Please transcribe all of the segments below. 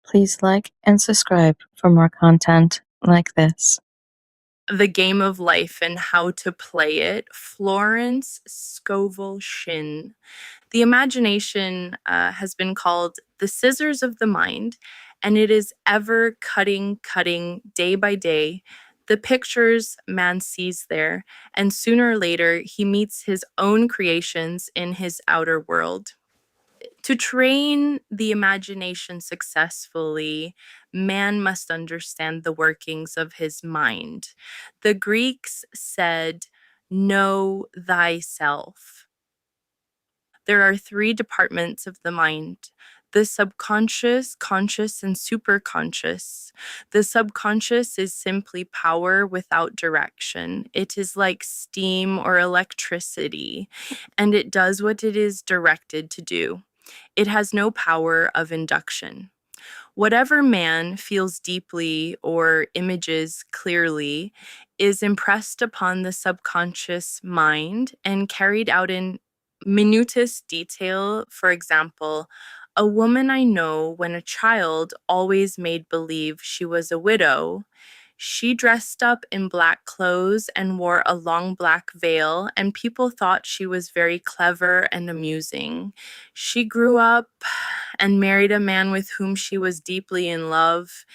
Please like and subscribe for more content like this. The Game of Life and How to Play It, Florence Scovel Shinn. The imagination has been called the scissors of the mind, and it is ever cutting day by day. The pictures man sees there, and sooner or later he meets his own creations in his outer world. To train the imagination successfully, man must understand the workings of his mind. The Greeks said, "Know thyself." There are three departments of the mind: the subconscious, conscious, and superconscious. The subconscious is simply power without direction. It is like steam or electricity, and it does what it is directed to do. It has no power of induction. Whatever man feels deeply or images clearly is impressed upon the subconscious mind and carried out in minutest detail. For example, a woman I know, when a child, always made believe she was a widow. She dressed up in black clothes and wore a long black veil, and people thought she was very clever and amusing. She grew up and married a man with whom she was deeply in love.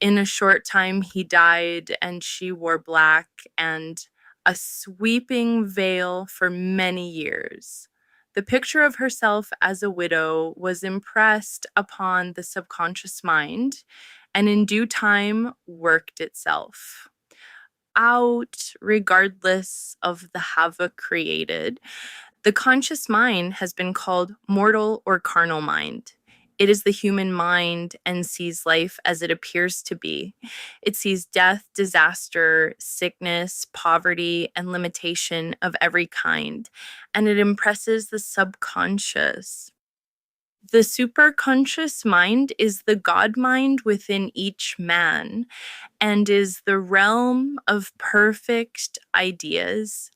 In a short time, he died, and she wore black and a sweeping veil for many years. The picture of herself as a widow was impressed upon the subconscious mind, and in due time worked itself out, regardless of the havoc created. The conscious mind has been called mortal or carnal mind. It is the human mind and sees life as it appears to be. It sees death, disaster, sickness, poverty, and limitation of every kind, and it impresses the subconscious. The superconscious mind is the God mind within each man and is the realm of perfect ideas.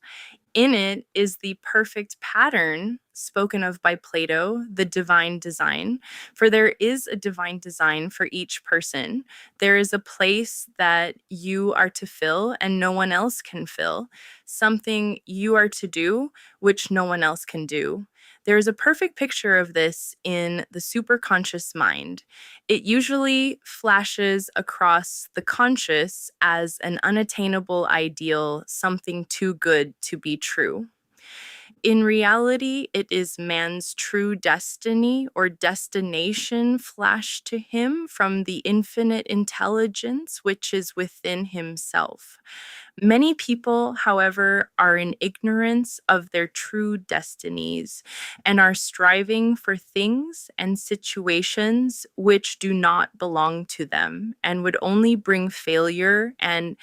In it is the perfect pattern spoken of by Plato, the divine design. For there is a divine design for each person. There is a place that you are to fill and no one else can fill, something you are to do which no one else can do. There is a perfect picture of this in the superconscious mind. It usually flashes across the conscious as an unattainable ideal, something too good to be true. In reality, it is man's true destiny or destination flashed to him from the infinite intelligence which is within himself. Many people, however, are in ignorance of their true destinies and are striving for things and situations which do not belong to them and would only bring failure and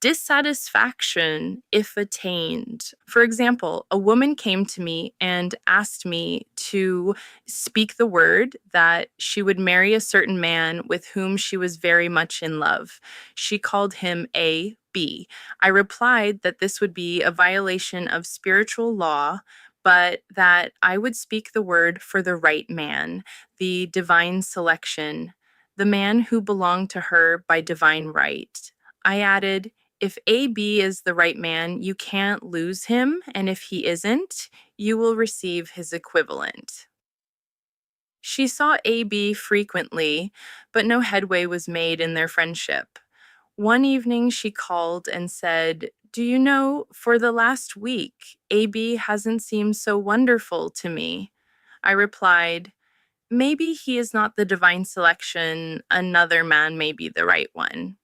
dissatisfaction if attained. For example, a woman came to me and asked me to speak the word that she would marry a certain man with whom she was very much in love. She called him A. B. I replied that this would be a violation of spiritual law, but that I would speak the word for the right man, the divine selection, the man who belonged to her by divine right. I added, if AB is the right man, you can't lose him, and if he isn't, you will receive his equivalent. She saw AB frequently, but no headway was made in their friendship. One evening she called and said, "Do you know, for the last week, AB hasn't seemed so wonderful to me." I replied, "Maybe he is not the divine selection, another man may be the right one."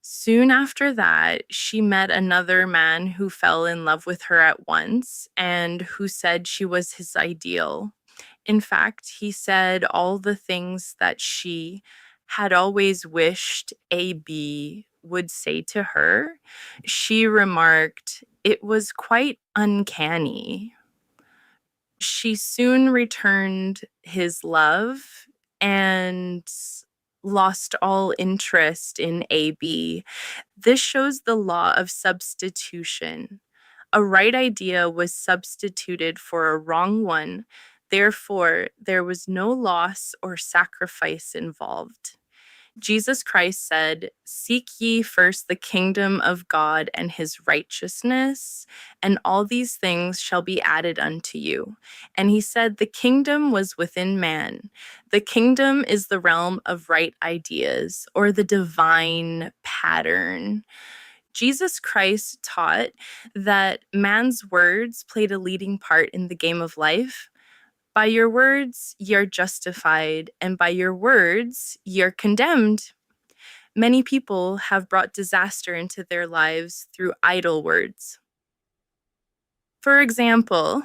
Soon after that, she met another man who fell in love with her at once and who said she was his ideal. In fact, he said all the things that she had always wished AB would say to her. She remarked, "It was quite uncanny." She soon returned his love and lost all interest in AB. This shows the law of substitution. A right idea was substituted for a wrong one. Therefore, there was no loss or sacrifice involved. Jesus Christ said, "Seek ye first the kingdom of God and his righteousness, and all these things shall be added unto you." And he said, the kingdom was within man. The kingdom is the realm of right ideas or the divine pattern. Jesus Christ taught that man's words played a leading part in the game of life. By your words, you're justified, and by your words, you're condemned. Many people have brought disaster into their lives through idle words. For example,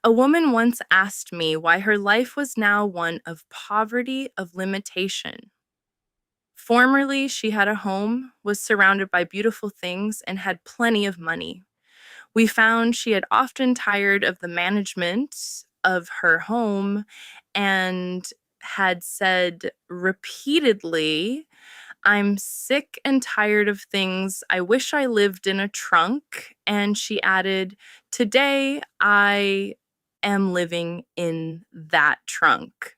a woman once asked me why her life was now one of poverty, of limitation. Formerly, she had a home, was surrounded by beautiful things, and had plenty of money. We found she had often tired of the management of her home and had said repeatedly, "I'm sick and tired of things. I wish I lived in a trunk." And she added, "Today I am living in that trunk."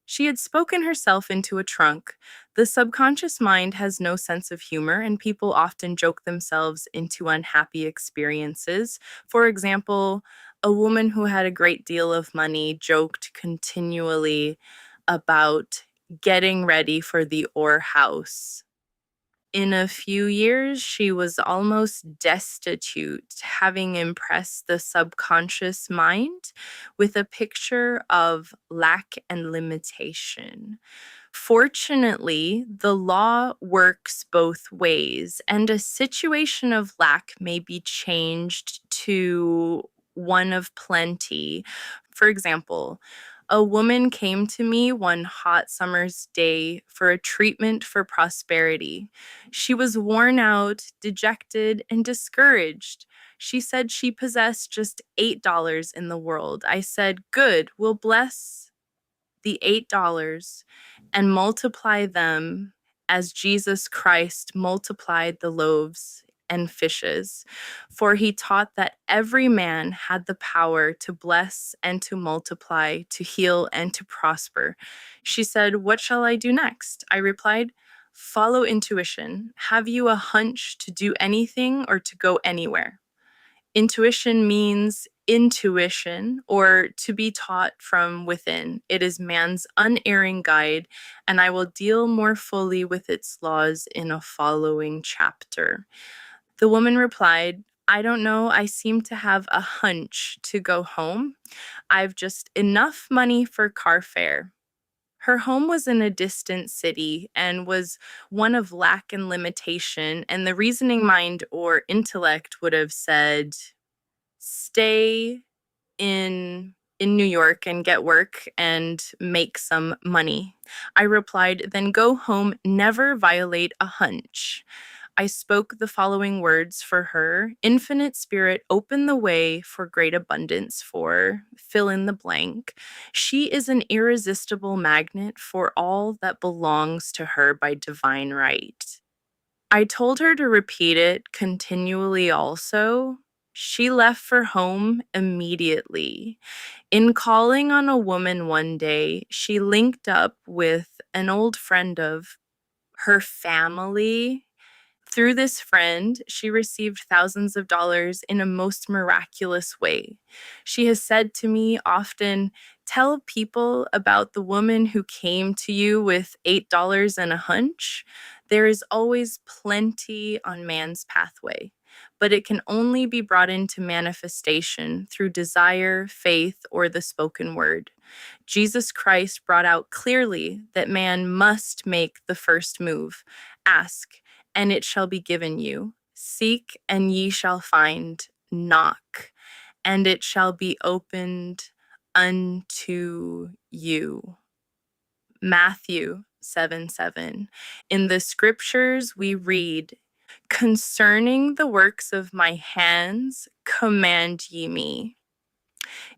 She had spoken herself into a trunk. The subconscious mind has no sense of humor, and people often joke themselves into unhappy experiences. For example, a woman who had a great deal of money joked continually about getting ready for the Orr house. In a few years, she was almost destitute, having impressed the subconscious mind with a picture of lack and limitation. Fortunately, the law works both ways, and a situation of lack may be changed to one of plenty. For example, a woman came to me one hot summer's day for a treatment for prosperity. She was worn out, dejected, and discouraged. She said she possessed just $8 in the world. I said, "Good, we'll bless the $8 and multiply them as Jesus Christ multiplied the loaves and fishes. For he taught that every man had the power to bless and to multiply, to heal and to prosper." She said, "What shall I do next?" I replied, "Follow intuition. Have you a hunch to do anything or to go anywhere?" Intuition means intuition or to be taught from within. It is man's unerring guide, and I will deal more fully with its laws in a following chapter. The woman replied, "I don't know. I seem to have a hunch to go home. I've just enough money for car fare." Her home was in a distant city and was one of lack and limitation, and the reasoning mind or intellect would have said, "Stay in New York and get work and make some money." I replied, "Then go home, never violate a hunch." I spoke the following words for her: "Infinite Spirit, open the way for great abundance for fill in the blank." She is an irresistible magnet for all that belongs to her by divine right. I told her to repeat it continually also. She left for home immediately. In calling on a woman one day, she linked up with an old friend of her family. Through this friend, she received thousands of dollars in a most miraculous way. She has said to me often, "Tell people about the woman who came to you with $8 and a hunch. There is always plenty on man's pathway, but it can only be brought into manifestation through desire, faith, or the spoken word." Jesus Christ brought out clearly that man must make the first move. Ask, and it shall be given you. Seek, and ye shall find. Knock, and it shall be opened unto you. Matthew 7:7. In the scriptures we read, "Concerning the works of my hands, command ye me."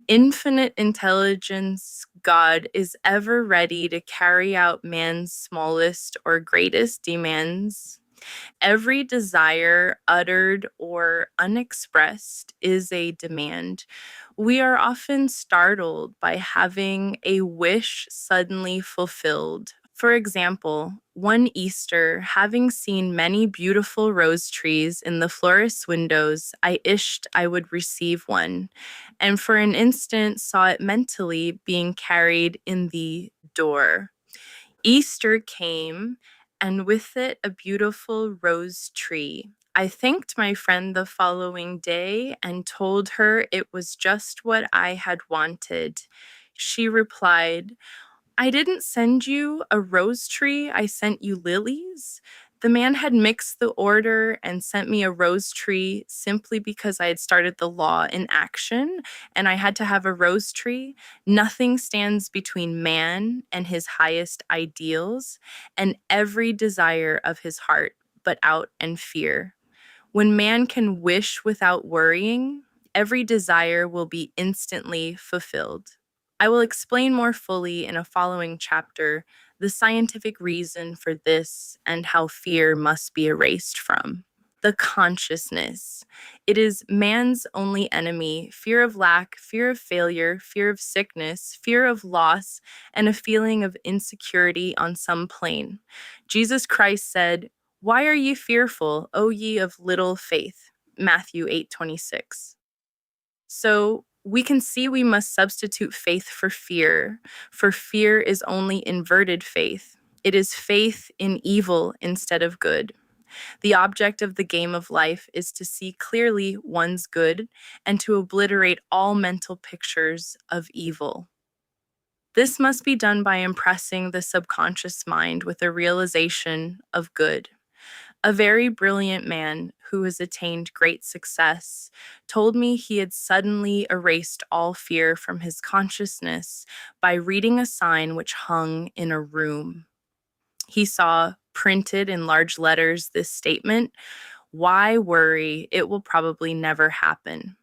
Infinite intelligence, God is ever ready to carry out man's smallest or greatest demands. Every desire, uttered or unexpressed, is a demand. We are often startled by having a wish suddenly fulfilled. For example, one Easter, having seen many beautiful rose trees in the florist's windows, I wished I would receive one, and for an instant saw it mentally being carried in the door. Easter came, and with it a beautiful rose tree. I thanked my friend the following day and told her it was just what I had wanted. She replied, I didn't send you a rose tree, I sent you lilies. The man had mixed the order and sent me a rose tree simply because I had started the law in action and I had to have a rose tree. Nothing stands between man and his highest ideals and every desire of his heart, but out and fear. When man can wish without worrying, every desire will be instantly fulfilled. I will explain more fully in a following chapter the scientific reason for this and how fear must be erased from. The consciousness. It is man's only enemy: fear of lack, fear of failure, fear of sickness, fear of loss, and a feeling of insecurity on some plane. Jesus Christ said, why are ye fearful, O ye of little faith? Matthew 8:26. So we can see we must substitute faith for fear is only inverted faith. It is faith in evil instead of good. The object of the game of life is to see clearly one's good and to obliterate all mental pictures of evil. This must be done by impressing the subconscious mind with a realization of good. A very brilliant man who has attained great success told me he had suddenly erased all fear from his consciousness by reading a sign which hung in a room. He saw printed in large letters this statement, why worry? It will probably never happen.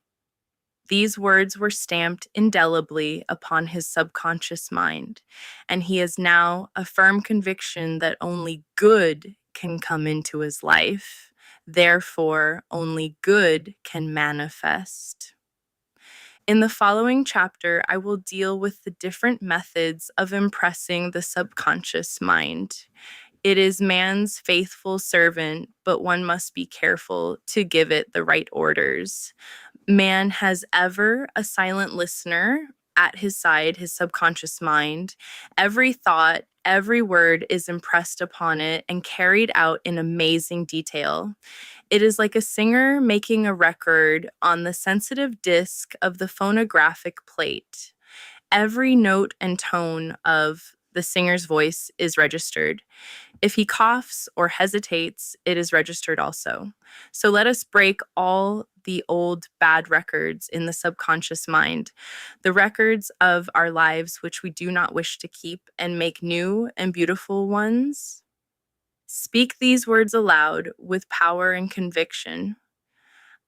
These words were stamped indelibly upon his subconscious mind, and he has now a firm conviction that only good can come into his life. Therefore, only good can manifest. In the following chapter, I will deal with the different methods of impressing the subconscious mind. It is man's faithful servant, but one must be careful to give it the right orders. Man has ever a silent listener at his side, his subconscious mind. Every thought, every word is impressed upon it and carried out in amazing detail. It is like a singer making a record on the sensitive disc of the phonographic plate. Every note and tone of the singer's voice is registered. If he coughs or hesitates, it is registered also. So let us break all the old bad records in the subconscious mind, the records of our lives which we do not wish to keep, and make new and beautiful ones. Speak these words aloud with power and conviction.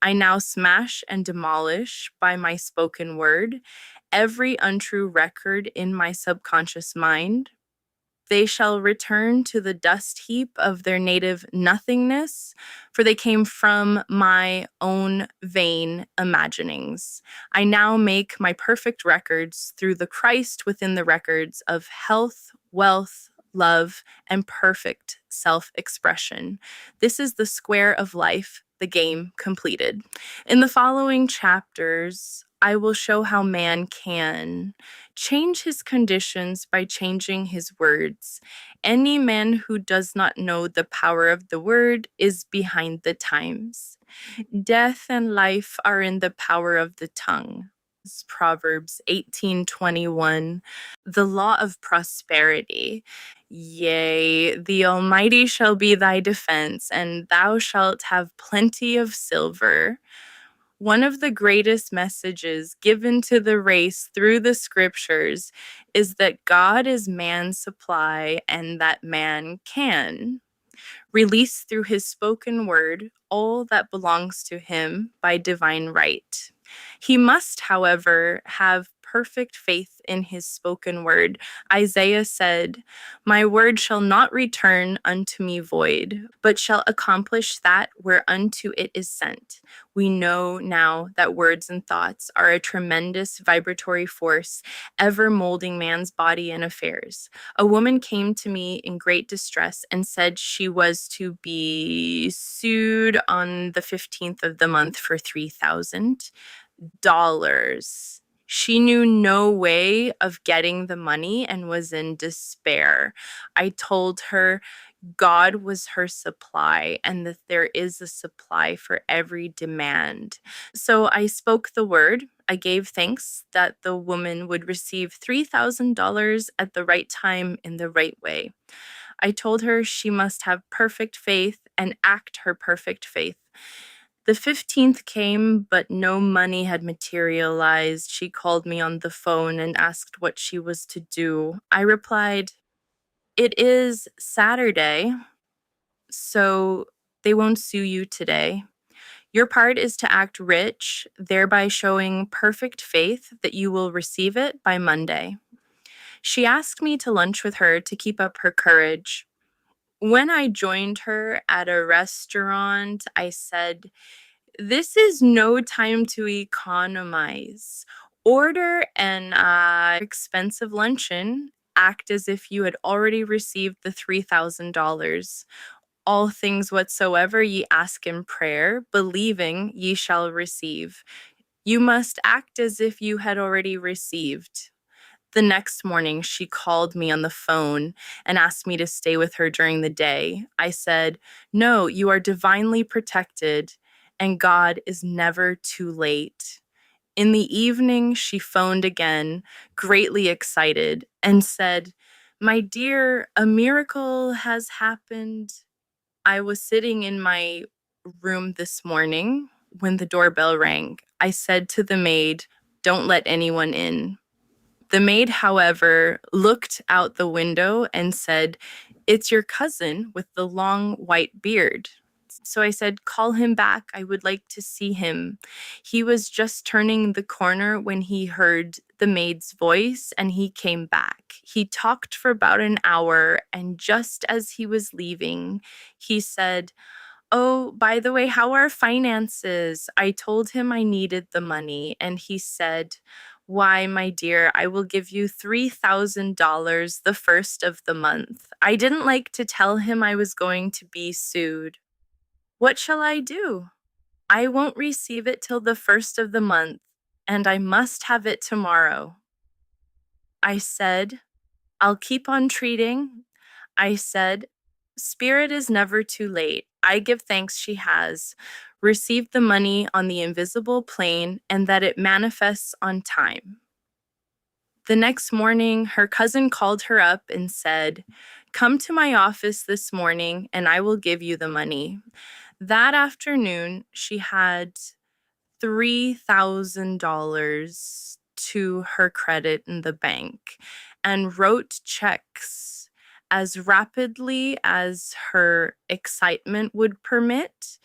I now smash and demolish by my spoken word every untrue record in my subconscious mind. They shall return to the dust heap of their native nothingness, for they came from my own vain imaginings. I now make my perfect records through the Christ within the records of health, wealth, love, and perfect self-expression. This is the square of life, the game completed. In the following chapters, I will show how man can change his conditions by changing his words. Any man who does not know the power of the word is behind the times. Death and life are in the power of the tongue. Proverbs 18:21. The law of prosperity. Yea, the Almighty shall be thy defense, and thou shalt have plenty of silver. One of the greatest messages given to the race through the scriptures is that God is man's supply and that man can release through his spoken word all that belongs to him by divine right. He must, however, have perfect faith in his spoken word. Isaiah said, "My word shall not return unto me void, but shall accomplish that whereunto it is sent." We know now that words and thoughts are a tremendous vibratory force, ever molding man's body and affairs. A woman came to me in great distress and said she was to be sued on the 15th of the month for $3,000. She knew no way of getting the money and was in despair. I told her God was her supply and that there is a supply for every demand. So I spoke the word. I gave thanks that the woman would receive $3,000 at the right time in the right way. I told her she must have perfect faith and act her perfect faith. The 15th came, but no money had materialized. She called me on the phone and asked what she was to do. I replied, "It is Saturday, so they won't sue you today. Your part is to act rich, thereby showing perfect faith that you will receive it by Monday." She asked me to lunch with her to keep up her courage. When I joined her at a restaurant, I said, "This is no time to economize. Order an expensive luncheon. Act as if you had already received the $3,000. All things whatsoever ye ask in prayer, believing ye shall receive." You must act as if you had already received. The next morning, she called me on the phone and asked me to stay with her during the day. I said, "No, you are divinely protected, and God is never too late." In the evening, she phoned again, greatly excited, and said, "My dear, a miracle has happened. I was sitting in my room this morning when the doorbell rang. I said to the maid, 'Don't let anyone in.' The maid, however, looked out the window and said, 'It's your cousin with the long white beard.' So I said, 'Call him back. I would like to see him.' He was just turning the corner when he heard the maid's voice and he came back. He talked for about an hour, and just as he was leaving, he said, 'Oh, by the way, how are finances?' I told him I needed the money, and he said, 'Why, my dear, I will give you $3,000 the first of the month.' I didn't like to tell him I was going to be sued. What shall I do? I won't receive it till the first of the month, and I must have it tomorrow." I said, "I'll keep on treating." I said, "Spirit is never too late. I give thanks she has received the money on the invisible plane and that it manifests on time." The next morning, her cousin called her up and said, "Come to my office this morning and I will give you the money." That afternoon, she had $3,000 to her credit in the bank and wrote checks as rapidly as her excitement would permit.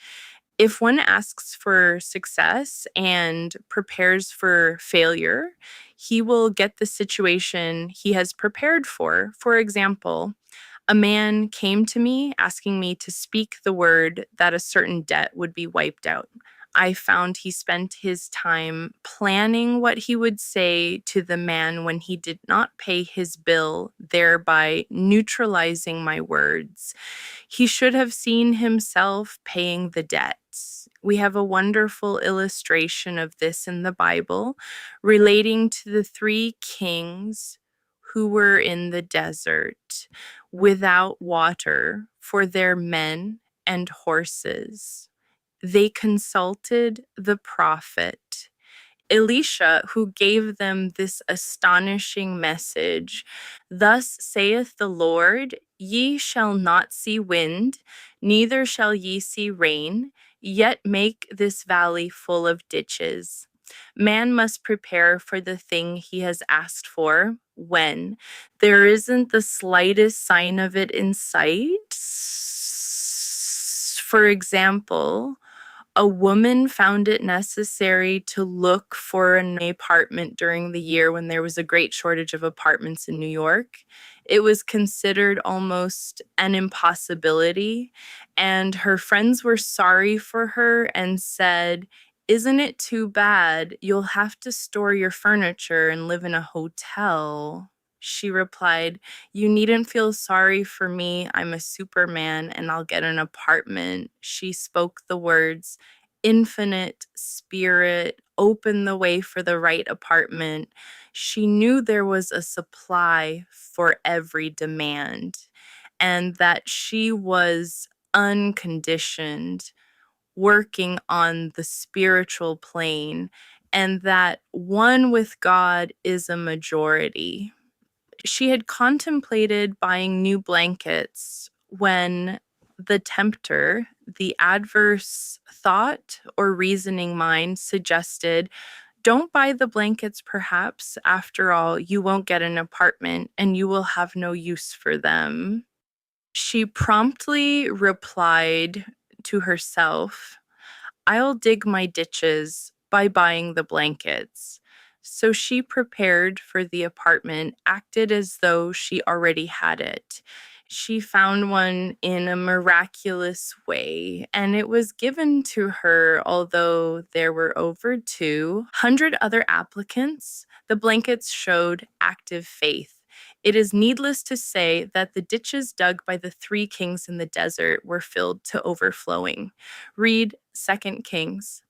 If one asks for success and prepares for failure, he will get the situation he has prepared for. For example, a man came to me asking me to speak the word that a certain debt would be wiped out. I found he spent his time planning what he would say to the man when he did not pay his bill, thereby neutralizing my words. He should have seen himself paying the debt. We have a wonderful illustration of this in the Bible relating to the three kings who were in the desert without water for their men and horses. They consulted the prophet Elisha, who gave them this astonishing message: "Thus saith the Lord, ye shall not see wind, neither shall ye see rain, yet make this valley full of ditches." Man must prepare for the thing he has asked for when there isn't the slightest sign of it in sight. For example, A woman found it necessary to look for an apartment during the year when there was a great shortage of apartments in New York. It was considered almost an impossibility, and her friends were sorry for her and said, "Isn't it too bad? You'll have to store your furniture and live in a hotel." She replied, "You needn't feel sorry for me. I'm a Superman and I'll get an apartment." She spoke the words, "Infinite Spirit, open the way for the right apartment." She knew there was a supply for every demand and that she was unconditioned, working on the spiritual plane, and that one with God is a majority. She had contemplated buying new blankets when the tempter, the adverse thought or reasoning mind, suggested, "Don't buy the blankets, perhaps. After all, you won't get an apartment and you will have no use for them." She promptly replied to herself, "I'll dig my ditches by buying the blankets." So she prepared for the apartment, acted as though she already had it. She found one in a miraculous way, and it was given to her, although there were over 200 other applicants. The blankets showed active faith. It is needless to say that the ditches dug by the three kings in the desert were filled to overflowing. Read 2 Kings.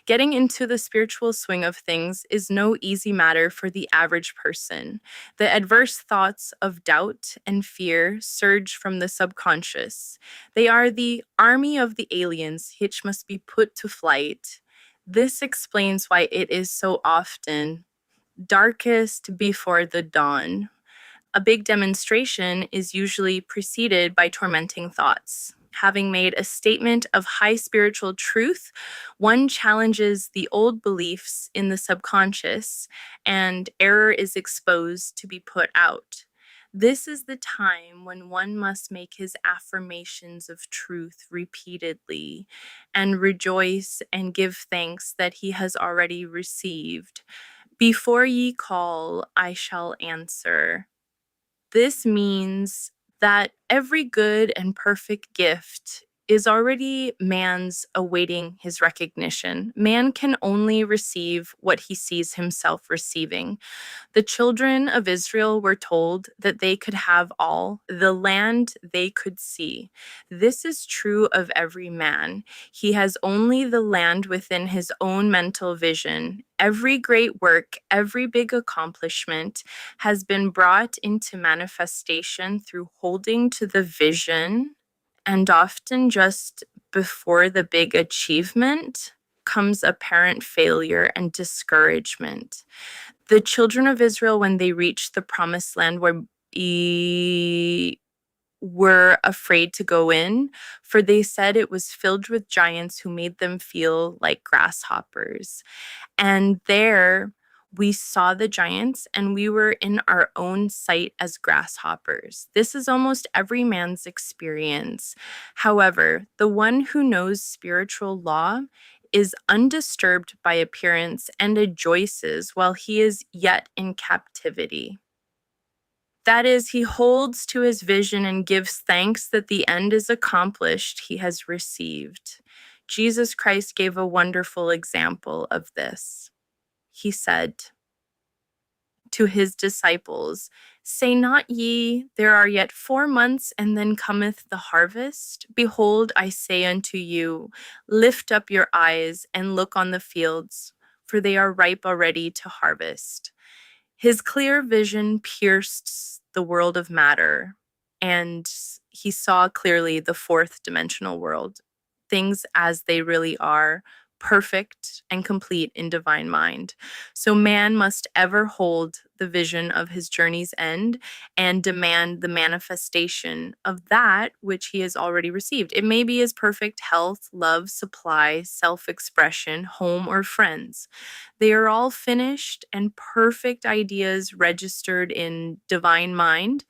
Getting into the spiritual swing of things is no easy matter for the average person. The adverse thoughts of doubt and fear surge from the subconscious. They are the army of the aliens which must be put to flight. This explains why it is so often darkest before the dawn. A big demonstration is usually preceded by tormenting thoughts. Having made a statement of high spiritual truth, one challenges the old beliefs in the subconscious, and error is exposed to be put out. This is the time when one must make his affirmations of truth repeatedly and rejoice and give thanks that he has already received. "Before ye call, I shall answer." This means that every good and perfect gift is already man's awaiting his recognition. Man can only receive what he sees himself receiving. The children of Israel were told that they could have all the land they could see. This is true of every man. He has only the land within his own mental vision. Every great work, every big accomplishment has been brought into manifestation through holding to the vision, and often just before the big achievement comes apparent failure and discouragement. The children of Israel, when they reached the promised land, were afraid to go in, for they said it was filled with giants who made them feel like grasshoppers. And there we saw the giants, and we were in our own sight as grasshoppers. This is almost every man's experience. However, the one who knows spiritual law is undisturbed by appearance and rejoices while he is yet in captivity. That is, he holds to his vision and gives thanks that the end is accomplished he has received. Jesus Christ gave a wonderful example of this. He said to his disciples, "Say not ye, there are yet 4 months, and then cometh the harvest? Behold, I say unto you, lift up your eyes and look on the fields, for they are ripe already to harvest." His clear vision pierced the world of matter, and he saw clearly the fourth dimensional world, things as they really are, perfect and complete in divine mind. So man must ever hold the vision of his journey's end and demand the manifestation of that which he has already received. It may be his perfect health, love, supply, self-expression, home, or friends. They are all finished and perfect ideas registered in divine mind.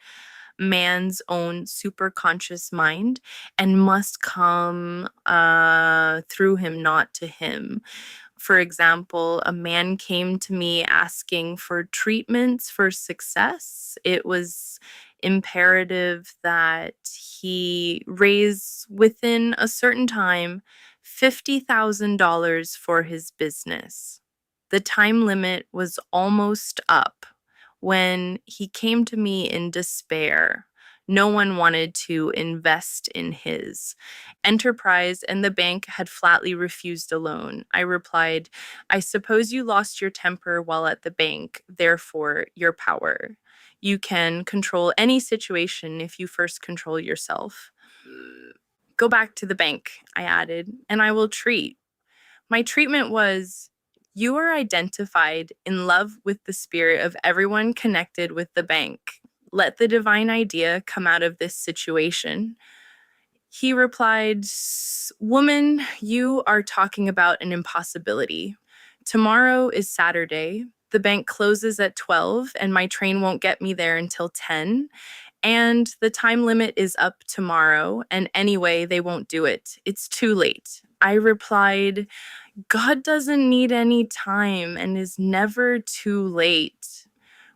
man's own superconscious mind and must come through him, not to him. For example, a man came to me asking for treatments for success. It was imperative that he raise within a certain time $50,000 for his business. The time limit was almost up when he came to me in despair. No one wanted to invest in his enterprise, and the bank had flatly refused a loan. I replied, I suppose you lost your temper while at the bank, therefore, your power. You can control any situation if you first control yourself. Go back to the bank, I added, and I will treat. My treatment was, you are identified in love with the spirit of everyone connected with the bank. Let the divine idea come out of this situation. He replied, Woman, you are talking about an impossibility. Tomorrow is Saturday. The bank closes at 12, and my train won't get me there until 10. And the time limit is up tomorrow, and anyway, they won't do it. It's too late. I replied, God doesn't need any time and is never too late.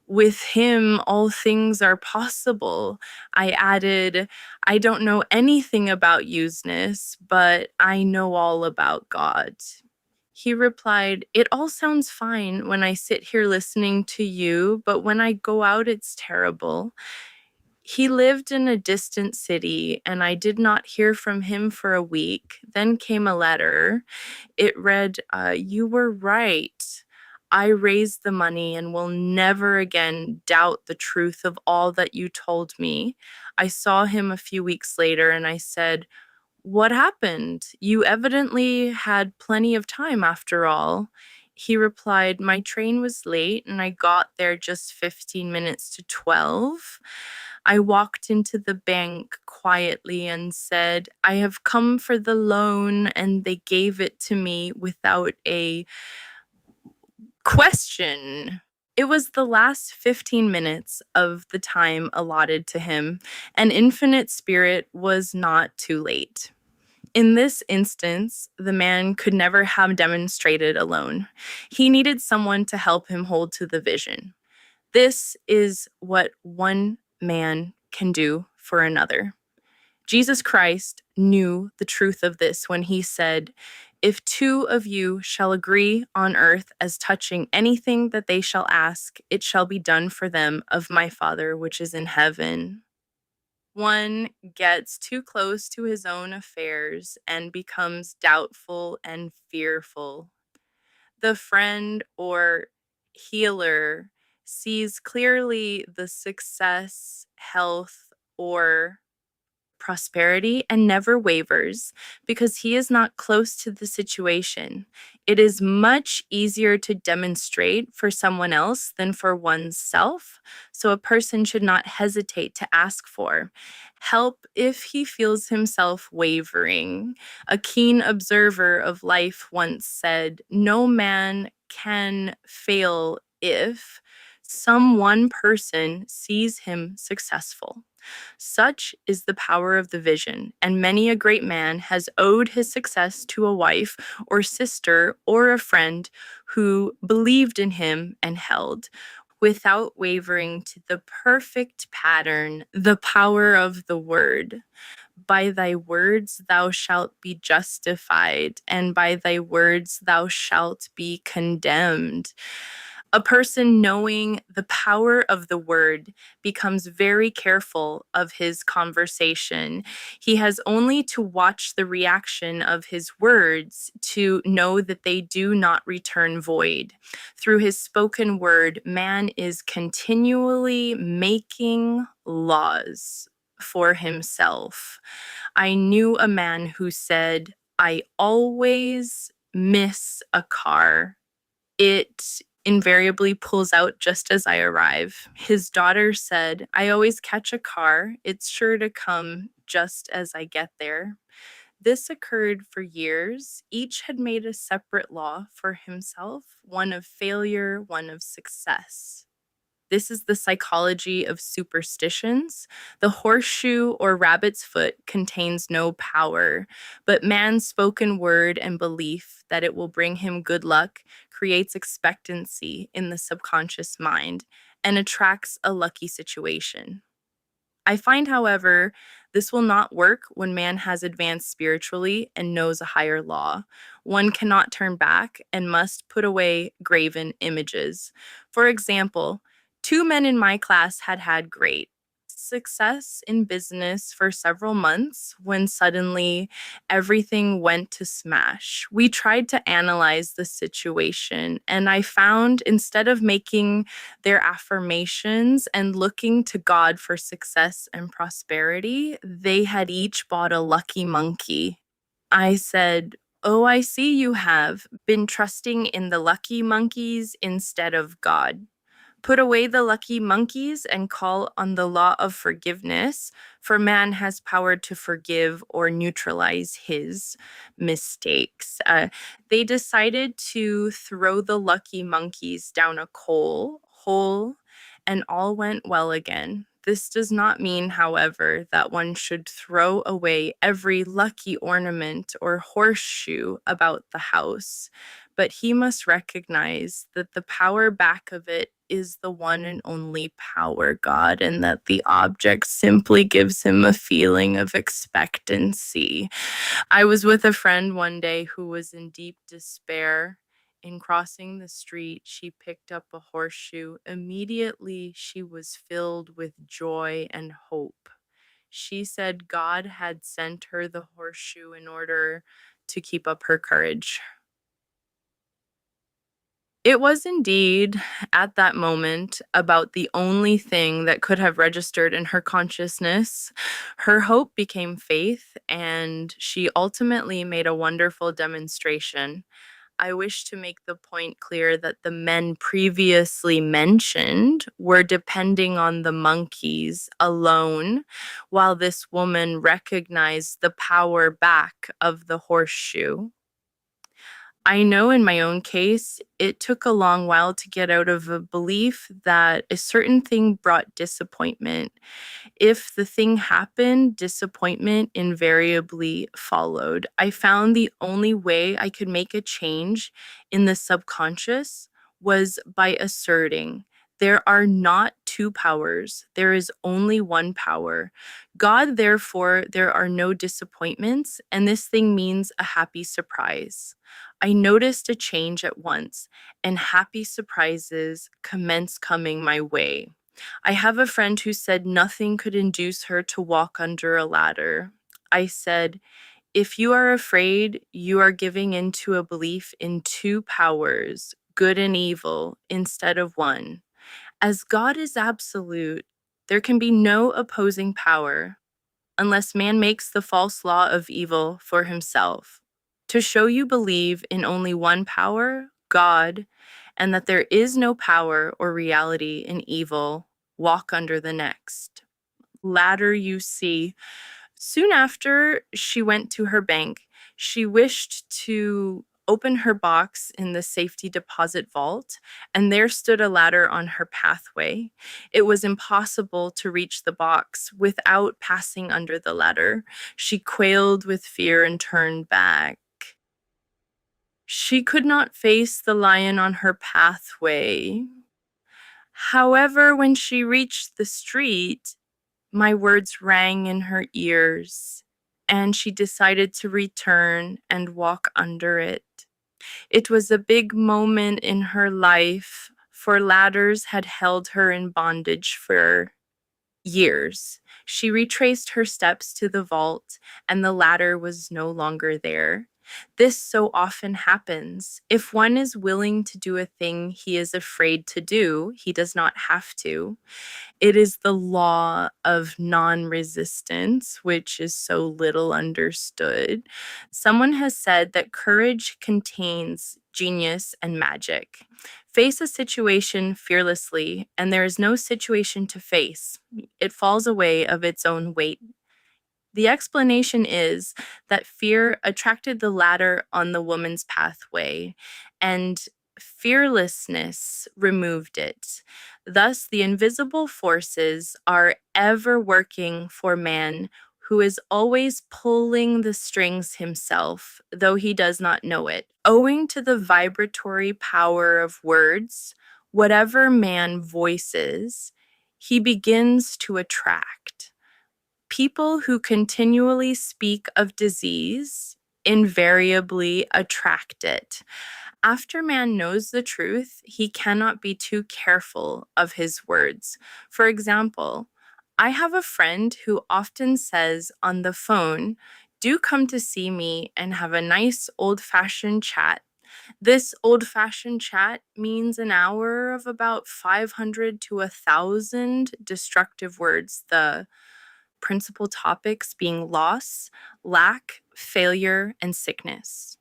With him, all things are possible. I added, I don't know anything about useness, but I know all about God. He replied, It all sounds fine when I sit here listening to you, but when I go out, it's terrible. He lived in a distant city, and I did not hear from him for a week. Then came a letter. It read, You were right. I raised the money and will never again doubt the truth of all that you told me. I saw him a few weeks later and I said, What happened? You evidently had plenty of time after all. He replied, My train was late and I got there just 15 minutes to 12. I walked into the bank quietly and said, I have come for the loan, and they gave it to me without a question. It was the last 15 minutes of the time allotted to him, and Infinite Spirit was not too late. In this instance, the man could never have demonstrated alone. He needed someone to help him hold to the vision. This is what one man can do for another. Jesus Christ knew the truth of this when he said, If two of you shall agree on earth as touching anything that they shall ask, it shall be done for them of my Father which is in heaven. One gets too close to his own affairs and becomes doubtful and fearful. The friend or healer sees clearly the success, health, or prosperity and never wavers because he is not close to the situation. It is much easier to demonstrate for someone else than for oneself, so a person should not hesitate to ask for help if he feels himself wavering. A keen observer of life once said, No man can fail if some one person sees him successful. Such is the power of the vision, and many a great man has owed his success to a wife or sister or a friend who believed in him and held, without wavering, to the perfect pattern, the power of the word. By thy words thou shalt be justified, and by thy words thou shalt be condemned. A person knowing the power of the word becomes very careful of his conversation. He has only to watch the reaction of his words to know that they do not return void. Through his spoken word, man is continually making laws for himself. I knew a man who said, I always miss a car. It invariably pulls out just as I arrive. His daughter said, I always catch a car. It's sure to come just as I get there. This occurred for years. Each had made a separate law for himself, one of failure, one of success. This is the psychology of superstitions. The horseshoe or rabbit's foot contains no power, but man's spoken word and belief that it will bring him good luck creates expectancy in the subconscious mind and attracts a lucky situation. I find, however, this will not work when man has advanced spiritually and knows a higher law. One cannot turn back and must put away graven images. For example, two men in my class had had great success in business for several months when suddenly everything went to smash. We tried to analyze the situation, and I found instead of making their affirmations and looking to God for success and prosperity, they had each bought a lucky monkey. I said, "Oh, I see you have been trusting in the lucky monkeys instead of God. Put away the lucky monkeys and call on the law of forgiveness, for man has power to forgive or neutralize his mistakes." They decided to throw the lucky monkeys down a coal hole, and all went well again. This does not mean, however, that one should throw away every lucky ornament or horseshoe about the house, but he must recognize that the power back of it is the one and only power, God, and that the object simply gives him a feeling of expectancy. I was with a friend one day who was in deep despair. In crossing the street, she picked up a horseshoe. Immediately, she was filled with joy and hope. She said God had sent her the horseshoe in order to keep up her courage. It was indeed, at that moment, about the only thing that could have registered in her consciousness. Her hope became faith, and she ultimately made a wonderful demonstration. I wish to make the point clear that the men previously mentioned were depending on the monkeys alone, while this woman recognized the power back of the horseshoe. I know in my own case, it took a long while to get out of a belief that a certain thing brought disappointment. If the thing happened, disappointment invariably followed. I found the only way I could make a change in the subconscious was by asserting there are not two powers, there is only one power. God, therefore, there are no disappointments, and this thing means a happy surprise. I noticed a change at once, and happy surprises commenced coming my way. I have a friend who said nothing could induce her to walk under a ladder. I said, "If you are afraid, you are giving into a belief in two powers, good and evil, instead of one. As God is absolute, there can be no opposing power unless man makes the false law of evil for himself. To show you believe in only one power, God, and that there is no power or reality in evil, walk under the next ladder you see." Soon after she went to her bank, she wished to open her box in the safety deposit vault, and there stood a ladder on her pathway. It was impossible to reach the box without passing under the ladder. She quailed with fear and turned back. She could not face the lion on her pathway. However, when she reached the street, my words rang in her ears, and she decided to return and walk under it. It was a big moment in her life, for ladders had held her in bondage for years. She retraced her steps to the vault, and the ladder was no longer there. This so often happens. If one is willing to do a thing he is afraid to do, he does not have to. It is the law of non resistance, which is so little understood. Someone has said that courage contains genius and magic. Face a situation fearlessly, and there is no situation to face. It falls away of its own weight. The explanation is that fear attracted the ladder on the woman's pathway, and fearlessness removed it. Thus, the invisible forces are ever working for man, who is always pulling the strings himself, though he does not know it. Owing to the vibratory power of words, whatever man voices, he begins to attract. People who continually speak of disease invariably attract it. After man knows the truth, he cannot be too careful of his words. For example, I have a friend who often says on the phone, "Do come to see me and have a nice old fashioned chat." This old fashioned chat means an hour of about 500 to 1,000 destructive words, the principal topics being loss, lack, failure, and sickness.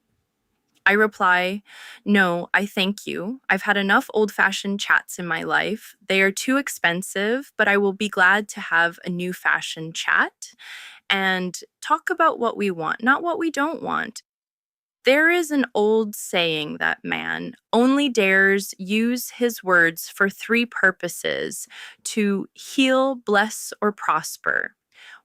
I reply, "No, I thank you. I've had enough old fashioned chats in my life. They are too expensive, but I will be glad to have a new fashioned chat and talk about what we want, not what we don't want." There is an old saying that man only dares use his words for three purposes: to heal, bless, or prosper.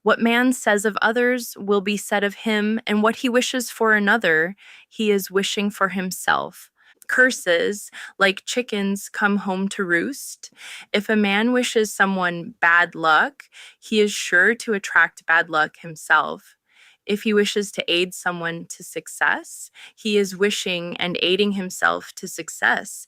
What man says of others will be said of him, and what he wishes for another, he is wishing for himself. Curses, like chickens, come home to roost. If a man wishes someone bad luck, he is sure to attract bad luck himself. If he wishes to aid someone to success, he is wishing and aiding himself to success.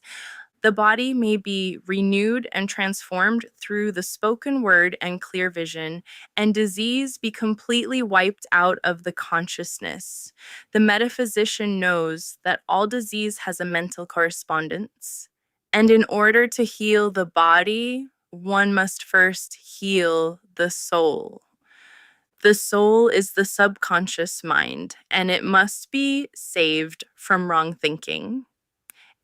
The body may be renewed and transformed through the spoken word and clear vision, and disease be completely wiped out of the consciousness. The metaphysician knows that all disease has a mental correspondence, and in order to heal the body, one must first heal the soul. The soul is the subconscious mind, and it must be saved from wrong thinking.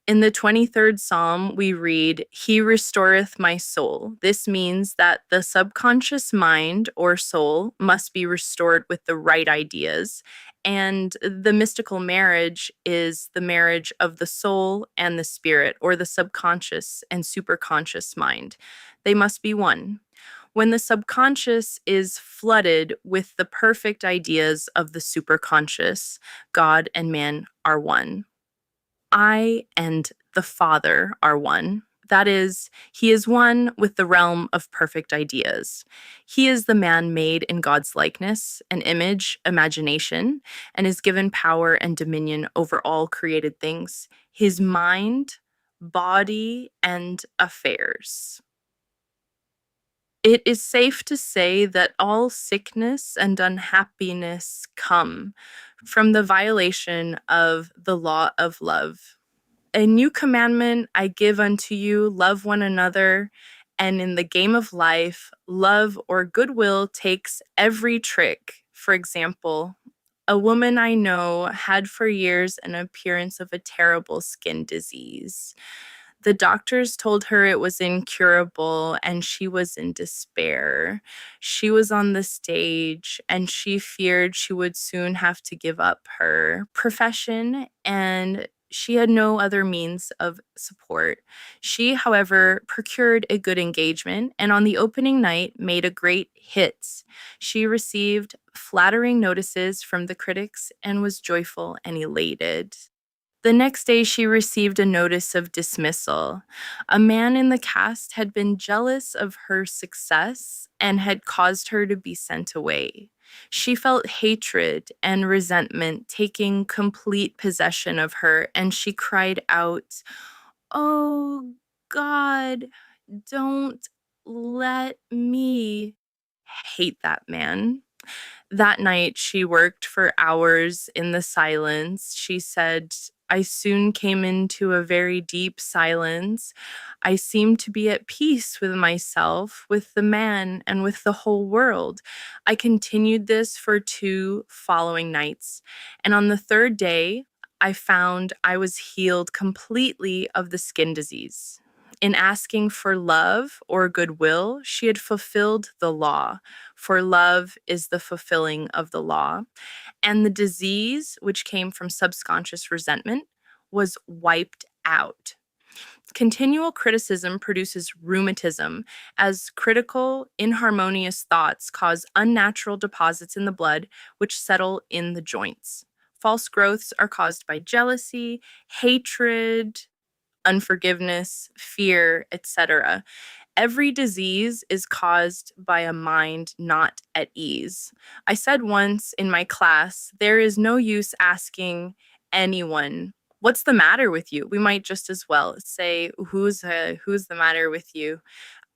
In the 23rd Psalm, we read, "He restoreth my soul." This means that the subconscious mind or soul must be restored with the right ideas. And the mystical marriage is the marriage of the soul and the spirit, or the subconscious and superconscious mind. They must be one. When the subconscious is flooded with the perfect ideas of the superconscious, God and man are one. I and the Father are one. That is, he is one with the realm of perfect ideas. He is the man made in God's likeness, an image, imagination, and is given power and dominion over all created things, his mind, body, and affairs. It is safe to say that all sickness and unhappiness come from the violation of the law of love. "A new commandment I give unto you, love one another." And in the game of life, love or goodwill takes every trick. For example, a woman I know had for years an appearance of a terrible skin disease. The doctors told her it was incurable, and she was in despair. She was on the stage, and she feared she would soon have to give up her profession, and she had no other means of support. She, however, procured a good engagement, and on the opening night made a great hit. She received flattering notices from the critics and was joyful and elated. The next day, she received a notice of dismissal. A man in the cast had been jealous of her success and had caused her to be sent away. She felt hatred and resentment taking complete possession of her, and she cried out, "Oh God, don't let me hate that man." That night, she worked for hours in the silence. She said, "I soon came into a very deep silence. I seemed to be at peace with myself, with the man, and with the whole world." I continued this for 2 following nights. And on the third day, I found I was healed completely of the skin disease. In asking for love or goodwill, she had fulfilled the law, for love is the fulfilling of the law. And the disease, which came from subconscious resentment, was wiped out. Continual criticism produces rheumatism, as critical, inharmonious thoughts cause unnatural deposits in the blood, which settle in the joints. False growths are caused by jealousy, hatred, unforgiveness, fear, etc. Every disease is caused by a mind not at ease. I said once in my class, there is no use asking anyone, "What's the matter with you?" We might just as well say, who's the matter with you?"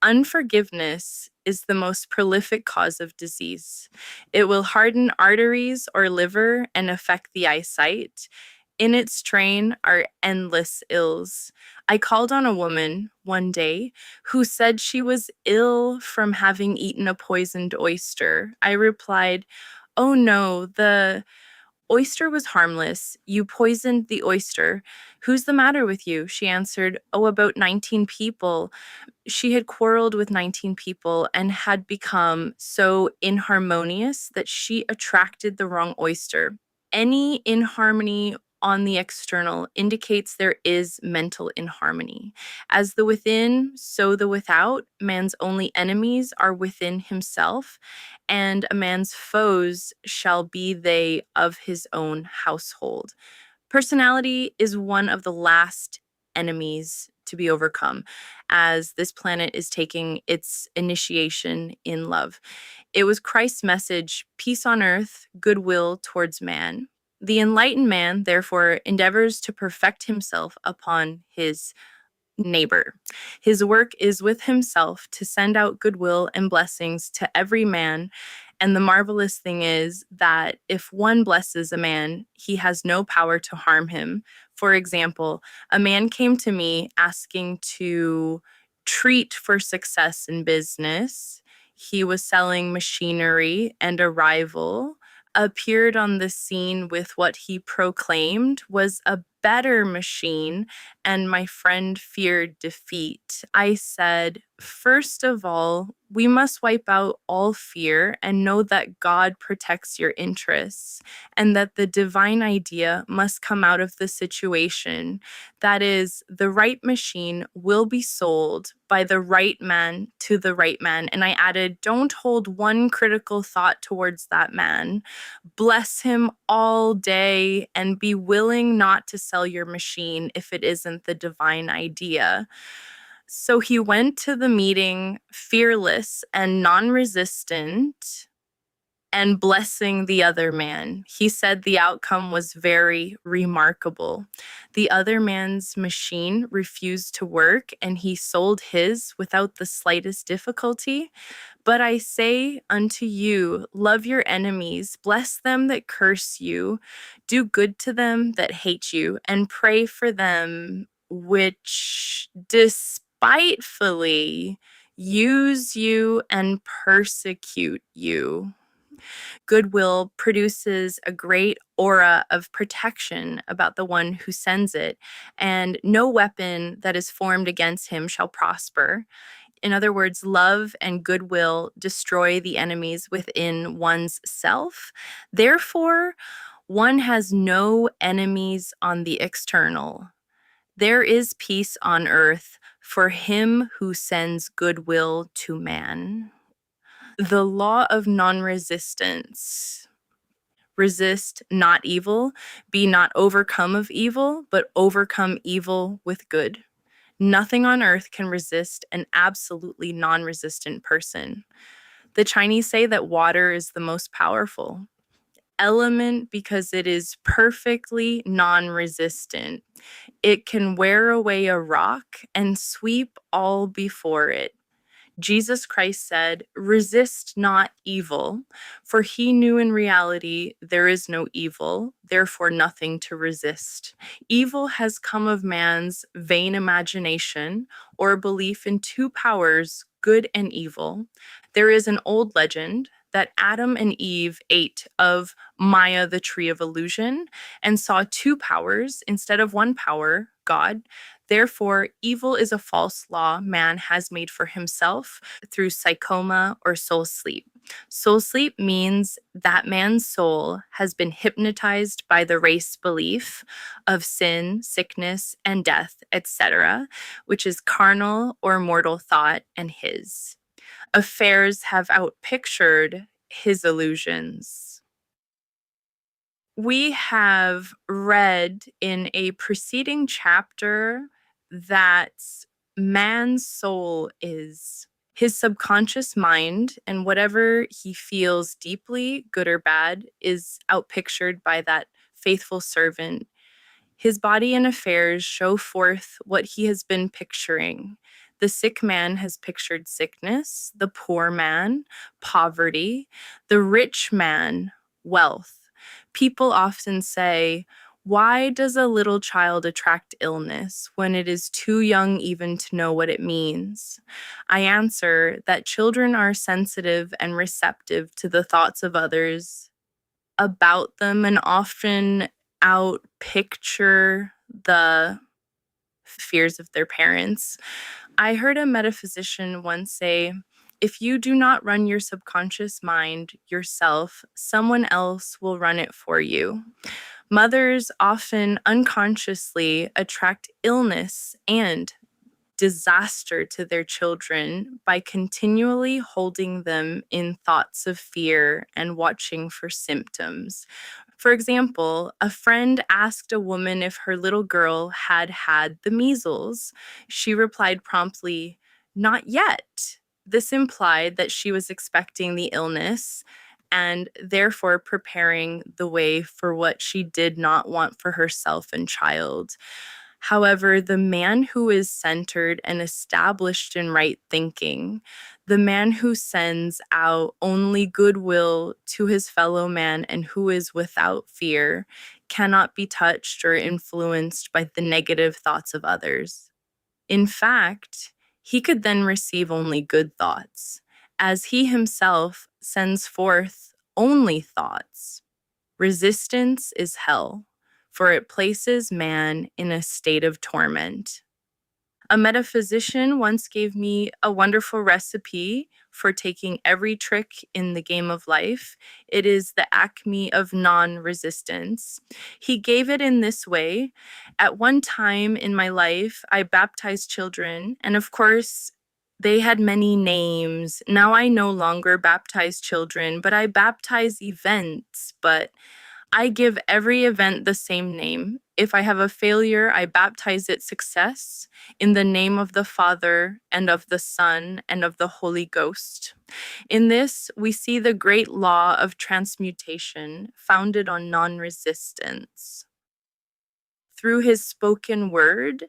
Unforgiveness is the most prolific cause of disease. It will harden arteries or liver and affect the eyesight. In its train are endless ills. I called on a woman one day who said she was ill from having eaten a poisoned oyster. I replied, "Oh no, the oyster was harmless. You poisoned the oyster. Who's the matter with you?" She answered, "Oh, about 19 people." She had quarreled with 19 people and had become so inharmonious that she attracted the wrong oyster. Any inharmony on the external indicates there is mental inharmony. As the within, so the without. Man's only enemies are within himself, and a man's foes shall be they of his own household. Personality is one of the last enemies to be overcome as this planet is taking its initiation in love. It was Christ's message, peace on earth, goodwill towards man. The enlightened man, therefore, endeavors to perfect himself upon his neighbor. His work is with himself to send out goodwill and blessings to every man. And the marvelous thing is that if one blesses a man, he has no power to harm him. For example, a man came to me asking to treat for success in business. He was selling machinery, and a rival appeared on the scene with what he proclaimed was a better machine, and my friend feared defeat. I said, "First of all, we must wipe out all fear and know that God protects your interests and that the divine idea must come out of the situation. That is, the right machine will be sold by the right man to the right man." And I added, "Don't hold one critical thought towards that man. Bless him all day and be willing not to sell your machine if it isn't the divine idea." So he went to the meeting fearless and non resistant and blessing the other man. He said the outcome was very remarkable. The other man's machine refused to work and he sold his without the slightest difficulty. "But I say unto you, love your enemies, bless them that curse you, do good to them that hate you, and pray for them which despitefully use you and persecute you." Goodwill produces a great aura of protection about the one who sends it, and no weapon that is formed against him shall prosper. In other words, love and goodwill destroy the enemies within one's self. Therefore, one has no enemies on the external. There is peace on earth for him who sends goodwill to man. The law of non resistance. Resist not evil, be not overcome of evil, but overcome evil with good. Nothing on earth can resist an absolutely non resistant person. The Chinese say that water is the most powerful element because it is perfectly non resistant. It can wear away a rock and sweep all before it. Jesus Christ said, "Resist not evil," for he knew in reality there is no evil, therefore nothing to resist. Evil has come of man's vain imagination or belief in two powers, good and evil. There is an old legend that Adam and Eve ate of Maya, the tree of illusion, and saw two powers instead of one power, God. Therefore, evil is a false law man has made for himself through psychoma or soul sleep. Soul sleep means that man's soul has been hypnotized by the race belief of sin, sickness, and death, etc., which is carnal or mortal thought and his. Affairs have outpictured his illusions. We have read in a preceding chapter that man's soul is his subconscious mind, and whatever he feels deeply, good or bad, is outpictured by that faithful servant. His body and affairs show forth what he has been picturing. The sick man has pictured sickness, the poor man, poverty, the rich man, wealth. People often say, why does a little child attract illness when it is too young even to know what it means? I answer that children are sensitive and receptive to the thoughts of others about them and often outpicture the fears of their parents. I heard a metaphysician once say, if you do not run your subconscious mind yourself, someone else will run it for you. Mothers often unconsciously attract illness and disaster to their children by continually holding them in thoughts of fear and watching for symptoms. For example, a friend asked a woman if her little girl had had the measles. She replied promptly, "Not yet." This implied that she was expecting the illness and therefore preparing the way for what she did not want for herself and child. However, the man who is centered and established in right thinking, the man who sends out only goodwill to his fellow man and who is without fear, cannot be touched or influenced by the negative thoughts of others. In fact, he could then receive only good thoughts, as he himself sends forth only thoughts. Resistance is hell, for it places man in a state of torment. A metaphysician once gave me a wonderful recipe for taking every trick in the game of life. It is the acme of non resistance. He gave it in this way. At one time in my life, I baptized children, and of course, they had many names. Now I no longer baptize children, but I baptize events. But I give every event the same name. If I have a failure, I baptize it success in the name of the Father and of the Son and of the Holy Ghost. In this, we see the great law of transmutation founded on non resistance. Through his spoken word,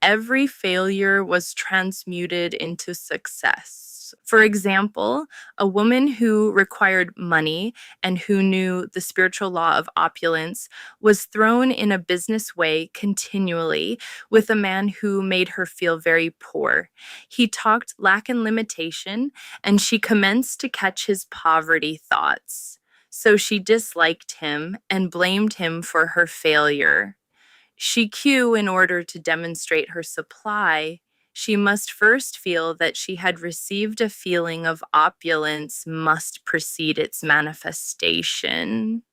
every failure was transmuted into success. For example, a woman who required money and who knew the spiritual law of opulence was thrown in a business way continually with a man who made her feel very poor. He talked lack and limitation, and she commenced to catch his poverty thoughts. So she disliked him and blamed him for her failure. In order to demonstrate her supply, she must first feel that she had received a feeling of opulence must precede its manifestation.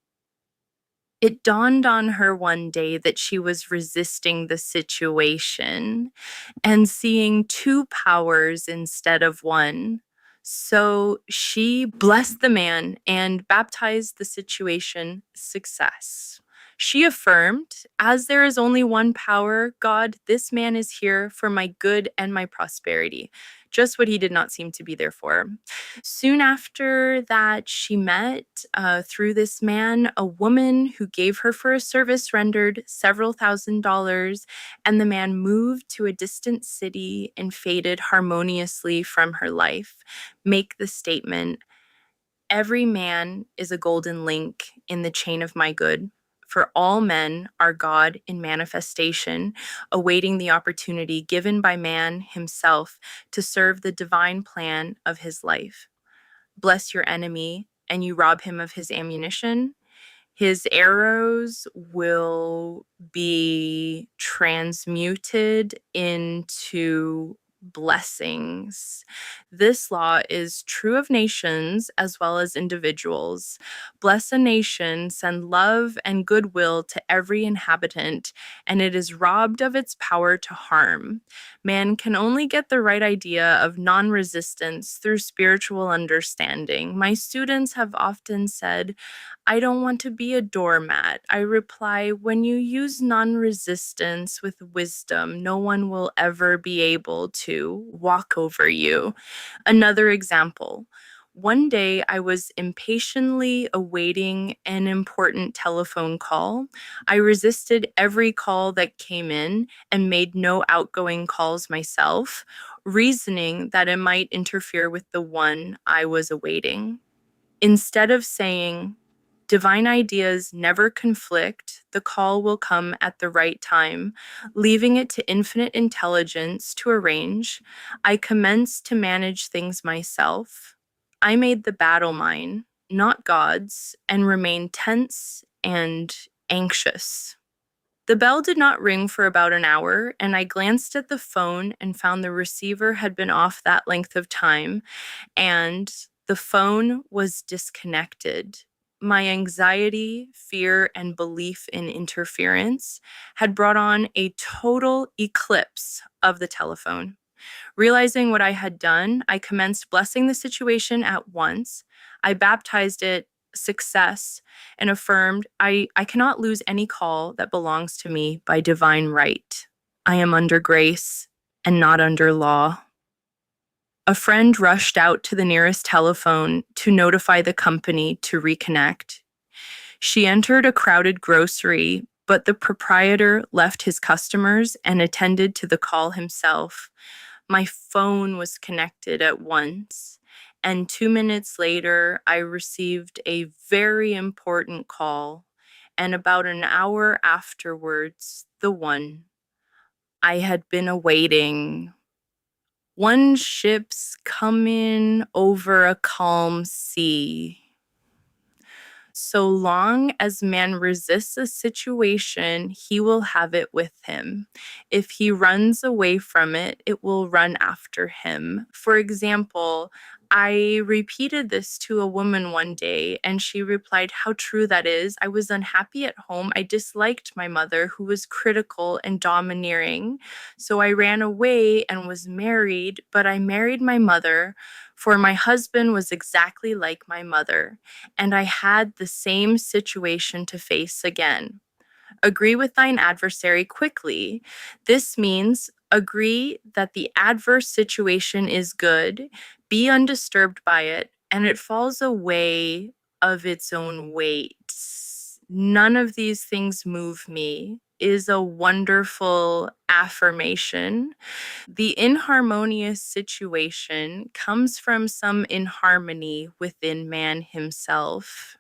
It dawned on her one day that she was resisting the situation and seeing two powers instead of one. So she blessed the man and baptized the situation success. She affirmed, as there is only one power, God, this man is here for my good and my prosperity, just what he did not seem to be there for. Soon after that, she met, through this man, a woman who gave her for a service rendered several $1,000s, and the man moved to a distant city and faded harmoniously from her life. Make the statement, every man is a golden link in the chain of my good. For all men are God in manifestation, awaiting the opportunity given by man himself to serve the divine plan of his life. Bless your enemy and you rob him of his ammunition, his arrows will be transmuted into blessings. This law is true of nations as well as individuals. Bless a nation, send love and goodwill to every inhabitant, and it is robbed of its power to harm. Man can only get the right idea of non resistance through spiritual understanding. My students have often said, I don't want to be a doormat. I reply, when you use non resistance with wisdom, no one will ever be able to walk over you. Another example. One day I was impatiently awaiting an important telephone call. I resisted every call that came in and made no outgoing calls myself, reasoning that it might interfere with the one I was awaiting. Instead of saying, divine ideas never conflict, the call will come at the right time, leaving it to infinite intelligence to arrange, I commenced to manage things myself. I made the battle mine, not God's, and remained tense and anxious. The bell did not ring for about an hour, and I glanced at the phone and found the receiver had been off that length of time, and the phone was disconnected. My anxiety, fear, and belief in interference had brought on a total eclipse of the telephone. Realizing what I had done, I commenced blessing the situation at once. I baptized it success and affirmed, I cannot lose any call that belongs to me by divine right. I am under grace and not under law. A friend rushed out to the nearest telephone to notify the company to reconnect. She entered a crowded grocery, but the proprietor left his customers and attended to the call himself. My phone was connected at once, and 2 minutes later, I received a very important call, and about an hour afterwards, the one I had been awaiting. One ship's coming over a calm sea. So long as man resists a situation, he will have it with him. If he runs away from it, it will run after him. For example, I repeated this to a woman one day, and she replied, how true that is. I was unhappy at home. I disliked my mother, who was critical and domineering. So I ran away and was married, but I married my mother, for my husband was exactly like my mother, and I had the same situation to face again. Agree with thine adversary quickly. This means agree that the adverse situation is good, be undisturbed by it, and it falls away of its own weight. None of these things move me is a wonderful affirmation. The inharmonious situation comes from some inharmony within man himself.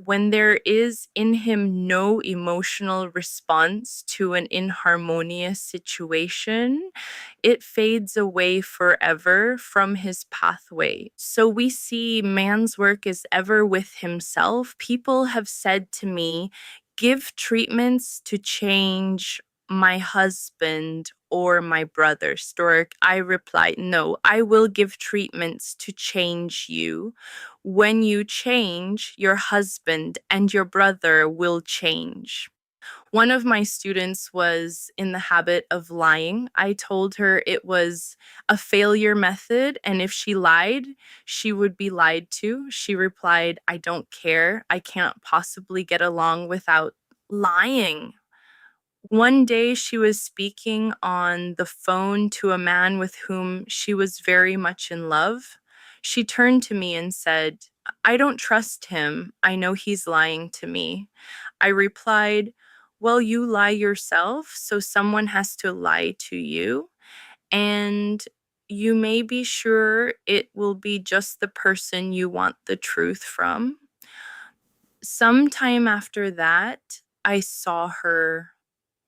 When there is in him no emotional response to an inharmonious situation, it fades away forever from his pathway. So we see man's work is ever with himself. People have said to me, give treatments to change my husband or my brother. Stork, I replied, no, I will give treatments to change you. When you change, your husband and your brother will change. One of my students was in the habit of lying. I told her it was a failure method, and if she lied, she would be lied to. She replied, I don't care. I can't possibly get along without lying. One day she was speaking on the phone to a man with whom she was very much in love. She turned to me and said, I don't trust him. I know he's lying to me. I replied, well, you lie yourself, so someone has to lie to you. And you may be sure it will be just the person you want the truth from. Sometime after that, I saw her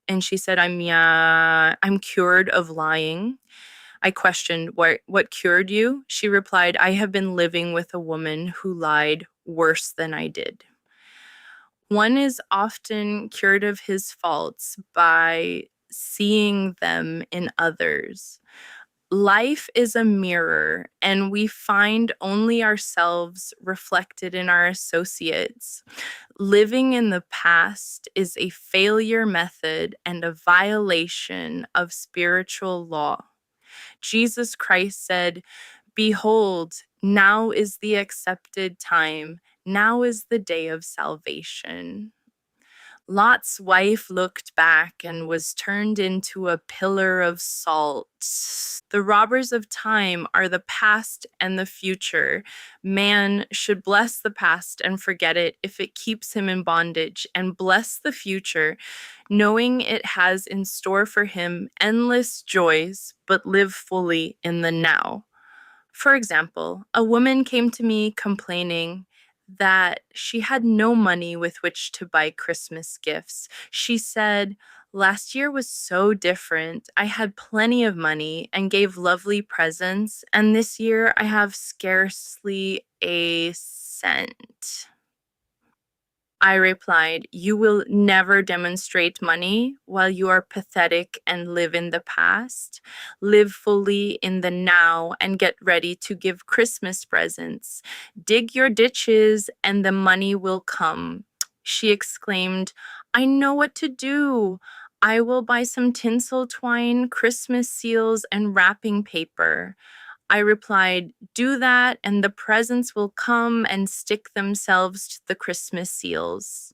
and she said, I'm cured of lying. I questioned, what cured you? She replied, I have been living with a woman who lied worse than I did. One is often cured of his faults by seeing them in others. Life is a mirror, and we find only ourselves reflected in our associates. Living in the past is a failure method and a violation of spiritual law. Jesus Christ said, "Behold, now is the accepted time. Now is the day of salvation." Lot's wife looked back and was turned into a pillar of salt. The robbers of time are the past and the future. Man should bless the past and forget it if it keeps him in bondage, and bless the future, knowing it has in store for him endless joys, but live fully in the now. For example, a woman came to me complaining that she had no money with which to buy Christmas gifts. She said, "Last year was so different. I had plenty of money and gave lovely presents, and this year I have scarcely a cent." I replied, "You will never demonstrate money while you are pathetic and live in the past. Live fully in the now and get ready to give Christmas presents. Dig your ditches and the money will come." She exclaimed, "I know what to do. I will buy some tinsel twine, Christmas seals, and wrapping paper." I replied, "Do that, and the presents will come and stick themselves to the Christmas seals."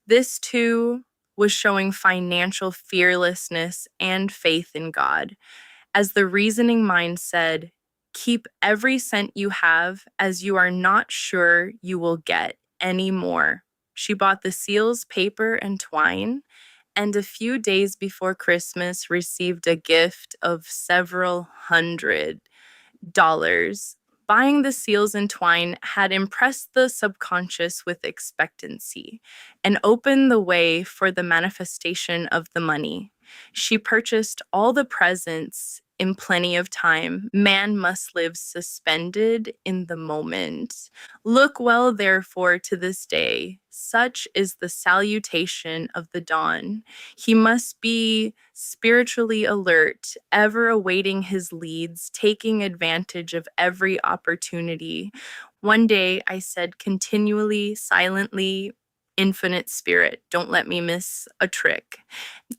This, too, was showing financial fearlessness and faith in God. As the reasoning mind said, "Keep every cent you have, as you are not sure you will get any more." She bought the seals, paper, and twine, and a few days before Christmas received a gift of several $100. Buying the seals and twine had impressed the subconscious with expectancy and opened the way for the manifestation of the money. She purchased all the presents in plenty of time. Man must live suspended in the moment. Look well, therefore, to this day. Such is the salutation of the dawn. He must be spiritually alert, ever awaiting his leads, taking advantage of every opportunity. One day I said continually, silently, "Infinite Spirit, don't let me miss a trick."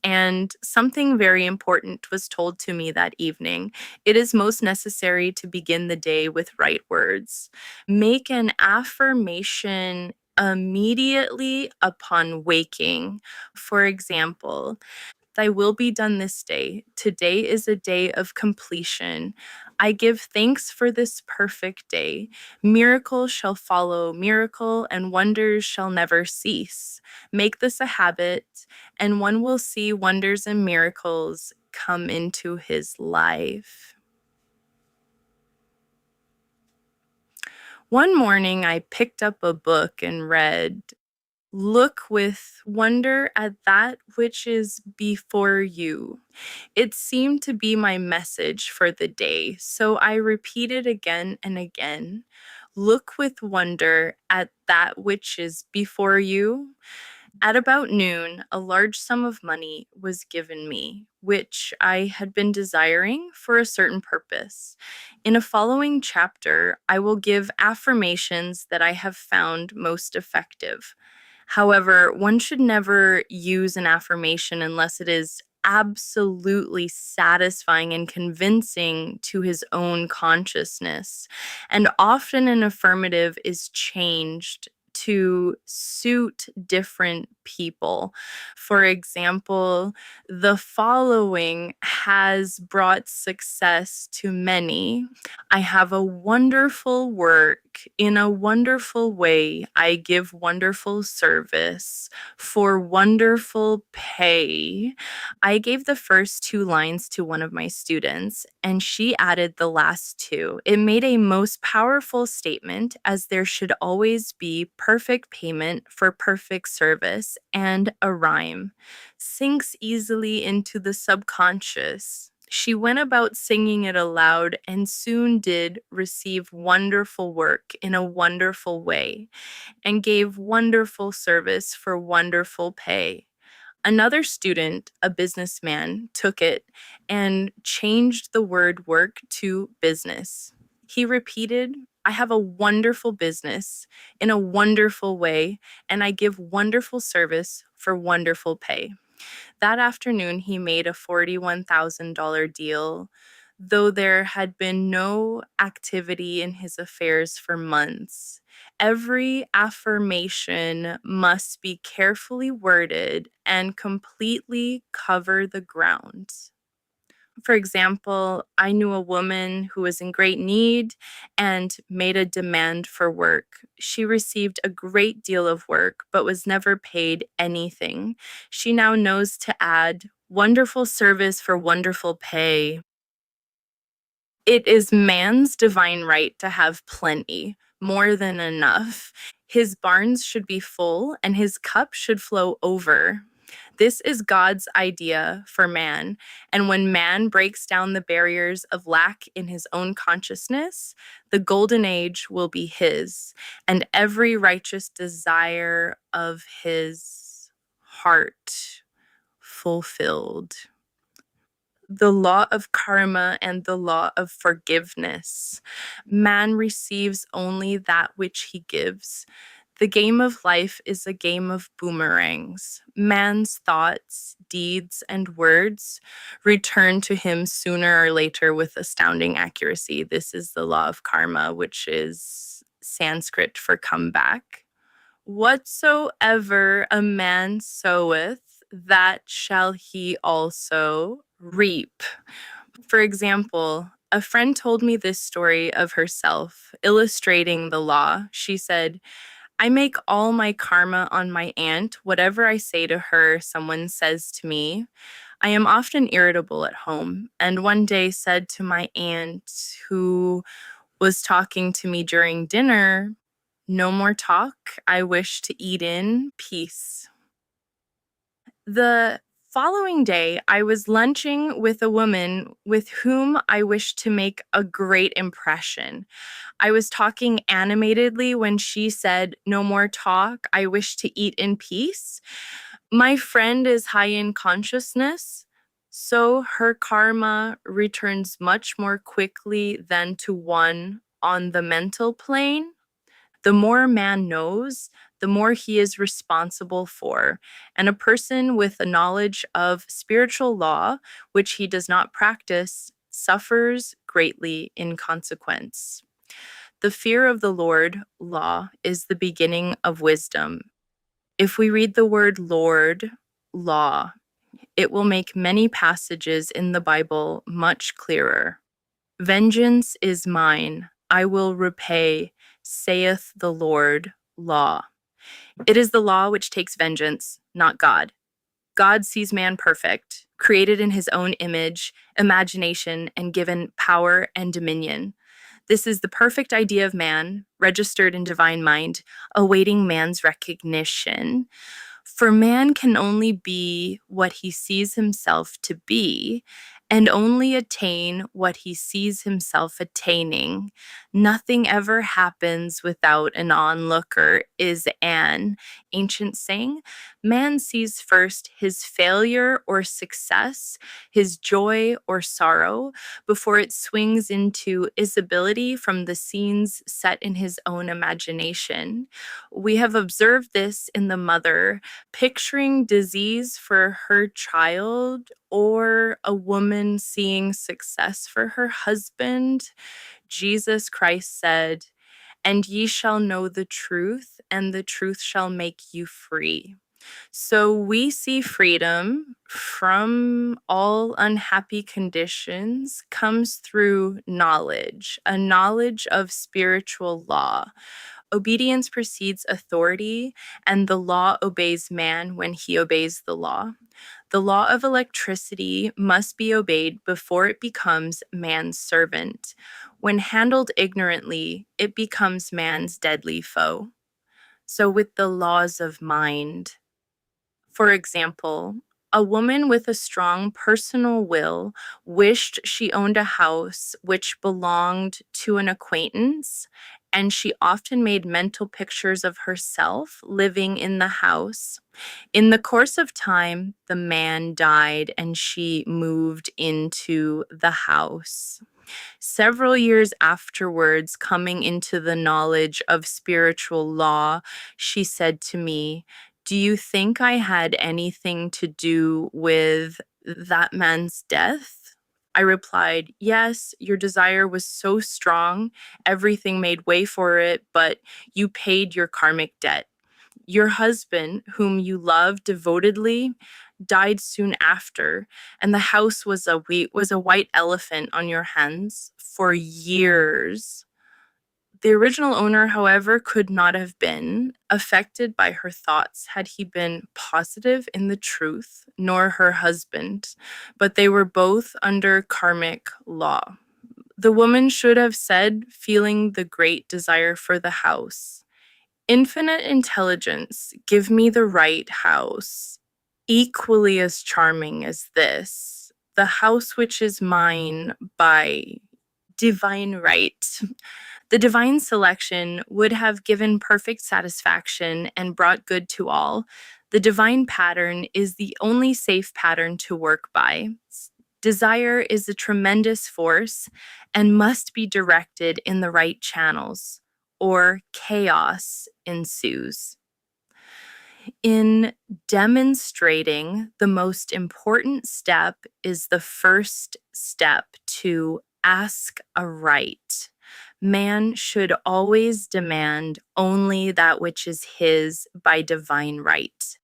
And something very important was told to me that evening. It is most necessary to begin the day with right words. Make an affirmation immediately upon waking. For example, "Thy will be done this day. Today is a day of completion. I give thanks for this perfect day. Miracle shall follow miracle, and wonders shall never cease." Make this a habit, and one will see wonders and miracles come into his life. One morning, I picked up a book and read, "Look with wonder at that which is before you." It seemed to be my message for the day, so I repeated again and again. Look with wonder at that which is before you. At about noon, a large sum of money was given me, which I had been desiring for a certain purpose. In a following chapter, I will give affirmations that I have found most effective. However, one should never use an affirmation unless it is absolutely satisfying and convincing to his own consciousness. And often an affirmative is changed to suit different people. For example, "The following has brought success to many. I have a wonderful work. In a wonderful way, I give wonderful service for wonderful pay." I gave the first two lines to one of my students, and she added the last two. It made a most powerful statement, as there should always be perfect payment for perfect service, and a rhyme sinks easily into the subconscious. She went about singing it aloud and soon did receive wonderful work in a wonderful way and gave wonderful service for wonderful pay. Another student, a businessman, took it and changed the word work to business. He repeated, I have a wonderful business in a wonderful way, and I give wonderful service for wonderful pay. That afternoon, he made a $41,000 deal, though there had been no activity in his affairs for months. Every affirmation must be carefully worded and completely cover the ground. For example, I knew a woman who was in great need and made a demand for work. She received a great deal of work, but was never paid anything. She now knows to add wonderful service for wonderful pay. It is man's divine right to have plenty, more than enough. His barns should be full and his cup should flow over. This is God's idea for man. And when man breaks down the barriers of lack in his own consciousness, the golden age will be his, and every righteous desire of his heart fulfilled. The law of karma and the law of forgiveness. Man receives only that which he gives. The game of life is a game of boomerangs. Man's thoughts, deeds, and words return to him sooner or later with astounding accuracy. This is the law of karma, which is Sanskrit for comeback. Whatsoever a man soweth, that shall he also reap. For example, a friend told me this story of herself, illustrating the law. She said, I make all my karma on my aunt. Whatever I say to her, someone says to me. I am often irritable at home, and one day said to my aunt, who was talking to me during dinner, no more talk. I wish to eat in peace. The following day, I was lunching with a woman with whom I wished to make a great impression. I was talking animatedly when she said, no more talk. I wish to eat in peace. My friend is high in consciousness, so her karma returns much more quickly than to one on the mental plane. The more man knows, the more he is responsible for. And a person with a knowledge of spiritual law, which he does not practice, suffers greatly in consequence. The fear of the Lord, law, is the beginning of wisdom. If we read the word Lord, law, it will make many passages in the Bible much clearer. Vengeance is mine, I will repay, saith the Lord, law. It is the law which takes vengeance, not God. God sees man perfect, created in his own image, imagination, and given power and dominion. This is the perfect idea of man, registered in divine mind, awaiting man's recognition. For man can only be what he sees himself to be, and only attain what he sees himself attaining. Nothing ever happens without an onlooker, is an ancient saying. Man sees first his failure or success, his joy or sorrow, before it swings into isability from the scenes set in his own imagination. We have observed this in the mother, picturing disease for her child, or a woman seeing success for her husband. Jesus Christ said, and ye shall know the truth, and the truth shall make you free. So we see freedom from all unhappy conditions comes through knowledge, a knowledge of spiritual law. Obedience precedes authority, and the law obeys man when he obeys the law. The law of electricity must be obeyed before it becomes man's servant. When handled ignorantly, it becomes man's deadly foe. So, with the laws of mind, for example, a woman with a strong personal will wished she owned a house which belonged to an acquaintance and she often made mental pictures of herself living in the house. In the course of time, the man died and she moved into the house. Several years afterwards, coming into the knowledge of spiritual law, she said to me, "Do you think I had anything to do with that man's death?" I replied, "Yes, your desire was so strong, everything made way for it, but you paid your karmic debt. Your husband, whom you loved devotedly, died soon after, and the house was a white elephant on your hands for years." The original owner, however, could not have been affected by her thoughts had he been positive in the truth, nor her husband, but they were both under karmic law. The woman should have said, feeling the great desire for the house, "Infinite intelligence, give me the right house, equally as charming as this, the house which is mine by divine right." The divine selection would have given perfect satisfaction and brought good to all. The divine pattern is the only safe pattern to work by. Desire is a tremendous force and must be directed in the right channels, or chaos ensues. In demonstrating, the most important step is the first step to ask aright. Man should always demand only that which is his by divine right.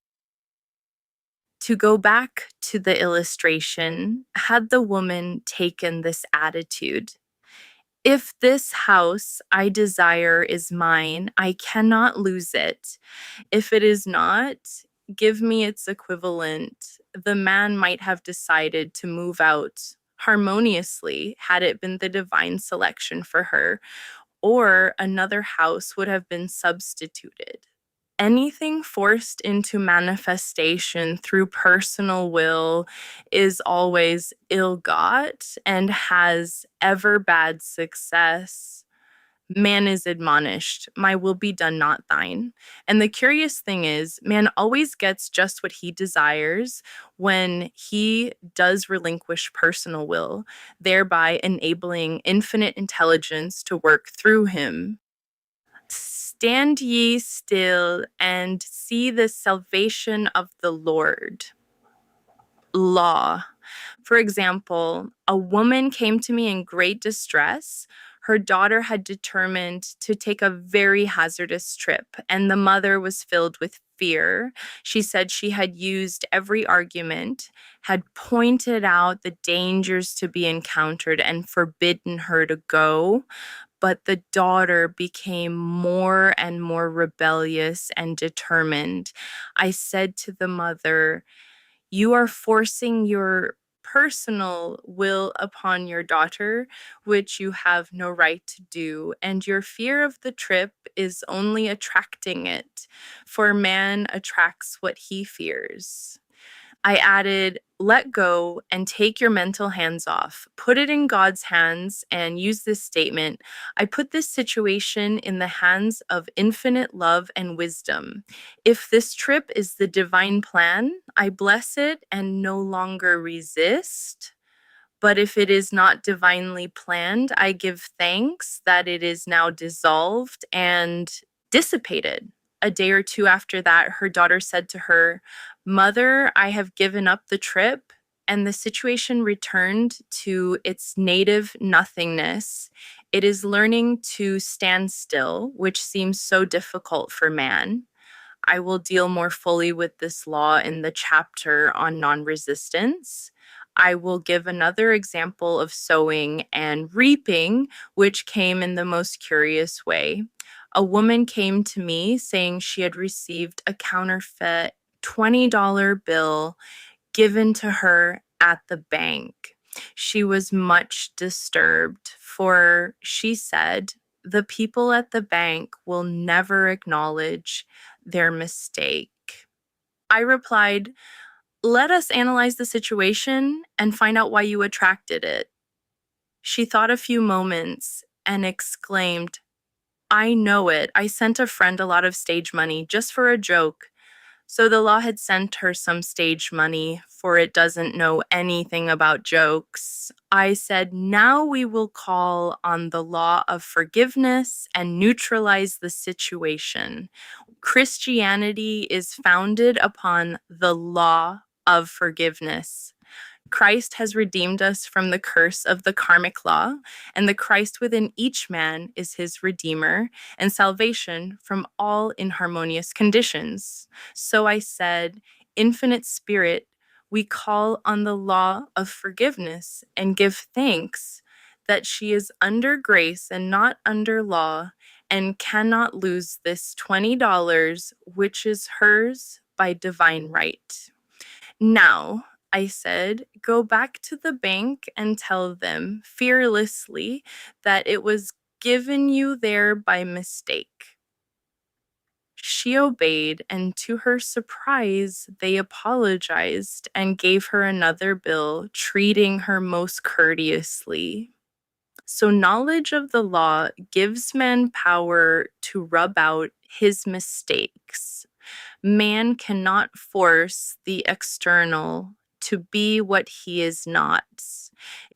To go back to the illustration, had the woman taken this attitude, "If this house I desire is mine, I cannot lose it. If it is not, give me its equivalent," the man might have decided to move out harmoniously had it been the divine selection for her, or another house would have been substituted. Anything forced into manifestation through personal will is always ill got and has ever bad success. Man is admonished, "My will be done, not thine." And the curious thing is, man always gets just what he desires when he does relinquish personal will, thereby enabling infinite intelligence to work through him. Stand ye still and see the salvation of the Lord. Law. For example, a woman came to me in great distress. Her daughter had determined to take a very hazardous trip, and the mother was filled with fear. She said she had used every argument, had pointed out the dangers to be encountered, and forbidden her to go. But the daughter became more and more rebellious and determined. I said to the mother, "You are forcing your personal will upon your daughter, which you have no right to do, and your fear of the trip is only attracting it, for man attracts what he fears." I added, "Let go and take your mental hands off. Put it in God's hands and use this statement: I put this situation in the hands of infinite love and wisdom. If this trip is the divine plan, I bless it and no longer resist. But if it is not divinely planned, I give thanks that it is now dissolved and dissipated." A day or two after that, her daughter said to her, "Mother, I have given up the trip," and the situation returned to its native nothingness. It is learning to stand still, which seems so difficult for man. I will deal more fully with this law in the chapter on non resistance. I will give another example of sowing and reaping, which came in the most curious way. A woman came to me saying she had received a counterfeit $20 bill given to her at the bank. She was much disturbed, for she said, "The people at the bank will never acknowledge their mistake." I replied, "Let us analyze the situation and find out why you attracted it." She thought a few moments and exclaimed, I know it. I sent a friend a lot of stage money just for a joke. So the law had sent her some stage money, for it doesn't know anything about jokes. I said, now we will call on the law of forgiveness and neutralize the situation. Christianity is founded upon the law of forgiveness. Christ has redeemed us from the curse of the karmic law, and the Christ within each man is his redeemer and salvation from all inharmonious conditions. So I said, Infinite Spirit, we call on the law of forgiveness and give thanks that she is under grace and not under law and cannot lose this $20, which is hers by divine right. Now, I said, go back to the bank and tell them fearlessly that it was given you there by mistake. She obeyed, and to her surprise, they apologized and gave her another bill, treating her most courteously. So, knowledge of the law gives man power to rub out his mistakes. Man cannot force the external to be what he is not.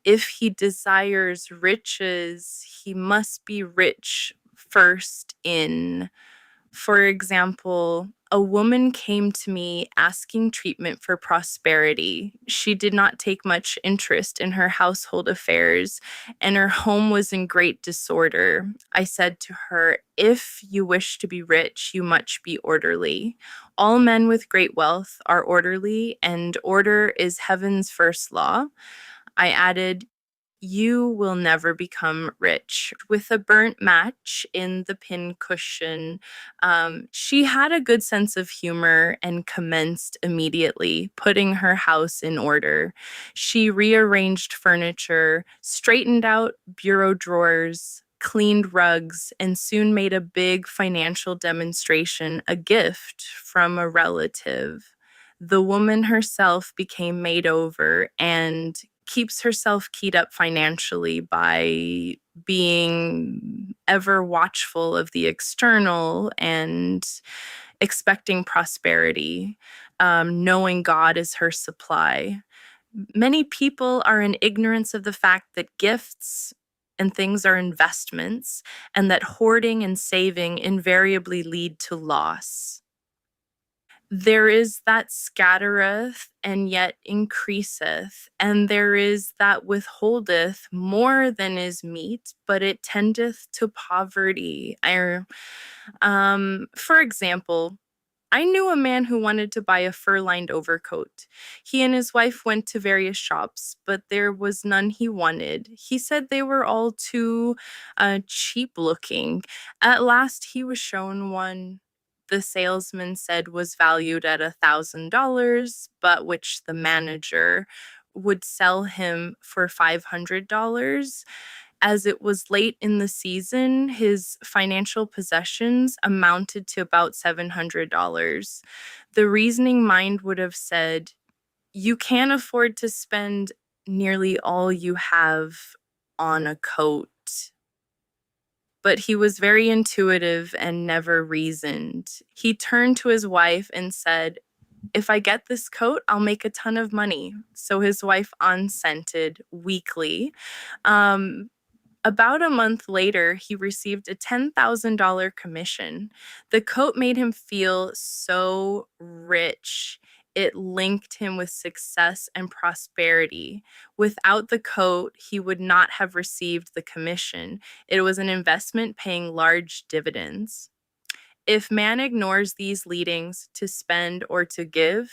If he desires riches, he must be rich first in. For example, a woman came to me asking treatment for prosperity. She did not take much interest in her household affairs, and her home was in great disorder. I said to her, if you wish to be rich, you must be orderly. All men with great wealth are orderly, and order is heaven's first law. I added, you will never become rich. With a burnt match in the pincushion, she had a good sense of humor and commenced immediately putting her house in order. She rearranged furniture, straightened out bureau drawers, cleaned rugs, and soon made a big financial demonstration, a gift from a relative. The woman herself became made over and keeps herself keyed up financially by being ever watchful of the external and expecting prosperity, knowing God is her supply. Many people are in ignorance of the fact that gifts and things are investments, and that hoarding and saving invariably lead to loss. There is that scattereth and yet increaseth, and there is that withholdeth more than is meet, but it tendeth to poverty. For example, I knew a man who wanted to buy a fur-lined overcoat. He and his wife went to various shops, but there was none he wanted. He said they were all too cheap looking. At last, he was shown one the salesman said was valued at $1,000, but which the manager would sell him for $500. As it was late in the season, his financial possessions amounted to about $700. The reasoning mind would have said, you can't afford to spend nearly all you have on a coat. But he was very intuitive and never reasoned. He turned to his wife and said, if I get this coat, I'll make a ton of money. So his wife unscented weekly. About a month later, he received a $10,000 commission. The coat made him feel so rich. It linked him with success and prosperity. Without the coat, he would not have received the commission. It was an investment paying large dividends. If man ignores these leadings to spend or to give,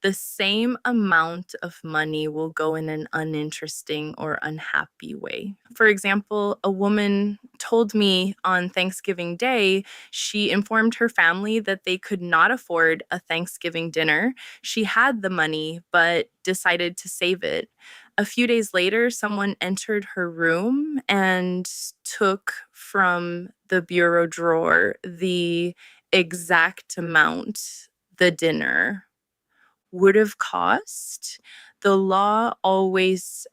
the same amount of money will go in an uninteresting or unhappy way. For example, a woman told me on Thanksgiving Day, she informed her family that they could not afford a Thanksgiving dinner. She had the money, but decided to save it. A few days later, someone entered her room and took from the bureau drawer the exact amount the dinner would have cost. The law always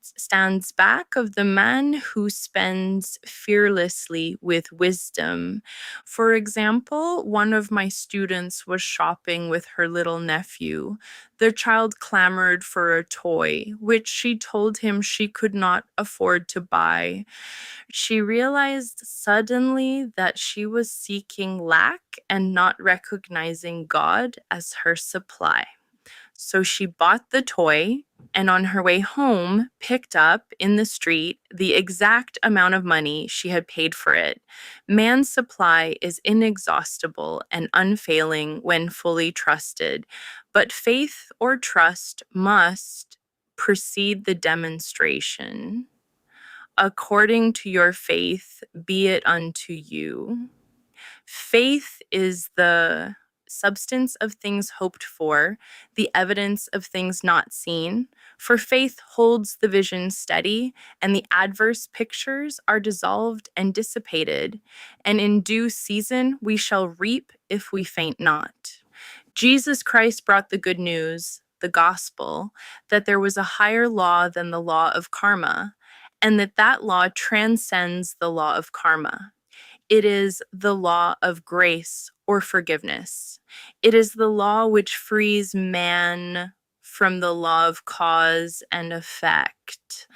stands back of the man who spends fearlessly with wisdom. For example, one of my students was shopping with her little nephew. The child clamored for a toy, which she told him she could not afford to buy. She realized suddenly that she was seeking lack and not recognizing God as her supply. So she bought the toy and on her way home picked up in the street the exact amount of money she had paid for it. Man's supply is inexhaustible and unfailing when fully trusted, but faith or trust must precede the demonstration. According to your faith, be it unto you. Faith is the substance of things hoped for, the evidence of things not seen. For faith holds the vision steady, and the adverse pictures are dissolved and dissipated. And in due season we shall reap if we faint not. Jesus Christ brought the good news, the gospel, that there was a higher law than the law of karma, and that law transcends the law of karma. It is the law of grace or forgiveness. It is the law which frees man from the law of cause and effect,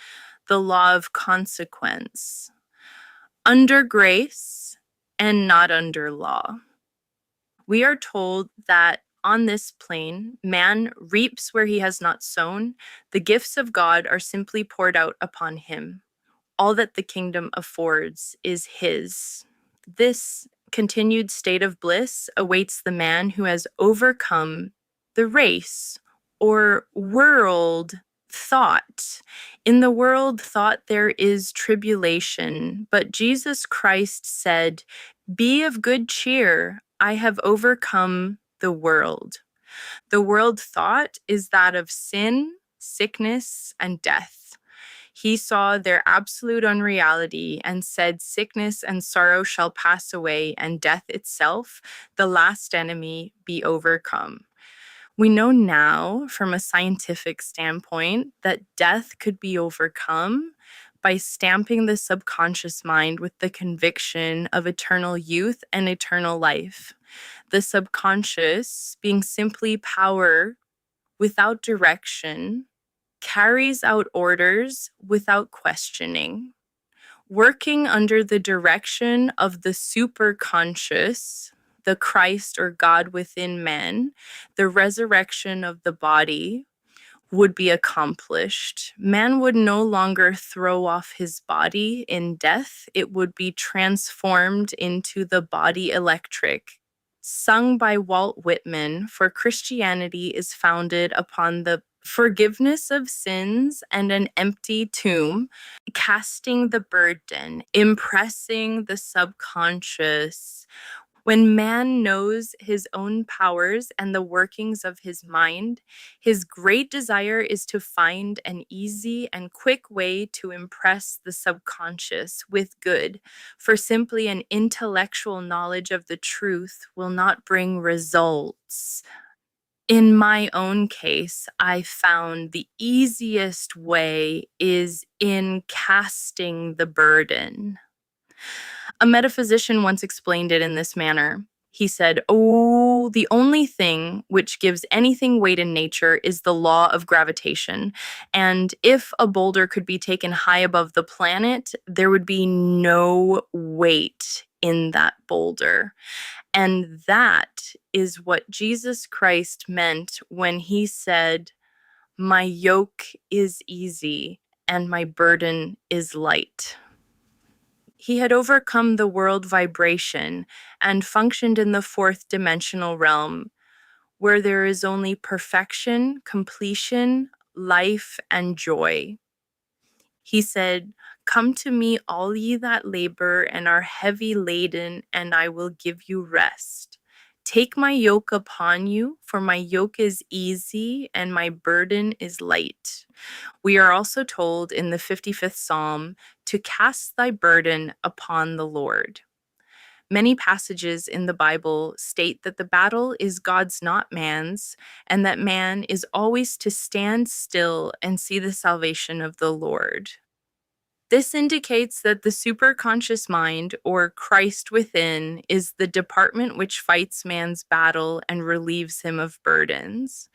the law of consequence, under grace and not under law. We are told that on this plane, man reaps where he has not sown. The gifts of God are simply poured out upon him. All that the kingdom affords is his. This continued state of bliss awaits the man who has overcome the race or world thought. In the world thought there is tribulation, but Jesus Christ said, "Be of good cheer, I have overcome the world." The world thought is that of sin, sickness, and death. He saw their absolute unreality and said, "Sickness and sorrow shall pass away, and death itself, the last enemy, be overcome." We know now, from a scientific standpoint, that death could be overcome by stamping the subconscious mind with the conviction of eternal youth and eternal life. The subconscious, being simply power without direction, carries out orders without questioning. Working under the direction of the superconscious, the Christ or God within man, the resurrection of the body would be accomplished. Man would no longer throw off his body in death, it would be transformed into the body electric. Sung by Walt Whitman, for Christianity is founded upon the forgiveness of sins and an empty tomb, casting the burden, impressing the subconscious. When man knows his own powers and the workings of his mind, his great desire is to find an easy and quick way to impress the subconscious with good, for simply an intellectual knowledge of the truth will not bring results. In my own case, I found the easiest way is in casting the burden. A metaphysician once explained it in this manner. He said, "Oh, the only thing which gives anything weight in nature is the law of gravitation. And if a boulder could be taken high above the planet, there would be no weight in that boulder." And that is what Jesus Christ meant when he said, "My yoke is easy and my burden is light." He had overcome the world vibration and functioned in the fourth dimensional realm, where there is only perfection, completion, life, and joy. He said, "Come to me, all ye that labor and are heavy laden, and I will give you rest. Take my yoke upon you, for my yoke is easy and my burden is light." We are also told in the 55th Psalm to cast thy burden upon the Lord. Many passages in the Bible state that the battle is God's, not man's, and that man is always to stand still and see the salvation of the Lord. This indicates that the superconscious mind, or Christ within, is the department which fights man's battle and relieves him of burdens.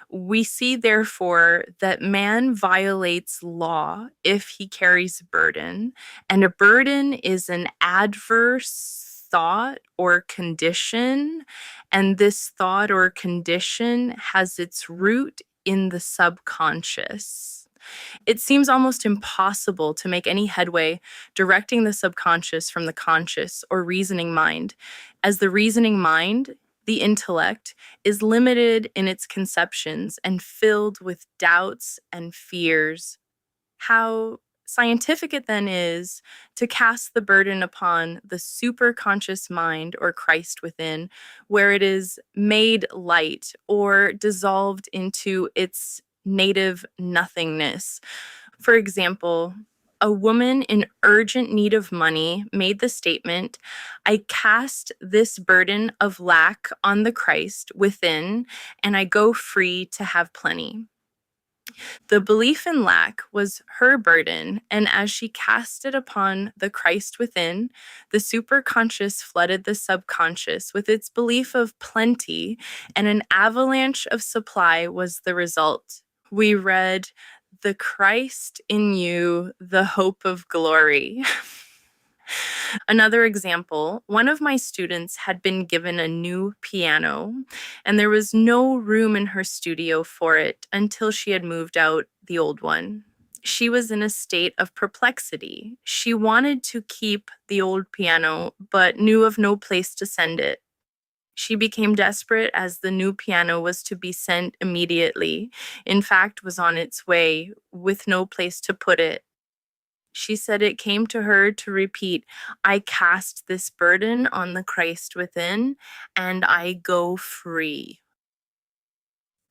We see, therefore, that man violates law if he carries burden, and a burden is an adverse thought or condition, and this thought or condition has its root in the subconscious. It seems almost impossible to make any headway directing the subconscious from the conscious or reasoning mind, as the reasoning mind, the intellect, is limited in its conceptions and filled with doubts and fears. How scientific it then is to cast the burden upon the superconscious mind, or Christ within, where it is made light or dissolved into its native nothingness. For example, a woman in urgent need of money made the statement, "I cast this burden of lack on the Christ within, and I go free to have plenty." The belief in lack was her burden, and as she cast it upon the Christ within, the superconscious flooded the subconscious with its belief of plenty, and an avalanche of supply was the result. We read, "The Christ in you, the hope of glory." Another example, one of my students had been given a new piano, and there was no room in her studio for it until she had moved out the old one. She was in a state of perplexity. She wanted to keep the old piano, but knew of no place to send it. She became desperate as the new piano was to be sent immediately. In fact, was on its way with no place to put it. She said it came to her to repeat, "I cast this burden on the Christ within, and I go free."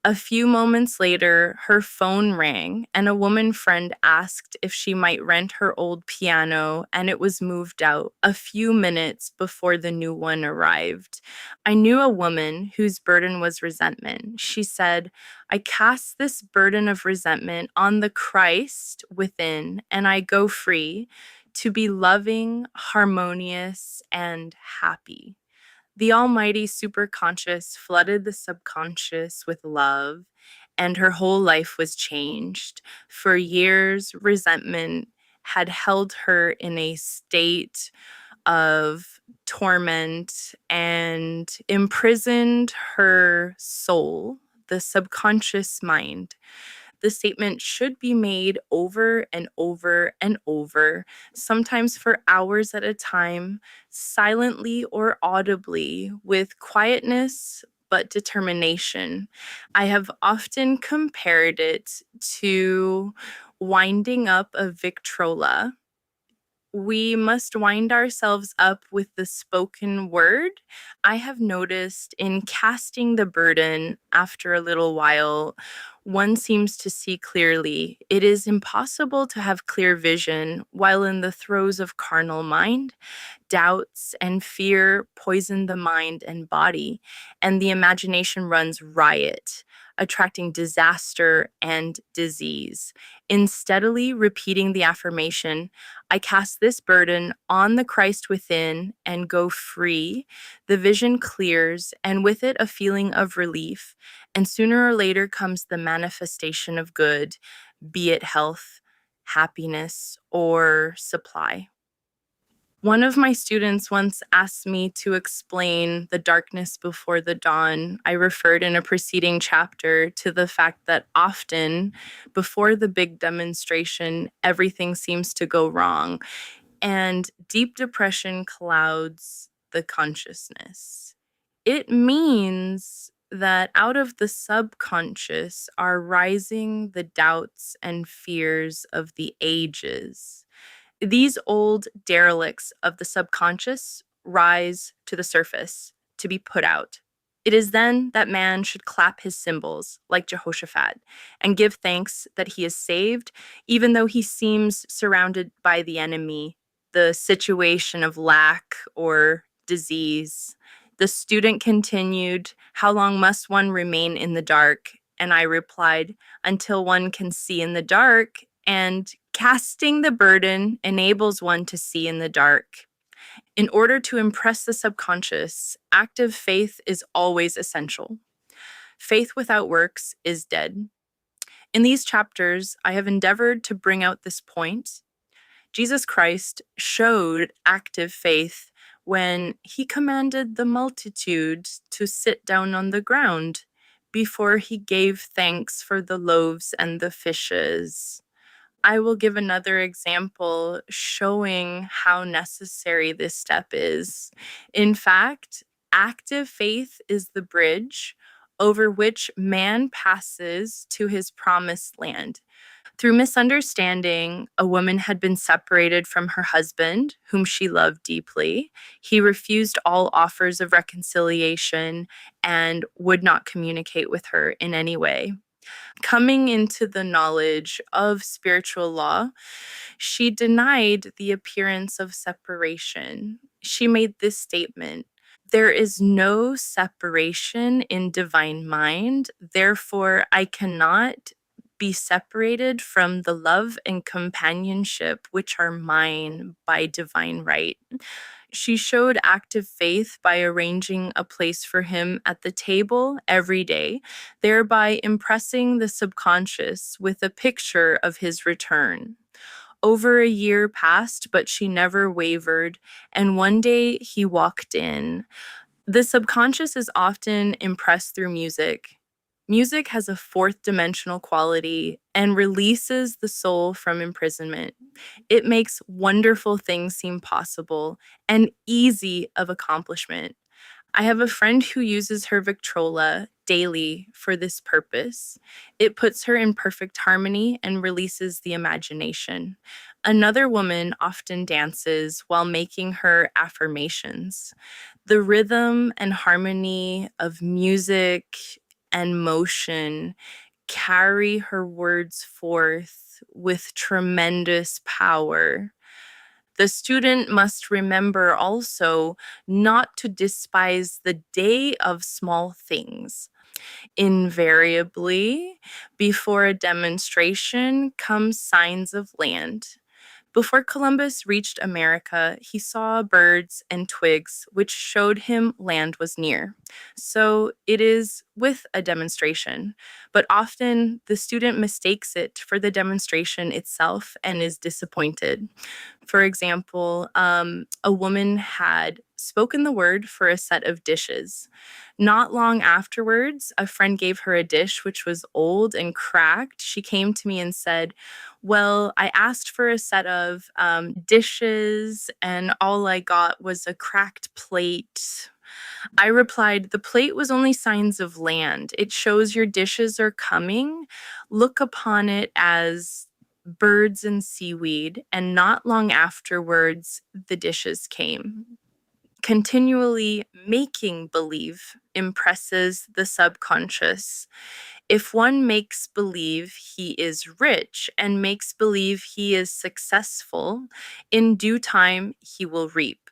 A few moments later, her phone rang, and a woman friend asked if she might rent her old piano, and it was moved out a few minutes before the new one arrived. I knew a woman whose burden was resentment. She said, "I cast this burden of resentment on the Christ within, and I go free to be loving, harmonious, and happy." The almighty superconscious flooded the subconscious with love, and her whole life was changed. For years, resentment had held her in a state of torment and imprisoned her soul, the subconscious mind. The statement should be made over and over and over, sometimes for hours at a time, silently or audibly, with quietness but determination. I have often compared it to winding up a Victrola. We must wind ourselves up with the spoken word. I have noticed in casting the burden after a little while, one seems to see clearly. It is impossible to have clear vision while in the throes of carnal mind. Doubts and fear poison the mind and body, and the imagination runs riot, attracting disaster and disease. In steadily repeating the affirmation, "I cast this burden on the Christ within and go free," the vision clears, and with it a feeling of relief. And sooner or later comes the manifestation of good, be it health, happiness, or supply. One of my students once asked me to explain the darkness before the dawn. I referred in a preceding chapter to the fact that often, before the big demonstration, everything seems to go wrong, and deep depression clouds the consciousness. It means that out of the subconscious are rising the doubts and fears of the ages. These old derelicts of the subconscious rise to the surface to be put out. It is then that man should clap his cymbals, like Jehoshaphat, and give thanks that he is saved, even though he seems surrounded by the enemy, the situation of lack or disease. The student continued, "How long must one remain in the dark?" And I replied, "Until one can see in the dark, and casting the burden enables one to see in the dark." In order to impress the subconscious, active faith is always essential. Faith without works is dead. In these chapters, I have endeavored to bring out this point. Jesus Christ showed active faith when he commanded the multitude to sit down on the ground before he gave thanks for the loaves and the fishes. I will give another example showing how necessary this step is. In fact, active faith is the bridge over which man passes to his promised land. Through misunderstanding, a woman had been separated from her husband, whom she loved deeply. He refused all offers of reconciliation and would not communicate with her in any way. Coming into the knowledge of spiritual law, she denied the appearance of separation. She made this statement: "There is no separation in divine mind, therefore, I cannot be separated from the love and companionship which are mine by divine right." She showed active faith by arranging a place for him at the table every day, thereby impressing the subconscious with a picture of his return. Over a year passed, but she never wavered, and one day he walked in. The subconscious is often impressed through music. Music has a fourth dimensional quality and releases the soul from imprisonment. It makes wonderful things seem possible and easy of accomplishment. I have a friend who uses her Victrola daily for this purpose. It puts her in perfect harmony and releases the imagination. Another woman often dances while making her affirmations. The rhythm and harmony of music and motion carry her words forth with tremendous power. The student must remember also not to despise the day of small things. Invariably, before a demonstration comes signs of land. Before Columbus reached America, he saw birds and twigs, which showed him land was near. So it is with a demonstration, but often the student mistakes it for the demonstration itself and is disappointed. For example, a woman had spoken the word for a set of dishes. Not long afterwards, a friend gave her a dish which was old and cracked. She came to me and said, "Well, I asked for a set of dishes, and all I got was a cracked plate." I replied, "The plate was only signs of land. It shows your dishes are coming. Look upon it as birds and seaweed." And not long afterwards, the dishes came. Continually making believe impresses the subconscious. If one makes believe he is rich and makes believe he is successful, in due time he will reap.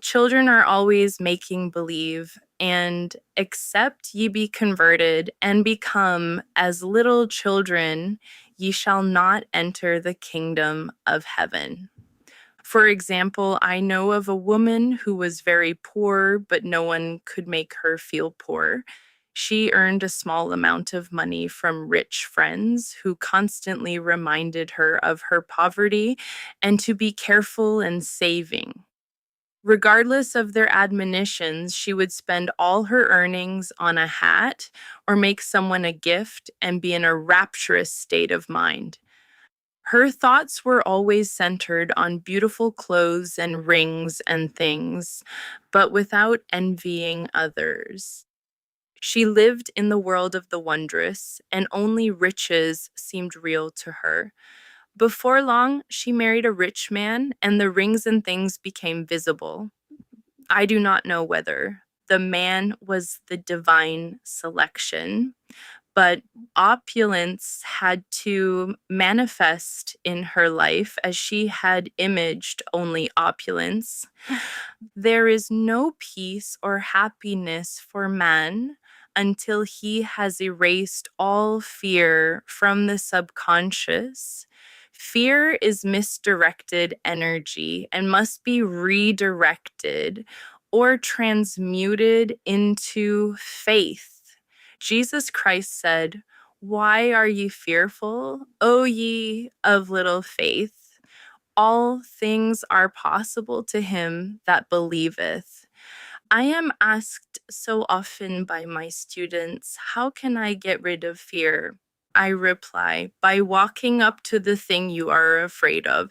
Children are always making believe, and except ye be converted and become as little children, ye shall not enter the kingdom of heaven. For example, I know of a woman who was very poor, but no one could make her feel poor. She earned a small amount of money from rich friends who constantly reminded her of her poverty and to be careful and saving. Regardless of their admonitions, she would spend all her earnings on a hat or make someone a gift and be in a rapturous state of mind. Her thoughts were always centered on beautiful clothes and rings and things, but without envying others. She lived in the world of the wondrous, and only riches seemed real to her. Before long, she married a rich man, and the rings and things became visible. I do not know whether the man was the divine selection, but opulence had to manifest in her life as she had imaged only opulence. There is no peace or happiness for man until he has erased all fear from the subconscious. Fear is misdirected energy and must be redirected or transmuted into faith. Jesus Christ said, "Why are ye fearful, O ye of little faith? All things are possible to him that believeth." I am asked so often by my students, how can I get rid of fear? I reply, by walking up to the thing you are afraid of.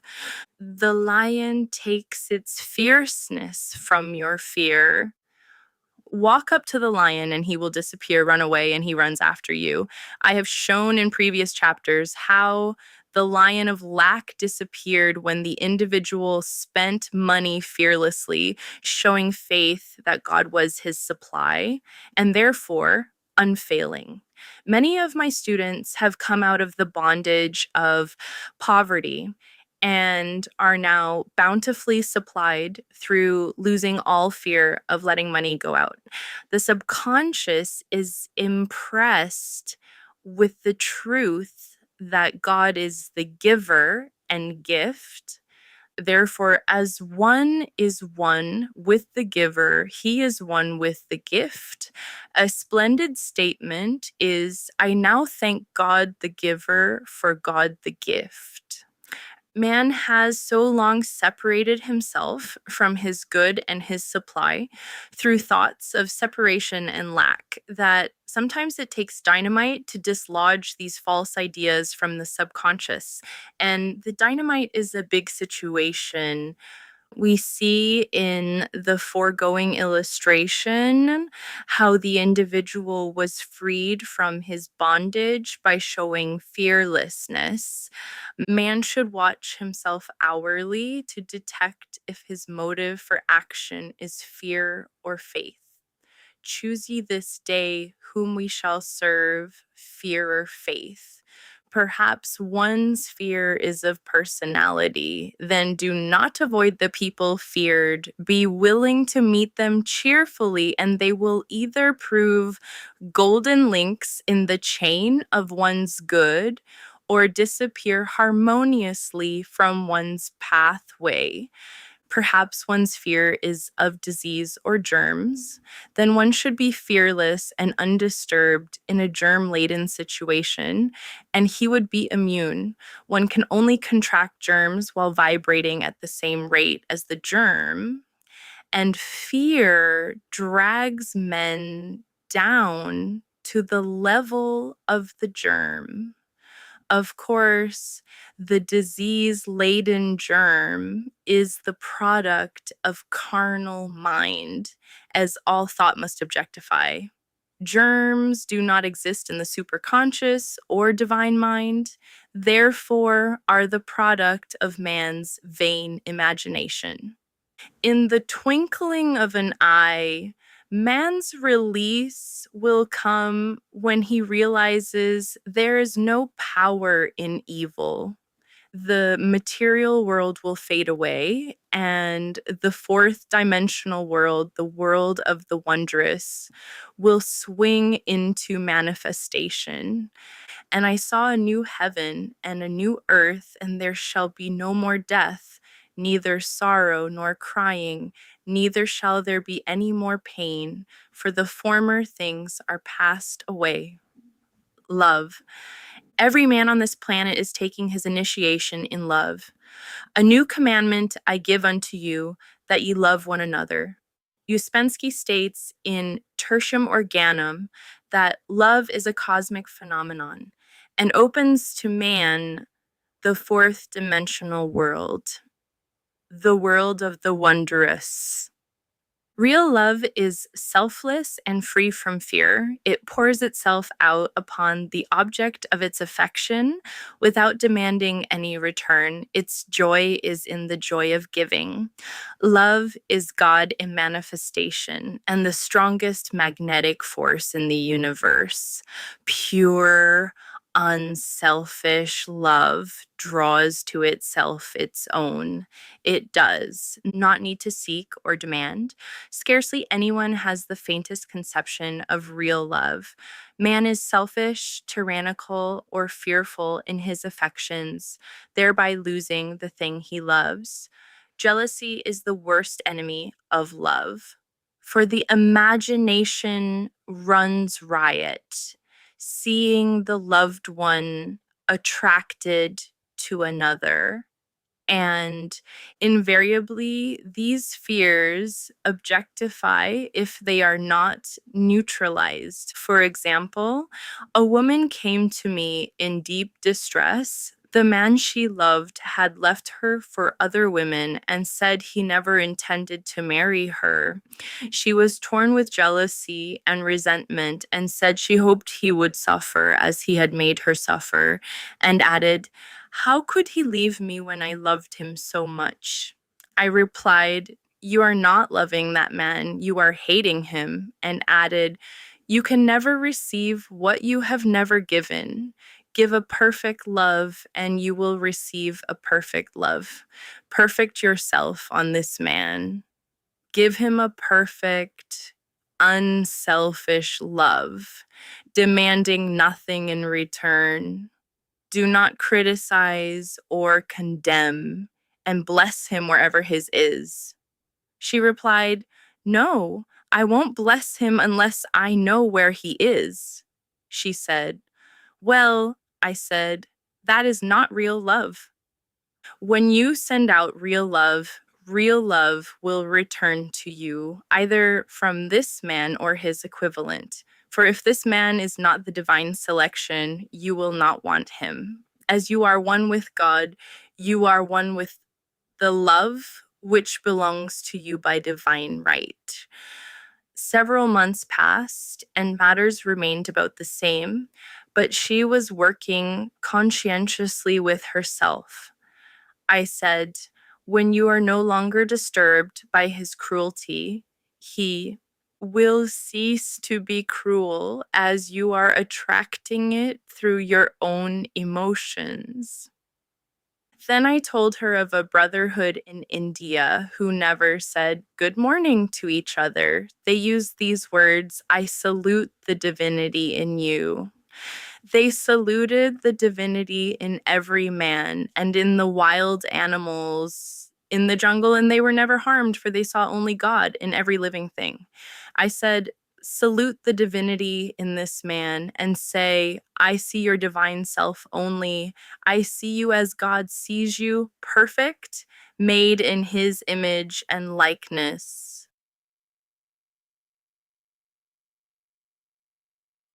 The lion takes its fierceness from your fear. Walk up to the lion and he will disappear, run away, and he runs after you. I have shown in previous chapters how the lion of lack disappeared when the individual spent money fearlessly, showing faith that God was his supply and therefore unfailing. Many of my students have come out of the bondage of poverty and are now bountifully supplied through losing all fear of letting money go out. The subconscious is impressed with the truth that God is the giver and gift. Therefore, as one is one with the giver, he is one with the gift. A splendid statement is, I now thank God the giver for God the gift. Man has so long separated himself from his good and his supply through thoughts of separation and lack that sometimes it takes dynamite to dislodge these false ideas from the subconscious. And the dynamite is a big situation. We see in the foregoing illustration how the individual was freed from his bondage by showing fearlessness. Man should watch himself hourly to detect if his motive for action is fear or faith. Choose ye this day whom we shall serve, fear or faith. Perhaps one's fear is of personality. Then do not avoid the people feared. Be willing to meet them cheerfully, and they will either prove golden links in the chain of one's good or disappear harmoniously from one's pathway. Perhaps one's fear is of disease or germs, then one should be fearless and undisturbed in a germ laden situation, and he would be immune. One can only contract germs while vibrating at the same rate as the germ, and fear drags men down to the level of the germ. Of course, the disease laden germ is the product of carnal mind, as all thought must objectify. Germs do not exist in the superconscious or divine mind, therefore, are the product of man's vain imagination. In the twinkling of an eye, man's release will come when he realizes there is no power in evil. The material world will fade away, and the fourth dimensional world, the world of the wondrous, will swing into manifestation. And I saw a new heaven and a new earth, and there shall be no more death, neither sorrow nor crying, neither shall there be any more pain, for the former things are passed away. Love. Every man on this planet is taking his initiation in love. A new commandment I give unto you, that ye love one another. Ouspensky states in Tertium Organum that love is a cosmic phenomenon and opens to man the fourth dimensional world, the world of the wondrous. Real love is selfless and free from fear. It pours itself out upon the object of its affection without demanding any return. Its joy is in the joy of giving. Love is God in manifestation and the strongest magnetic force in the universe. Pure, unselfish love draws to itself its own. It does not need to seek or demand. Scarcely anyone has the faintest conception of real love. Man is selfish, tyrannical, or fearful in his affections, thereby losing the thing he loves. Jealousy is the worst enemy of love, for the imagination runs riot, seeing the loved one attracted to another. And invariably, these fears objectify if they are not neutralized. For example, a woman came to me in deep distress. The man she loved had left her for other women and said he never intended to marry her. She was torn with jealousy and resentment and said she hoped he would suffer as he had made her suffer, and added, "How could he leave me when I loved him so much?" I replied, "You are not loving that man, you are hating him," and added, "You can never receive what you have never given. Give a perfect love, and you will receive a perfect love. Perfect yourself on this man. Give him a perfect, unselfish love, demanding nothing in return. Do not criticize or condemn, and bless him wherever his is." She replied, "No, I won't bless him unless I know where he is." She said, "Well," I said, "that is not real love." When you send out real love will return to you, either from this man or his equivalent. For if this man is not the divine selection, you will not want him. As you are one with God, you are one with the love which belongs to you by divine right. Several months passed, and matters remained about the same, but she was working conscientiously with herself. I said, "When you are no longer disturbed by his cruelty, he will cease to be cruel as you are attracting it through your own emotions." Then I told her of a brotherhood in India who never said good morning to each other. They used these words, "I salute the divinity in you." They saluted the divinity in every man and in the wild animals in the jungle, and they were never harmed, for they saw only God in every living thing. I said, "Salute the divinity in this man and say, I see your divine self only. I see you as God sees you, perfect, made in his image and likeness."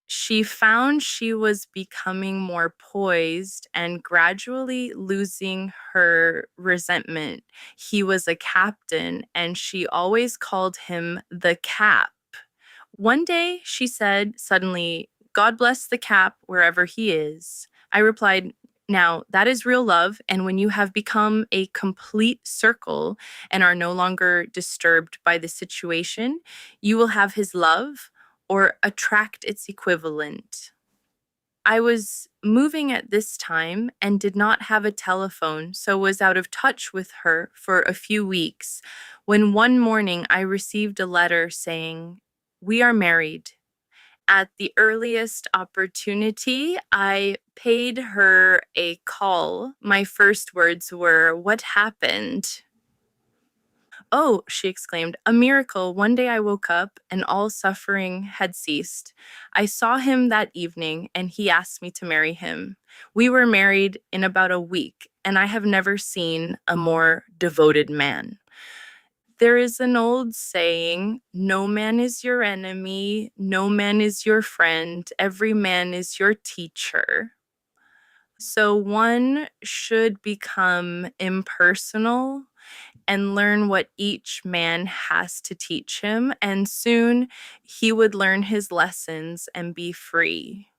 She found she was becoming more poised and gradually losing her resentment. He was a captain, and she always called him the Cap. One day, she said suddenly, "God bless the Cap wherever he is." I replied, "Now, that is real love, and when you have become a complete circle and are no longer disturbed by the situation, you will have his love or attract its equivalent." I was moving at this time and did not have a telephone, so was out of touch with her for a few weeks, when one morning I received a letter saying, "We are married." At the earliest opportunity, I paid her a call. My first words were, "What happened?" "Oh," she exclaimed, "a miracle. One day I woke up and all suffering had ceased. I saw him that evening and he asked me to marry him. We were married in about a week, and I have never seen a more devoted man." There is an old saying, "No man is your enemy, no man is your friend, every man is your teacher." So one should become impersonal and learn what each man has to teach him, and soon he would learn his lessons and be free.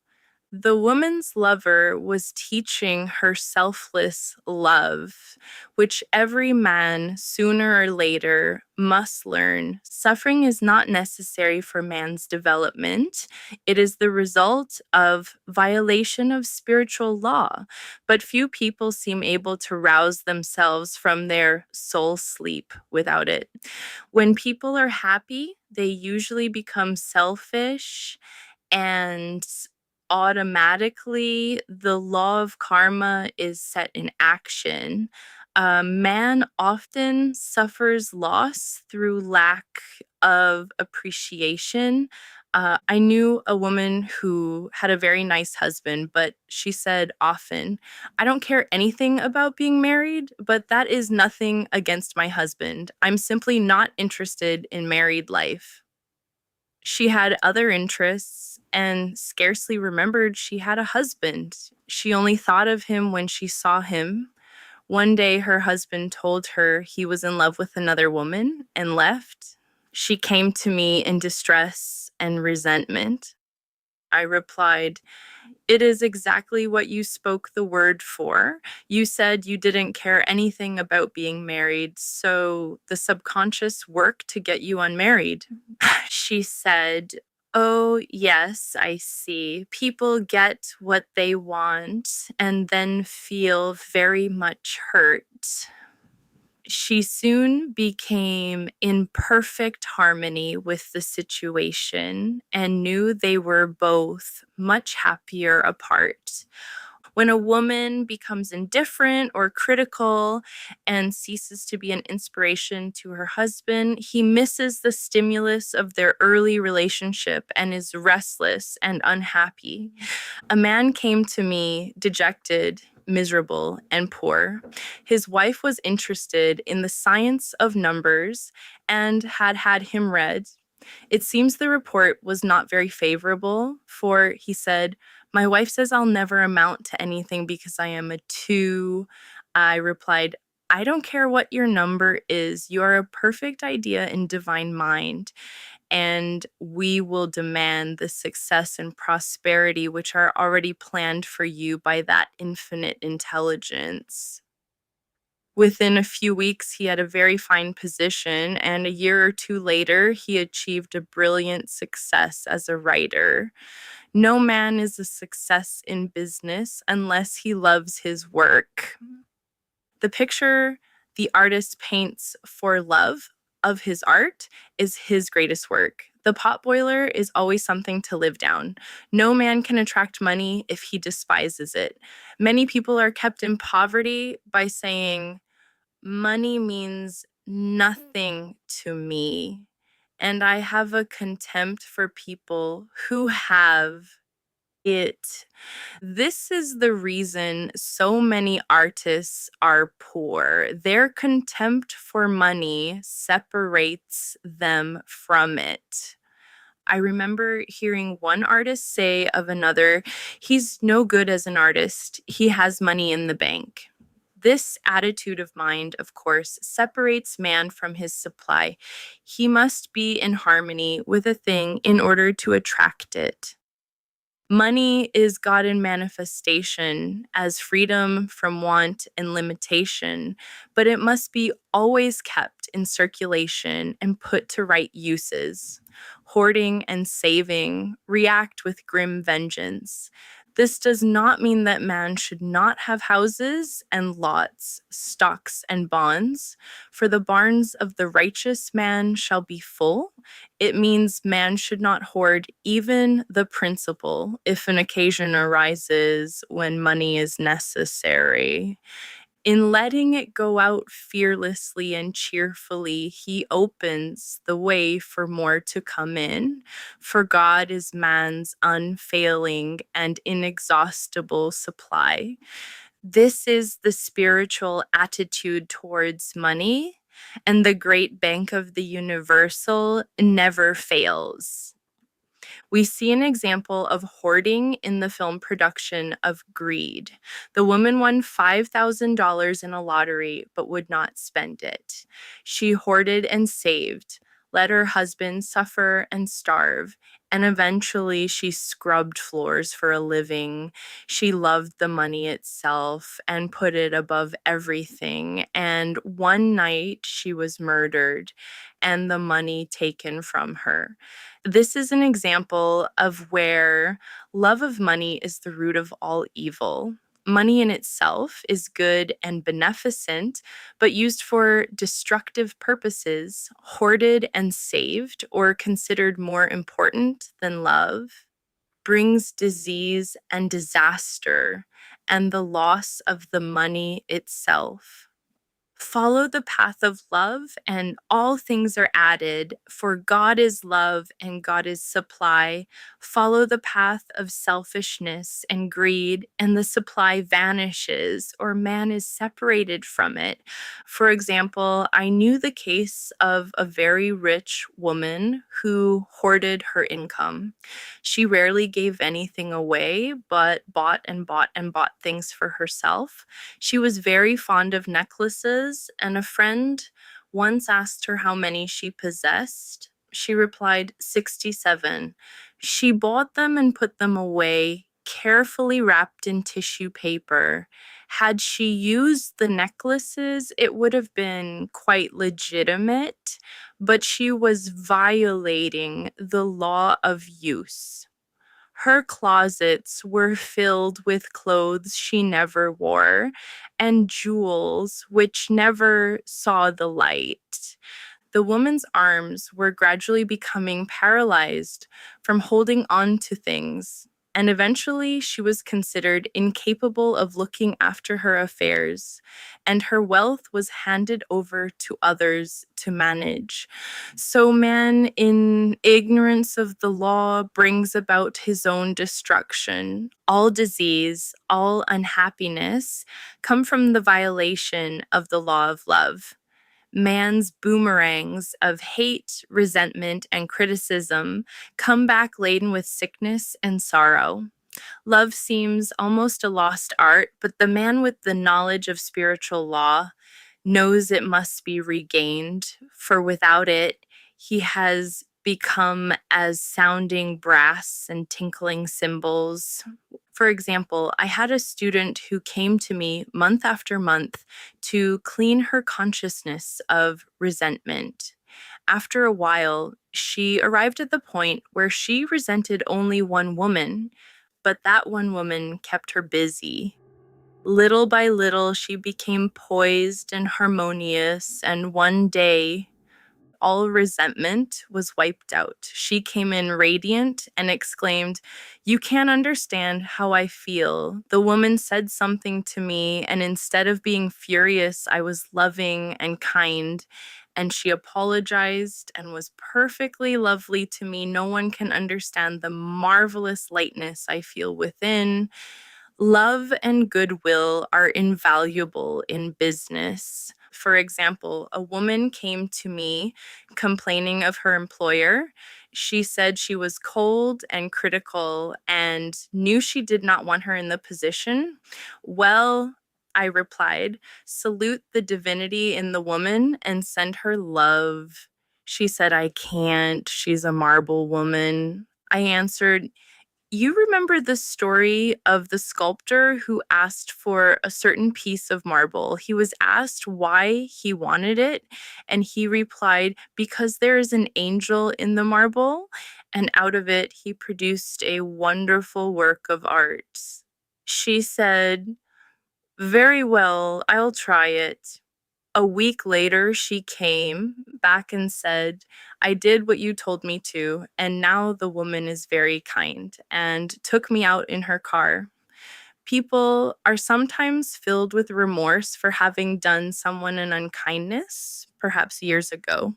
The woman's lover was teaching her selfless love, which every man sooner or later must learn. Suffering is not necessary for man's development. It is the result of violation of spiritual law, but few people seem able to rouse themselves from their soul sleep without it. When people are happy, they usually become selfish, and automatically the law of karma is set in action. Man often suffers loss through lack of appreciation. I knew a woman who had a very nice husband, but she said often, I don't care anything about being married, but that is nothing against my husband. I'm simply not interested in married life. She had other interests and scarcely remembered she had a husband. She only thought of him when she saw him. One day, her husband told her he was in love with another woman and left. She came to me in distress and resentment. I replied, it is exactly what you spoke the word for. You said you didn't care anything about being married, so the subconscious worked to get you unmarried. She said, oh, yes, I see. People get what they want and then feel very much hurt. She soon became in perfect harmony with the situation and knew they were both much happier apart. When a woman becomes indifferent or critical and ceases to be an inspiration to her husband, he misses the stimulus of their early relationship and is restless and unhappy. A man came to me dejected, miserable, and poor. His wife was interested in the science of numbers and had had him read. It seems the report was not very favorable, for he said, my wife says I'll never amount to anything because I am a 2. I replied, I don't care what your number is. You are a perfect idea in divine mind, and we will demand the success and prosperity which are already planned for you by that infinite intelligence. Within a few weeks, he had a very fine position, and a year or 2 later, he achieved a brilliant success as a writer. No man is a success in business unless he loves his work. The picture the artist paints for love of his art is his greatest work. The potboiler is always something to live down. No man can attract money if he despises it. Many people are kept in poverty by saying, money means nothing to me. And I have a contempt for people who have it. This is the reason so many artists are poor. Their contempt for money separates them from it. I remember hearing one artist say of another, he's no good as an artist. He has money in the bank. This attitude of mind, of course, separates man from his supply. He must be in harmony with a thing in order to attract it. Money is God in manifestation as freedom from want and limitation, but it must be always kept in circulation and put to right uses. Hoarding and saving react with grim vengeance. This does not mean that man should not have houses and lots, stocks and bonds, for the barns of the righteous man shall be full. It means man should not hoard even the principal if an occasion arises when money is necessary. In letting it go out fearlessly and cheerfully, he opens the way for more to come in, for God is man's unfailing and inexhaustible supply. This is the spiritual attitude towards money, and the great bank of the universal never fails. We see an example of hoarding in the film production of Greed. The woman won $5,000 in a lottery but would not spend it. She hoarded and saved, let her husband suffer and starve, and eventually she scrubbed floors for a living. She loved the money itself and put it above everything. And one night she was murdered and the money taken from her. This is an example of where love of money is the root of all evil. Money in itself is good and beneficent, but used for destructive purposes, hoarded and saved, or considered more important than love, brings disease and disaster and the loss of the money itself. Follow the path of love, and all things are added. For God is love, and God is supply. Follow the path of selfishness and greed, and the supply vanishes, or man is separated from it. For example, I knew the case of a very rich woman who hoarded her income. She rarely gave anything away, but bought and bought and bought things for herself. She was very fond of necklaces, and a friend once asked her how many she possessed. She replied, 67. She bought them and put them away, carefully wrapped in tissue paper. Had she used the necklaces, it would have been quite legitimate, but she was violating the law of use. Her closets were filled with clothes she never wore and jewels which never saw the light. The woman's arms were gradually becoming paralyzed from holding on to things, and eventually she was considered incapable of looking after her affairs, and her wealth was handed over to others to manage. So man, in ignorance of the law, brings about his own destruction. All disease, all unhappiness come from the violation of the law of love. Man's boomerangs of hate, resentment, and criticism come back laden with sickness and sorrow. Love seems almost a lost art, but the man with the knowledge of spiritual law knows it must be regained, for without it, he has become as sounding brass and tinkling cymbals. For example, I had a student who came to me month after month to clean her consciousness of resentment. After a while, she arrived at the point where she resented only one woman, but that one woman kept her busy. Little by little, she became poised and harmonious, and one day, all resentment was wiped out. She came in radiant and exclaimed, "You can't understand how I feel. The woman said something to me, and instead of being furious, I was loving and kind." And she apologized and was perfectly lovely to me. No one can understand the marvelous lightness I feel within. Love and goodwill are invaluable in business. For example, a woman came to me complaining of her employer. She said she was cold and critical and knew she did not want her in the position. Well, I replied, salute the divinity in the woman and send her love. She said, I can't. She's a marble woman. I answered, you remember the story of the sculptor who asked for a certain piece of marble. He was asked why he wanted it, and he replied, because there is an angel in the marble, and out of it he produced a wonderful work of art. She said, very well, I'll try it. A week later, she came back and said, I did what you told me to, and now the woman is very kind, and took me out in her car. People are sometimes filled with remorse for having done someone an unkindness, perhaps years ago.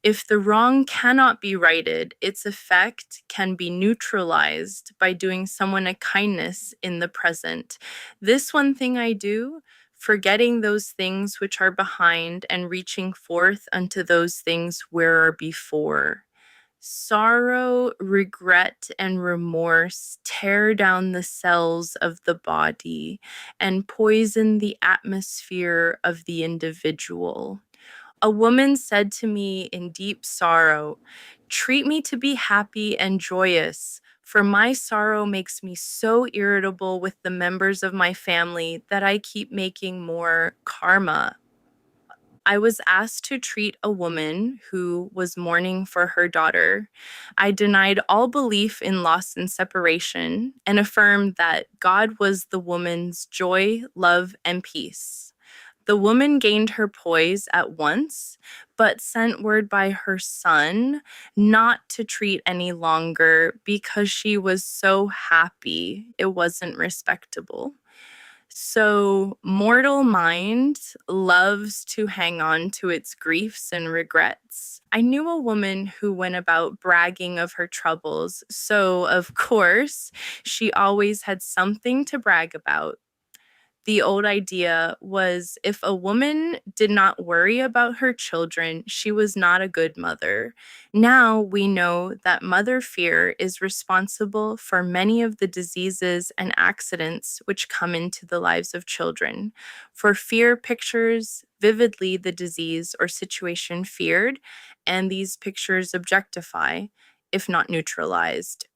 If the wrong cannot be righted, its effect can be neutralized by doing someone a kindness in the present. This one thing I do, forgetting those things which are behind and reaching forth unto those things where are before. Sorrow, regret, and remorse tear down the cells of the body and poison the atmosphere of the individual. A woman said to me in deep sorrow, "Treat me to be happy and joyous, for my sorrow makes me so irritable with the members of my family that I keep making more karma." I was asked to treat a woman who was mourning for her daughter. I denied all belief in loss and separation and affirmed that God was the woman's joy, love, and peace. The woman gained her poise at once, but sent word by her son not to treat any longer because she was so happy. It wasn't respectable. So, mortal mind loves to hang on to its griefs and regrets. I knew a woman who went about bragging of her troubles, so of course, she always had something to brag about. The old idea was if a woman did not worry about her children, she was not a good mother. Now we know that mother fear is responsible for many of the diseases and accidents which come into the lives of children. For fear pictures vividly the disease or situation feared, and these pictures objectify, if not neutralized.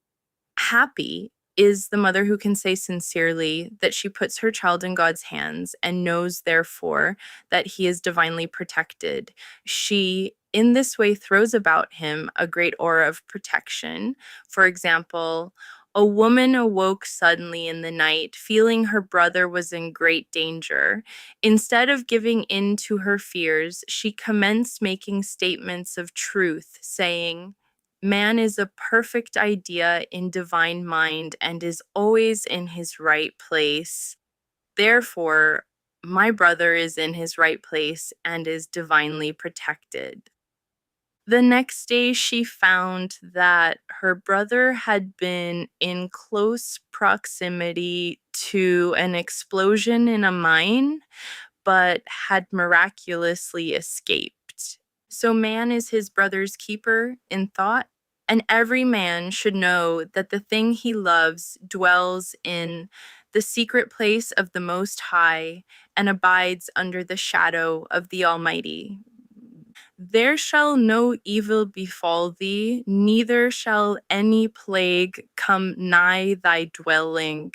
Happy is the mother who can say sincerely that she puts her child in God's hands and knows, therefore, that he is divinely protected. She, in this way, throws about him a great aura of protection. For example, a woman awoke suddenly in the night, feeling her brother was in great danger. Instead of giving in to her fears, she commenced making statements of truth, saying, "Man is a perfect idea in divine mind and is always in his right place. Therefore, my brother is in his right place and is divinely protected." The next day, she found that her brother had been in close proximity to an explosion in a mine, but had miraculously escaped. So man is his brother's keeper in thought, and every man should know that the thing he loves dwells in the secret place of the Most High and abides under the shadow of the Almighty. There shall no evil befall thee, neither shall any plague come nigh thy dwelling.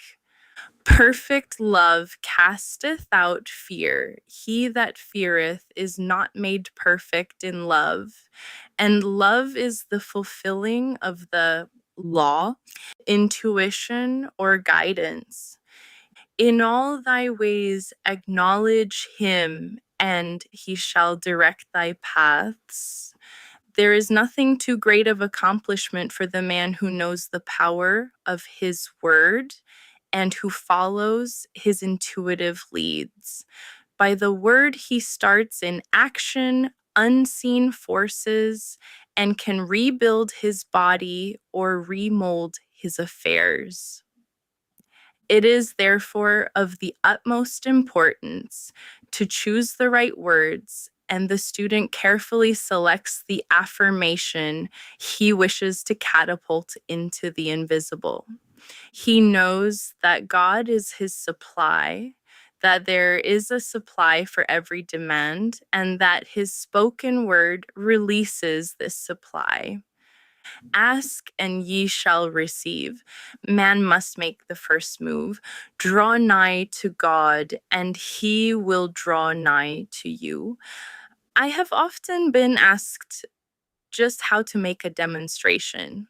Perfect love casteth out fear. He that feareth is not made perfect in love. And love is the fulfilling of the law, intuition, or guidance. In all thy ways acknowledge him, and he shall direct thy paths. There is nothing too great of accomplishment for the man who knows the power of his word and who follows his intuitive leads. By the word, he starts in action, unseen forces, and can rebuild his body or remold his affairs. It is therefore of the utmost importance to choose the right words, and the student carefully selects the affirmation he wishes to catapult into the invisible. He knows that God is his supply, that there is a supply for every demand, and that his spoken word releases this supply. Ask and ye shall receive. Man must make the first move. Draw nigh to God, and he will draw nigh to you. I have often been asked just how to make a demonstration.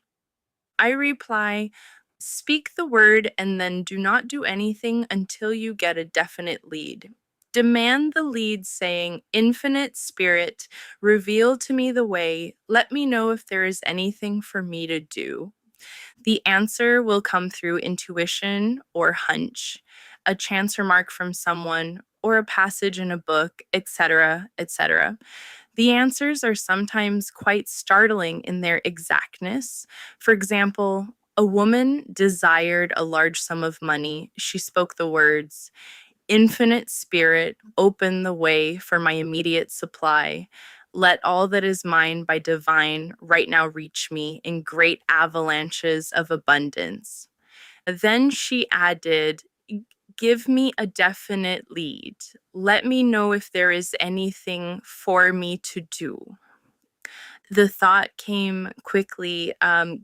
I reply, speak the word and then do not do anything until you get a definite lead. Demand the lead, saying, "Infinite Spirit, reveal to me the way. Let me know if there is anything for me to do." The answer will come through intuition or hunch, a chance remark from someone, or a passage in a book, etc., etc. The answers are sometimes quite startling in their exactness. For example, a woman desired a large sum of money. She spoke the words, "Infinite Spirit, open the way for my immediate supply." Let all that is mine by divine right now reach me in great avalanches of abundance. Then she added, give me a definite lead. Let me know if there is anything for me to do. The thought came quickly,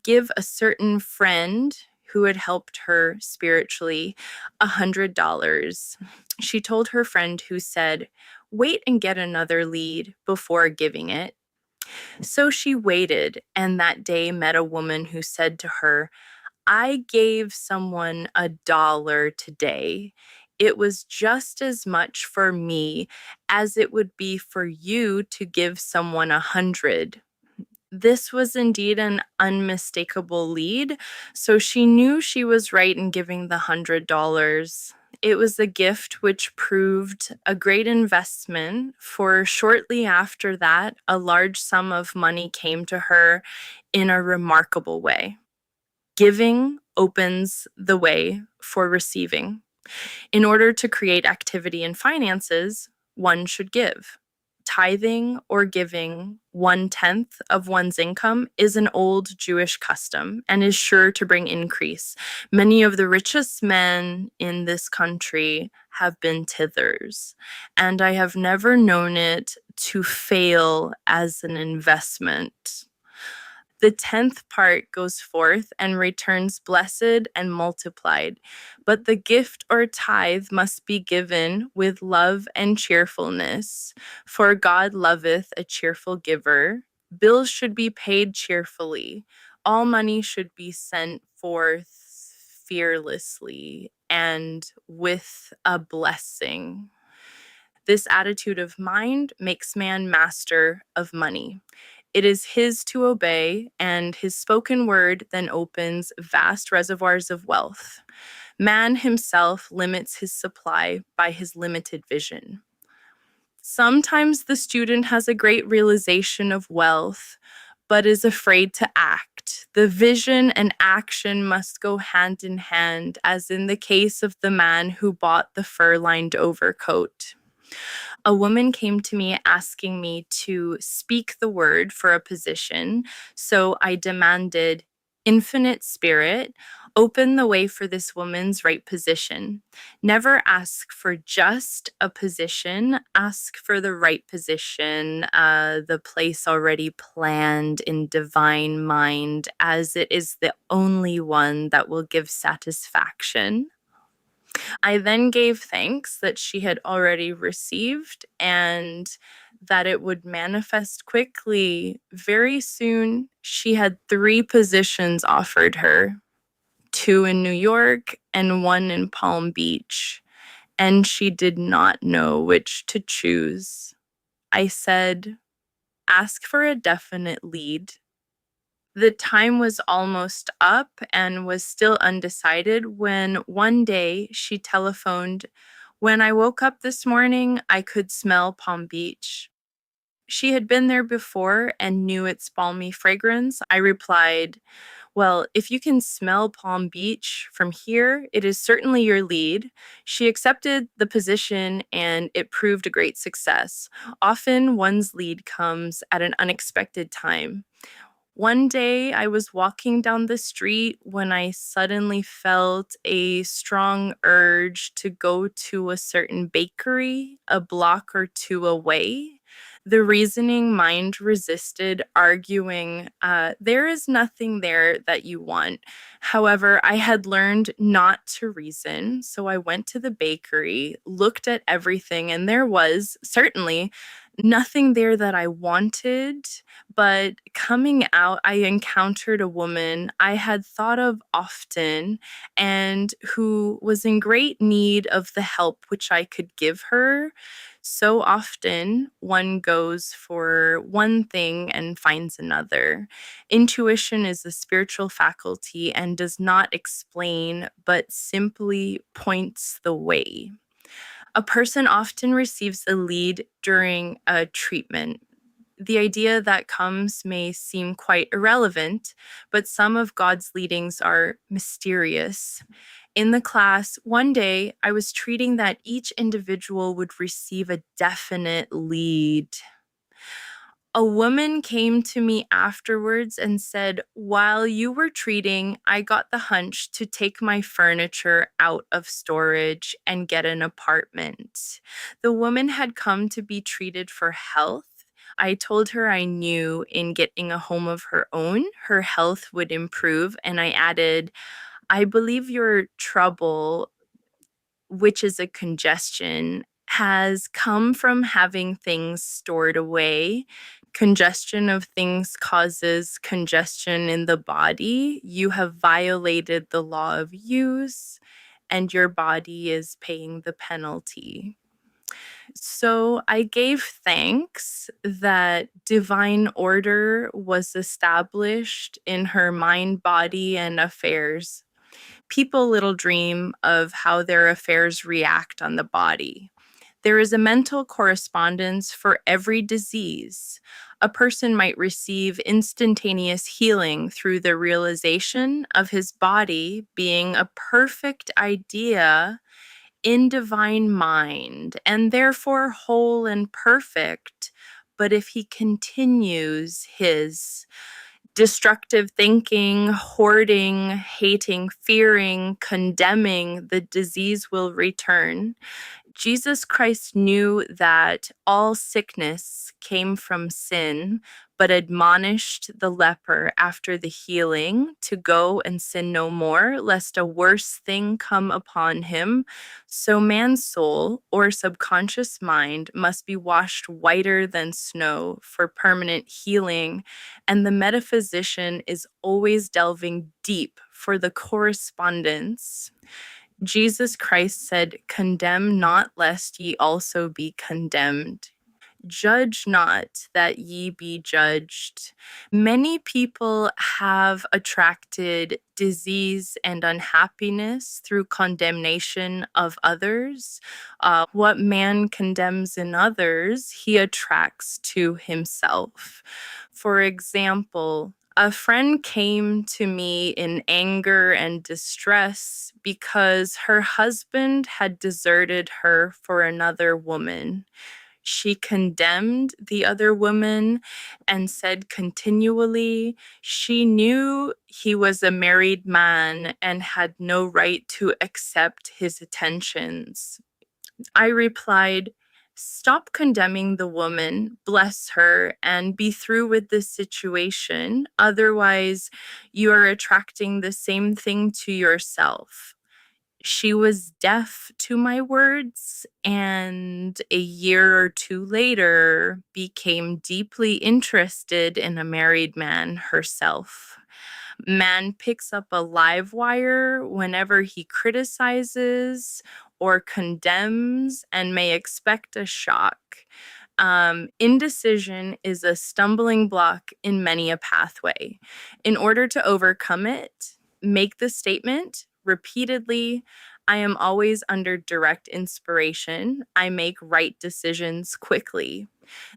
give a certain friend who had helped her spiritually $100. She told her friend, who said, wait and get another lead before giving it. So she waited, and that day met a woman who said to her, I gave someone $1 today. It was just as much for me as it would be for you to give someone 100. This was indeed an unmistakable lead, so she knew she was right in giving the $100. It was a gift which proved a great investment, for shortly after that, a large sum of money came to her in a remarkable way. Giving opens the way for receiving. In order to create activity in finances, one should give. Tithing or giving 1/10 of one's income is an old Jewish custom and is sure to bring increase. Many of the richest men in this country have been tithers, and I have never known it to fail as an investment. The 10th part goes forth and returns blessed and multiplied. But the gift or tithe must be given with love and cheerfulness, for God loveth a cheerful giver. Bills should be paid cheerfully. All money should be sent forth fearlessly and with a blessing. This attitude of mind makes man master of money. It is his to obey, and his spoken word then opens vast reservoirs of wealth. Man himself limits his supply by his limited vision. Sometimes the student has a great realization of wealth, but is afraid to act. The vision and action must go hand in hand, as in the case of the man who bought the fur-lined overcoat. A woman came to me asking me to speak the word for a position, so I demanded, Infinite Spirit, open the way for this woman's right position. Never ask for just a position, ask for the right position, the place already planned in divine mind, as it is the only one that will give satisfaction. I then gave thanks that she had already received and that it would manifest quickly. Very soon, she had 3 positions offered her, 2 in New York and 1 in Palm Beach, and she did not know which to choose. I said, ask for a definite lead. The time was almost up and was still undecided when one day she telephoned, when I woke up this morning, I could smell Palm Beach. She had been there before and knew its balmy fragrance. I replied, well, if you can smell Palm Beach from here, it is certainly your lead. She accepted the position and it proved a great success. Often one's lead comes at an unexpected time. One day I was walking down the street when I suddenly felt a strong urge to go to a certain bakery a block or 2 away. The reasoning mind resisted, arguing, there is nothing there that you want. However, I had learned not to reason, so I went to the bakery, looked at everything, and there was certainly nothing there that I wanted. But coming out, I encountered a woman I had thought of often and who was in great need of the help which I could give her. So often, one goes for one thing and finds another. Intuition is a spiritual faculty and does not explain, but simply points the way. A person often receives a lead during a treatment. The idea that comes may seem quite irrelevant, but some of God's leadings are mysterious. In the class, one day, I was treating that each individual would receive a definite lead. A woman came to me afterwards and said, "While you were treating, I got the hunch to take my furniture out of storage and get an apartment." The woman had come to be treated for health. I told her I knew in getting a home of her own, her health would improve. And I added, "I believe your trouble, which is a congestion, has come from having things stored away. Congestion of things causes congestion in the body. You have violated the law of use, and your body is paying the penalty." So I gave thanks that divine order was established in her mind, body, and affairs. People little dream of how their affairs react on the body. There is a mental correspondence for every disease. A person might receive instantaneous healing through the realization of his body being a perfect idea in divine mind and therefore whole and perfect. But if he continues his destructive thinking, hoarding, hating, fearing, condemning, the disease will return. Jesus Christ knew that all sickness came from sin, but admonished the leper after the healing to go and sin no more, lest a worse thing come upon him. So man's soul or subconscious mind must be washed whiter than snow for permanent healing, and the metaphysician is always delving deep for the correspondence. Jesus Christ said, "Condemn not, lest ye also be condemned. Judge not, that ye be judged." Many people have attracted disease and unhappiness through condemnation of others. What man condemns in others, he attracts to himself. For example, a friend came to me in anger and distress because her husband had deserted her for another woman. She condemned the other woman and said continually she knew he was a married man and had no right to accept his attentions. I replied, "Stop condemning the woman, bless her, and be through with this situation. Otherwise, you are attracting the same thing to yourself." She was deaf to my words, and a year or two later became deeply interested in a married man herself. Man picks up a live wire whenever he criticizes or condemns and may expect a shock. Indecision is a stumbling block in many a pathway. In order to overcome it, make the statement repeatedly: "I am always under direct inspiration. I make right decisions quickly."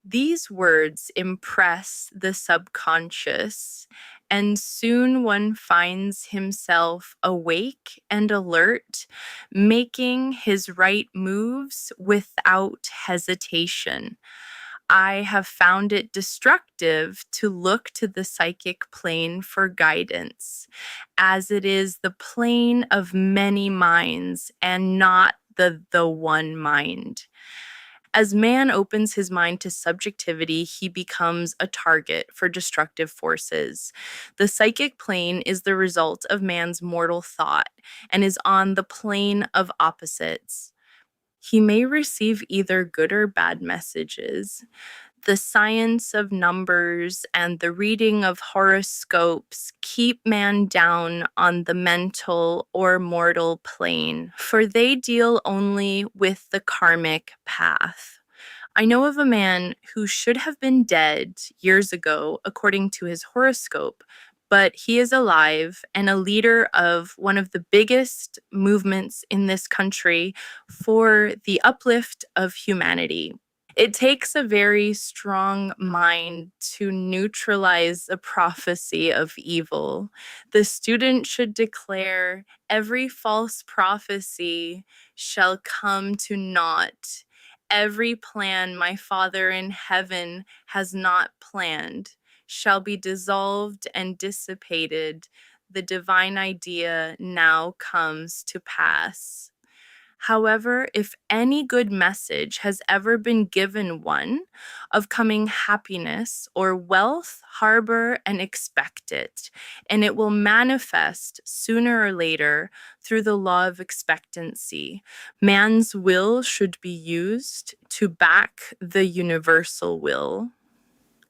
These words impress the subconscious, and soon one finds himself awake and alert, making his right moves without hesitation. I have found it destructive to look to the psychic plane for guidance, as it is the plane of many minds and not the one mind. As man opens his mind to subjectivity, he becomes a target for destructive forces. The psychic plane is the result of man's mortal thought and is on the plane of opposites. He may receive either good or bad messages. The science of numbers and the reading of horoscopes keep man down on the mental or mortal plane, for they deal only with the karmic path. I know of a man who should have been dead years ago, according to his horoscope, but he is alive and a leader of one of the biggest movements in this country for the uplift of humanity. It takes a very strong mind to neutralize a prophecy of evil. The student should declare, "Every false prophecy shall come to naught, Every plan my Father in heaven has not planned shall be dissolved and dissipated. The divine idea now comes to pass. However, if any good message has ever been given one of coming happiness or wealth, harbor and expect it, and it will manifest sooner or later through the law of expectancy. Man's will should be used to back the universal will.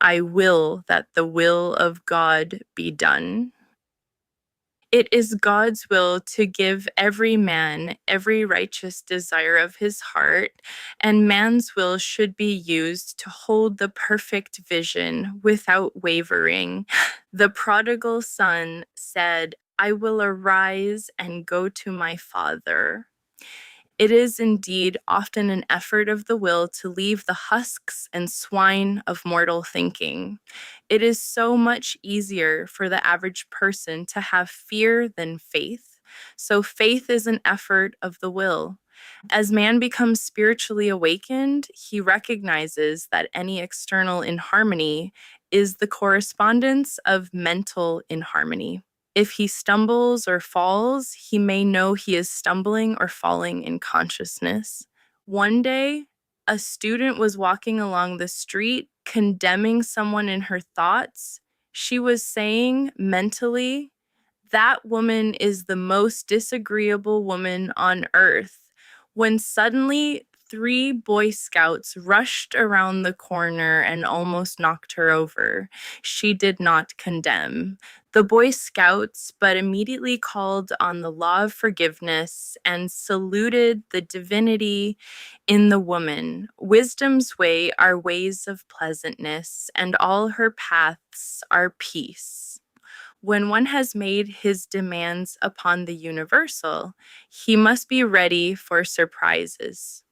I will that the will of God be done. It is God's will to give every man every righteous desire of his heart, and man's will should be used to hold the perfect vision without wavering. The prodigal son said, I will arise and go to my father. It is indeed often an effort of the will to leave the husks and swine of mortal thinking. It is so much easier for the average person to have fear than faith. So, faith is an effort of the will. As man becomes spiritually awakened, he recognizes that any external inharmony is the correspondence of mental inharmony. If he stumbles or falls, he may know he is stumbling or falling in consciousness. One day, a student was walking along the street condemning someone in her thoughts. She was saying mentally, that woman is the most disagreeable woman on earth. When suddenly, three Boy Scouts rushed around the corner and almost knocked her over. She did not condemn the Boy Scouts, but immediately called on the law of forgiveness and saluted the divinity in the woman. Wisdom's way are ways of pleasantness, and all her paths are peace. When one has made his demands upon the universal, he must be ready for surprises.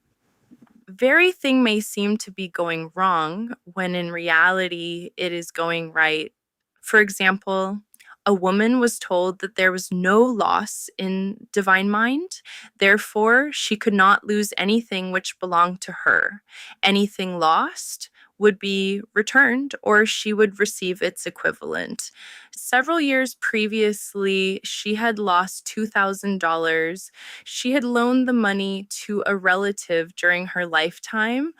Very thing may seem to be going wrong when in reality it is going right. For example, a woman was told that there was no loss in divine mind, therefore, she could not lose anything which belonged to her. Anything lost would be returned or she would receive its equivalent. Several years previously, she had lost $2,000. She had loaned the money to a relative during her lifetime,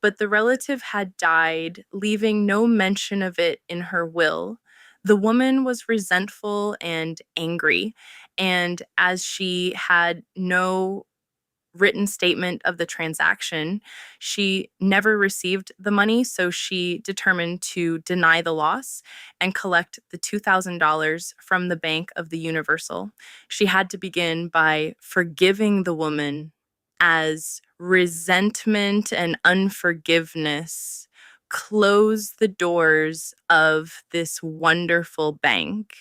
but the relative had died, leaving no mention of it in her will. The woman was resentful and angry, and as she had no written statement of the transaction, she never received the money, so she determined to deny the loss and collect the $2,000 from the Bank of the Universal. She had to begin by forgiving the woman as resentment and unforgiveness closed the doors of this wonderful bank.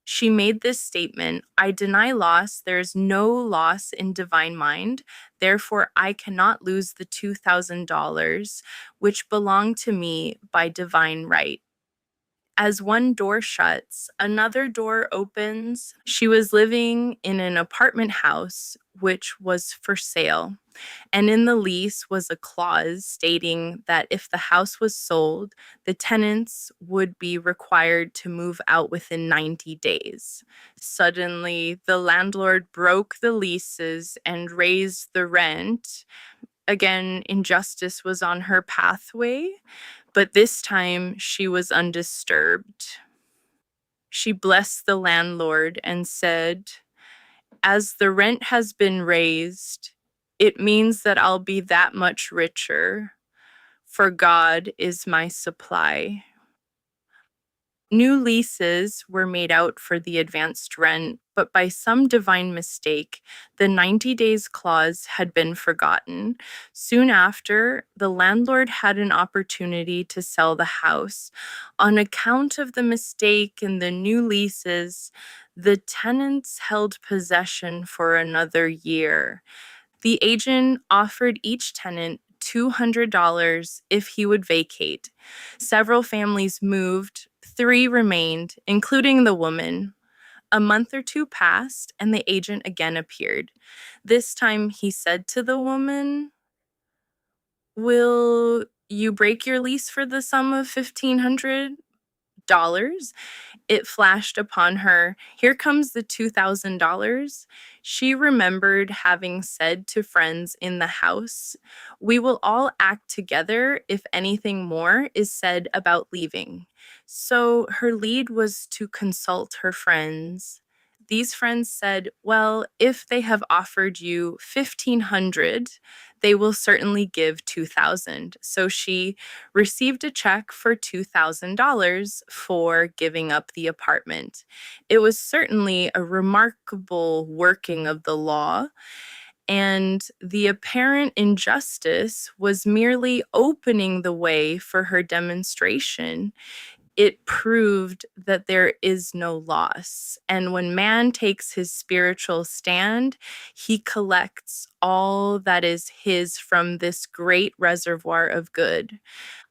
She made this statement, I deny loss. There is no loss in divine mind. Therefore, I cannot lose the $2,000, which belong to me by divine right. As one door shuts, another door opens. She was living in an apartment house, which was for sale. And in the lease was a clause stating that if the house was sold, the tenants would be required to move out within 90 days. Suddenly, the landlord broke the leases and raised the rent. Again, injustice was on her pathway, but this time she was undisturbed. She blessed the landlord and said, as the rent has been raised, it means that I'll be that much richer, for God is my supply. New leases were made out for the advanced rent, but by some divine mistake, the 90 days clause had been forgotten. Soon after, the landlord had an opportunity to sell the house. On account of the mistake in the new leases, the tenants held possession for another year. The agent offered each tenant $200 if he would vacate. Several families moved, 3 remained, including the woman. A month or two passed, and the agent again appeared. This time he said to the woman, Will you break your lease for the sum of $1,500? It flashed upon her, "Here comes the $2,000." She remembered having said to friends in the house, "We will all act together if anything more is said about leaving." So her lead was to consult her friends. These friends said, "Well, if they have offered you 1,500, they will certainly give 2,000." So she received a check for $2,000 for giving up the apartment. It was certainly a remarkable working of the law, and the apparent injustice was merely opening the way for her demonstration. It proved that there is no loss. And when man takes his spiritual stand, he collects all that is his from this great reservoir of good.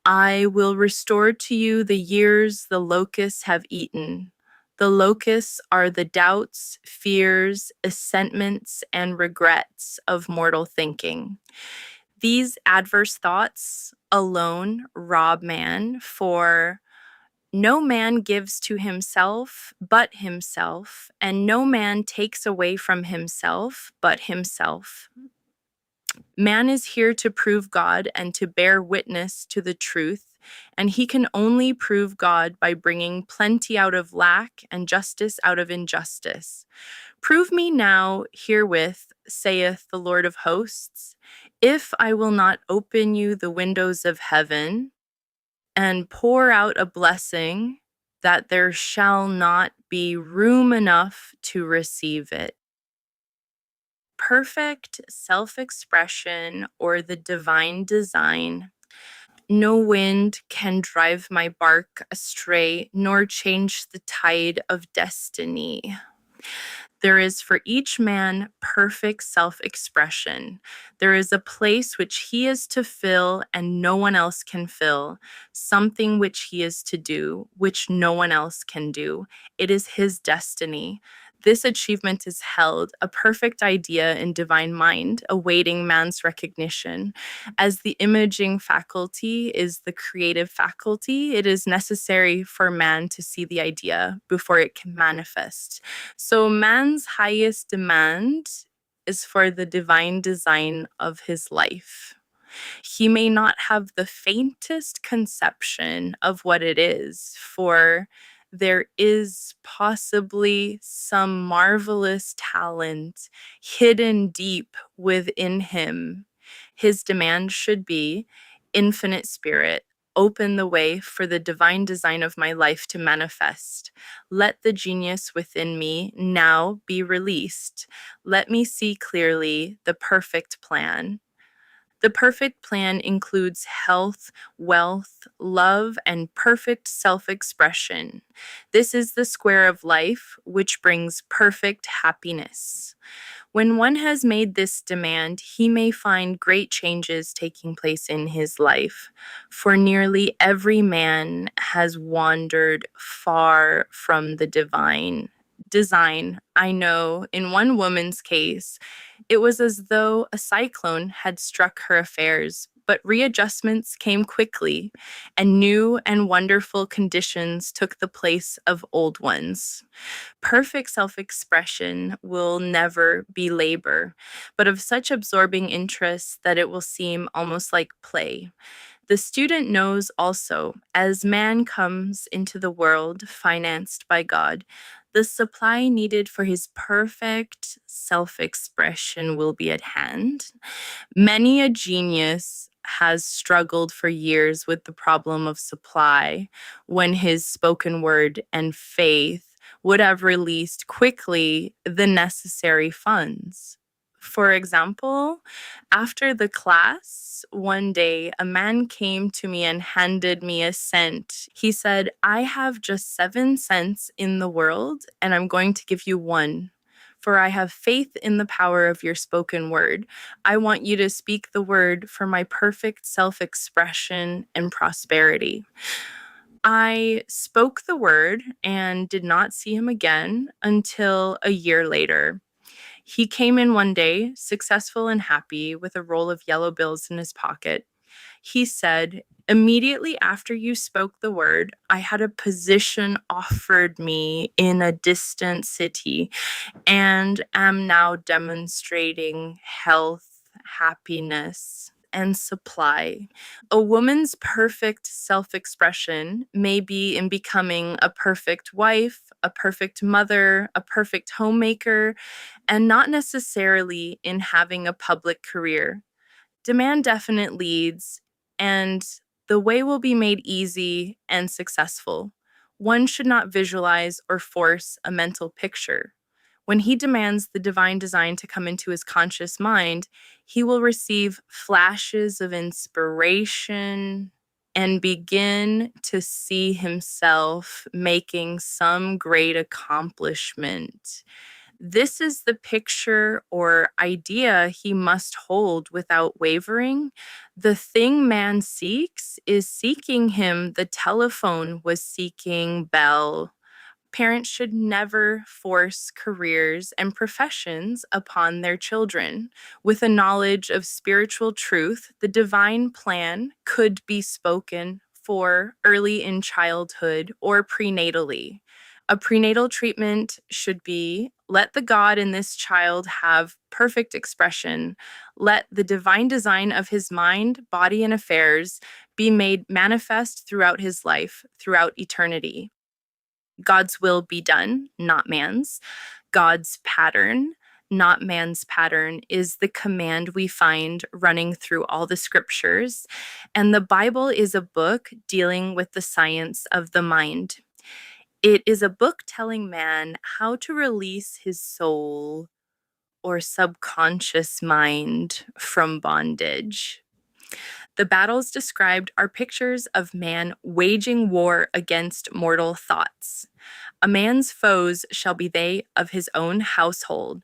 "I will restore to you the years the locusts have eaten." The locusts are the doubts, fears, assentments, and regrets of mortal thinking. These adverse thoughts alone rob man, for no man gives to himself but himself, and no man takes away from himself but himself. Man is here to prove God and to bear witness to the truth, and he can only prove God by bringing plenty out of lack and justice out of injustice. "Prove me now herewith, saith the Lord of hosts, if I will not open you the windows of heaven and pour out a blessing that there shall not be room enough to receive it." Perfect self expression, or the divine design. No wind can drive my bark astray, nor change the tide of destiny. There is for each man perfect self expression. There is a place which he is to fill and no one else can fill, something which he is to do, which no one else can do. It is his destiny. This achievement is held, a perfect idea in divine mind, awaiting man's recognition. As the imaging faculty is the creative faculty, it is necessary for man to see the idea before it can manifest. So, man's highest demand is for the divine design of his life. He may not have the faintest conception of what it is, for there is possibly some marvelous talent hidden deep within him. His demand should be, "Infinite Spirit, open the way for the divine design of my life to manifest. Let the genius within me now be released. Let me see clearly the perfect plan." The perfect plan includes health, wealth, love, and perfect self expression. This is the square of life which brings perfect happiness. When one has made this demand, he may find great changes taking place in his life, for nearly every man has wandered far from the divine design. I know in one woman's case, it was as though a cyclone had struck her affairs, but readjustments came quickly, and new and wonderful conditions took the place of old ones. Perfect self expression will never be labor, but of such absorbing interest that it will seem almost like play. The student knows also, as man comes into the world financed by God, the supply needed for his perfect self expression will be at hand. Many a genius has struggled for years with the problem of supply when his spoken word and faith would have released quickly the necessary funds. For example, after the class, one day a man came to me and handed me a cent. He said, "I have just 7 cents in the world, and I'm going to give you one. For I have faith in the power of your spoken word. I want you to speak the word for my perfect self expression and prosperity." I spoke the word and did not see him again until a year later. He came in one day, successful and happy, with a roll of yellow bills in his pocket. He said, "Immediately after you spoke the word, I had a position offered me in a distant city and am now demonstrating health, happiness, and supply." A woman's perfect self expression may be in becoming a perfect wife, a perfect mother, a perfect homemaker, and not necessarily in having a public career. Demand definite leads, and the way will be made easy and successful. One should not visualize or force a mental picture. When he demands the divine design to come into his conscious mind, he will receive flashes of inspiration and begin to see himself making some great accomplishment. This is the picture or idea he must hold without wavering. The thing man seeks is seeking him. The telephone was seeking Bell. Parents should never force careers and professions upon their children. With a knowledge of spiritual truth, the divine plan could be spoken for early in childhood or prenatally. A prenatal treatment should be: let the God in this child have perfect expression. Let the divine design of his mind, body, and affairs be made manifest throughout his life, throughout eternity. God's will be done, not man's. God's pattern, not man's pattern, is the command we find running through all the scriptures. And the Bible is a book dealing with the science of the mind. It is a book telling man how to release his soul or subconscious mind from bondage. The battles described are pictures of man waging war against mortal thoughts. A man's foes shall be they of his own household.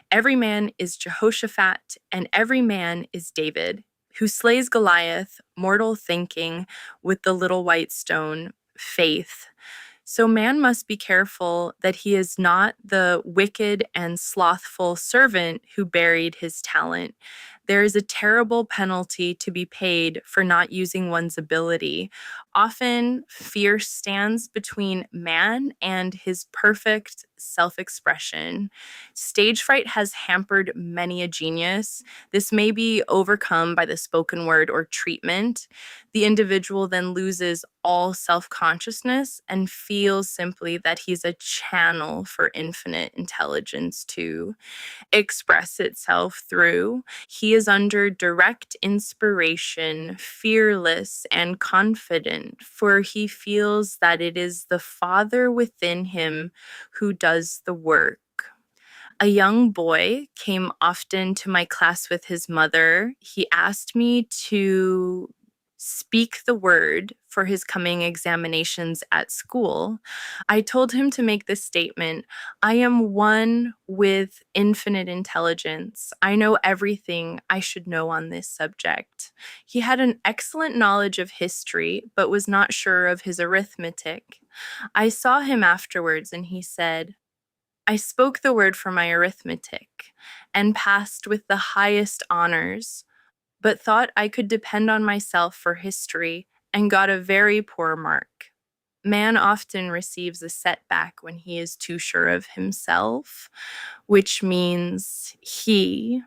Every man is Jehoshaphat, and every man is David, who slays Goliath, mortal thinking, with the little white stone, faith. So man must be careful that he is not the wicked and slothful servant who buried his talent. There is a terrible penalty to be paid for not using one's ability. Often, fear stands between man and his perfect self expression. Stage fright has hampered many a genius. This may be overcome by the spoken word or treatment. The individual then loses all self consciousness and feels simply that he's a channel for infinite intelligence to express itself through. He is under direct inspiration, fearless and confident, for he feels that it is the Father within him who does the work. A young boy came often to my class with his mother. He asked me to speak the word for his coming examinations at school. I told him to make this statement: I am one with infinite intelligence. I know everything I should know on this subject. He had an excellent knowledge of history, but was not sure of his arithmetic. I saw him afterwards, and he said, I spoke the word for my arithmetic and passed with the highest honors, but thought I could depend on myself for history and got a very poor mark. Man often receives a setback when he is too sure of himself, which means he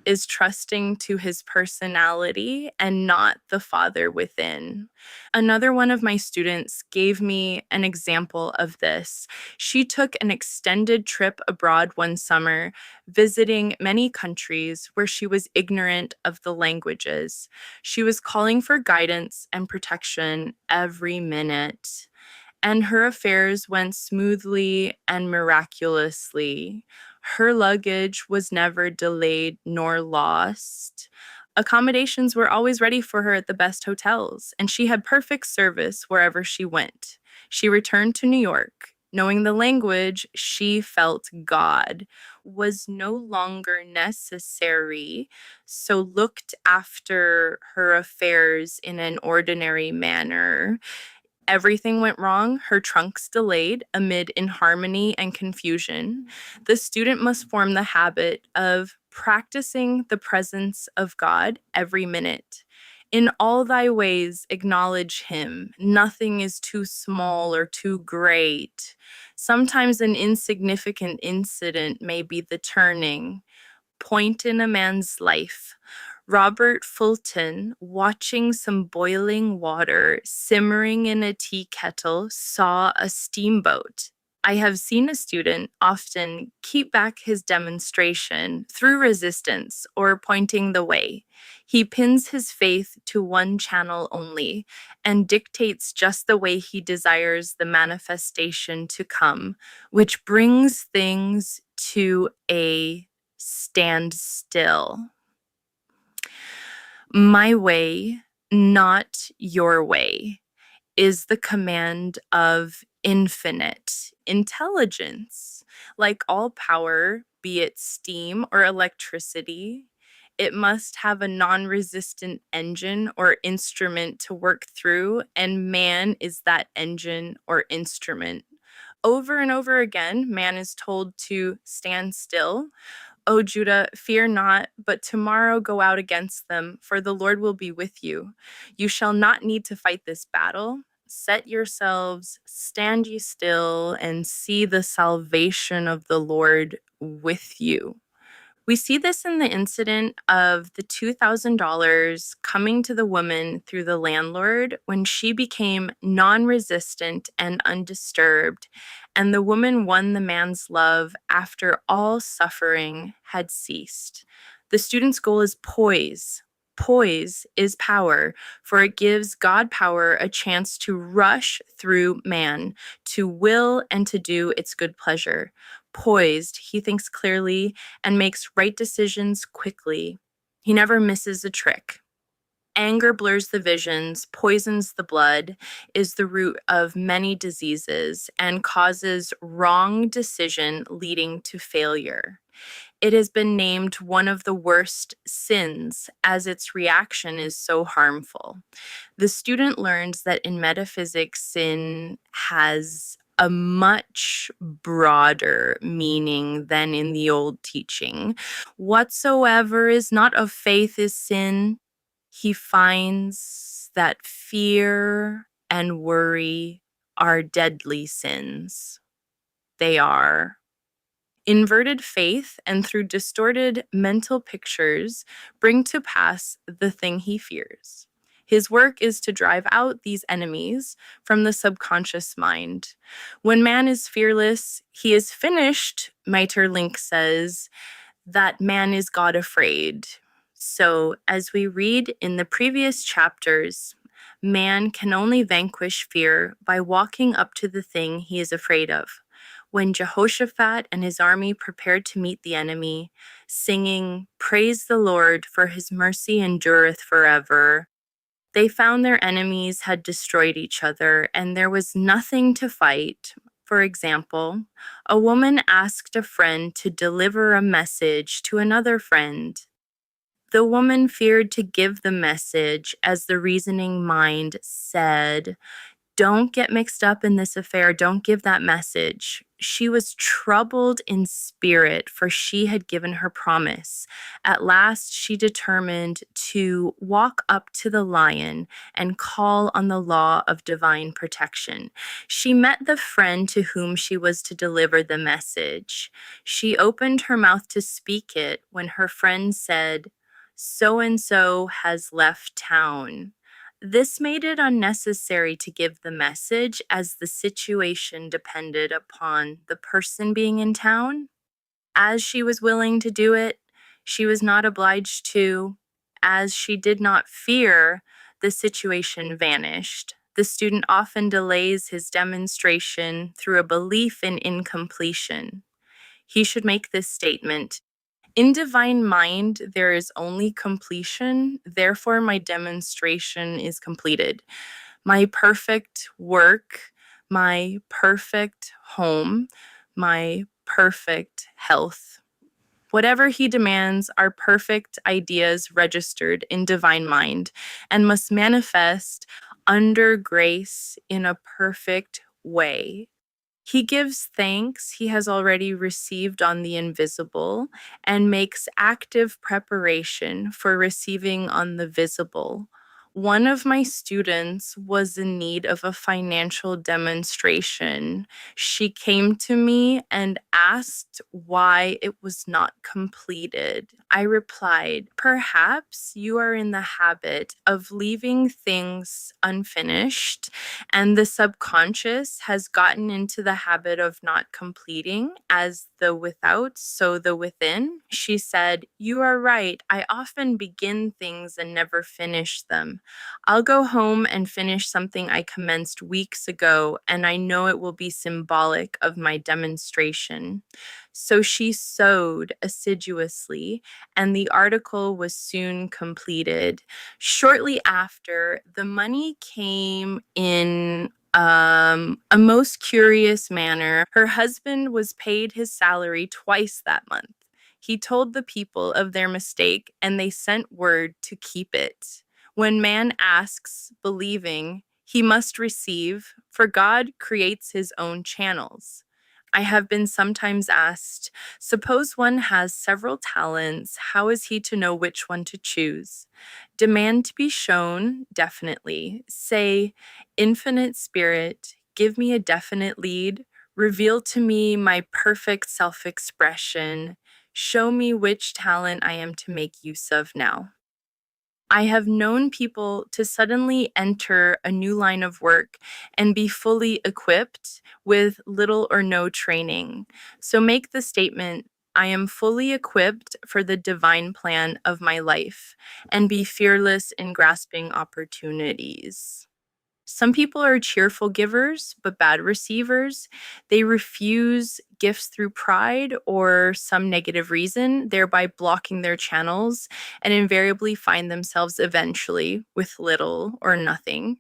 is trusting to his personality and not the Father within. Another one of my students gave me an example of this. She took an extended trip abroad one summer, visiting many countries where she was ignorant of the languages. She was calling for guidance and protection every minute, and her affairs went smoothly and miraculously. Her luggage was never delayed nor lost. Accommodations were always ready for her at the best hotels, and she had perfect service wherever she went. She returned to New York. Knowing the language, she felt God was no longer necessary, so looked after her affairs in an ordinary manner. Everything went wrong, her trunks delayed amid inharmony and confusion. The student must form the habit of practicing the presence of God every minute. In all thy ways, acknowledge him. Nothing is too small or too great. Sometimes an insignificant incident may be the turning point in a man's life. Robert Fulton, watching some boiling water simmering in a tea kettle, saw a steamboat. I have seen a student often keep back his demonstration through resistance or pointing the way. He pins his faith to one channel only and dictates just the way he desires the manifestation to come, which brings things to a standstill. My way, not your way, is the command of infinite intelligence. Like all power, be it steam or electricity, it must have a non resistant engine or instrument to work through, and man is that engine or instrument. Over and over again, man is told to stand still. O Judah, fear not, but tomorrow go out against them, for the Lord will be with you. You shall not need to fight this battle. Set yourselves, stand ye still, and see the salvation of the Lord with you. We see this in the incident of the $2,000 coming to the woman through the landlord when she became non resistant and undisturbed, and the woman won the man's love after all suffering had ceased. The student's goal is poise. Poise is power, for it gives God power a chance to rush through man, to will and to do its good pleasure. Poised, he thinks clearly and makes right decisions quickly. He never misses a trick. Anger blurs the visions, poisons the blood, is the root of many diseases, and causes wrong decision leading to failure. It has been named one of the worst sins as its reaction is so harmful. The student learns that in metaphysics, sin has a much broader meaning than in the old teaching. Whatsoever is not of faith is sin. He finds that fear and worry are deadly sins. They are. Inverted faith and through distorted mental pictures bring to pass the thing he fears. His work is to drive out these enemies from the subconscious mind. When man is fearless, he is finished, Maeterlinck says, that man is God afraid. So, as we read in the previous chapters, man can only vanquish fear by walking up to the thing he is afraid of. When Jehoshaphat and his army prepared to meet the enemy, singing, "Praise the Lord, for his mercy endureth forever," they found their enemies had destroyed each other and there was nothing to fight. For example, a woman asked a friend to deliver a message to another friend. The woman feared to give the message as the reasoning mind said, "Don't get mixed up in this affair. Don't give that message." She was troubled in spirit, for she had given her promise. At last, she determined to walk up to the lion and call on the law of divine protection. She met the friend to whom she was to deliver the message. She opened her mouth to speak it when her friend said, "So and so has left town." This made it unnecessary to give the message as the situation depended upon the person being in town. As she was willing to do it, she was not obliged to. As she did not fear, the situation vanished. The student often delays his demonstration through a belief in incompletion. He should make this statement: in divine mind, there is only completion. Therefore, my demonstration is completed. My perfect work, my perfect home, my perfect health. Whatever he demands are perfect ideas registered in divine mind and must manifest under grace in a perfect way. He gives thanks he has already received on the invisible and makes active preparation for receiving on the visible. One of my students was in need of a financial demonstration. She came to me and asked why it was not completed. I replied, "Perhaps you are in the habit of leaving things unfinished, and the subconscious has gotten into the habit of not completing, as the without, so the within." She said, "You are right. I often begin things and never finish them. I'll go home and finish something I commenced weeks ago, and I know it will be symbolic of my demonstration." So she sewed assiduously, and the article was soon completed. Shortly after, the money came in a most curious manner. Her husband was paid his salary twice that month. He told the people of their mistake, and they sent word to keep it. When man asks, believing, he must receive, for God creates his own channels. I have been sometimes asked, suppose one has several talents, how is he to know which one to choose? Demand to be shown, definitely. Say, Infinite Spirit, give me a definite lead. Reveal to me my perfect self expression. Show me which talent I am to make use of now. I have known people to suddenly enter a new line of work and be fully equipped with little or no training. So make the statement, "I am fully equipped for the divine plan of my life," and be fearless in grasping opportunities. Some people are cheerful givers, but bad receivers. They refuse gifts through pride or some negative reason, thereby blocking their channels, and invariably find themselves eventually with little or nothing.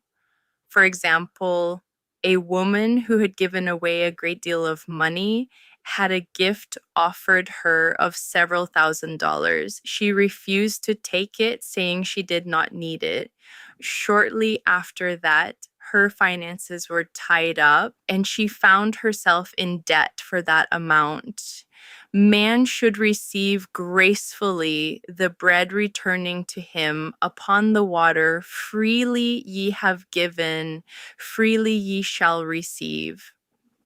For example, a woman who had given away a great deal of money had a gift offered her of several $1,000s. She refused to take it, saying she did not need it. Shortly after that, her finances were tied up and she found herself in debt for that amount. Man should receive gracefully the bread returning to him upon the water. Freely ye have given, freely ye shall receive.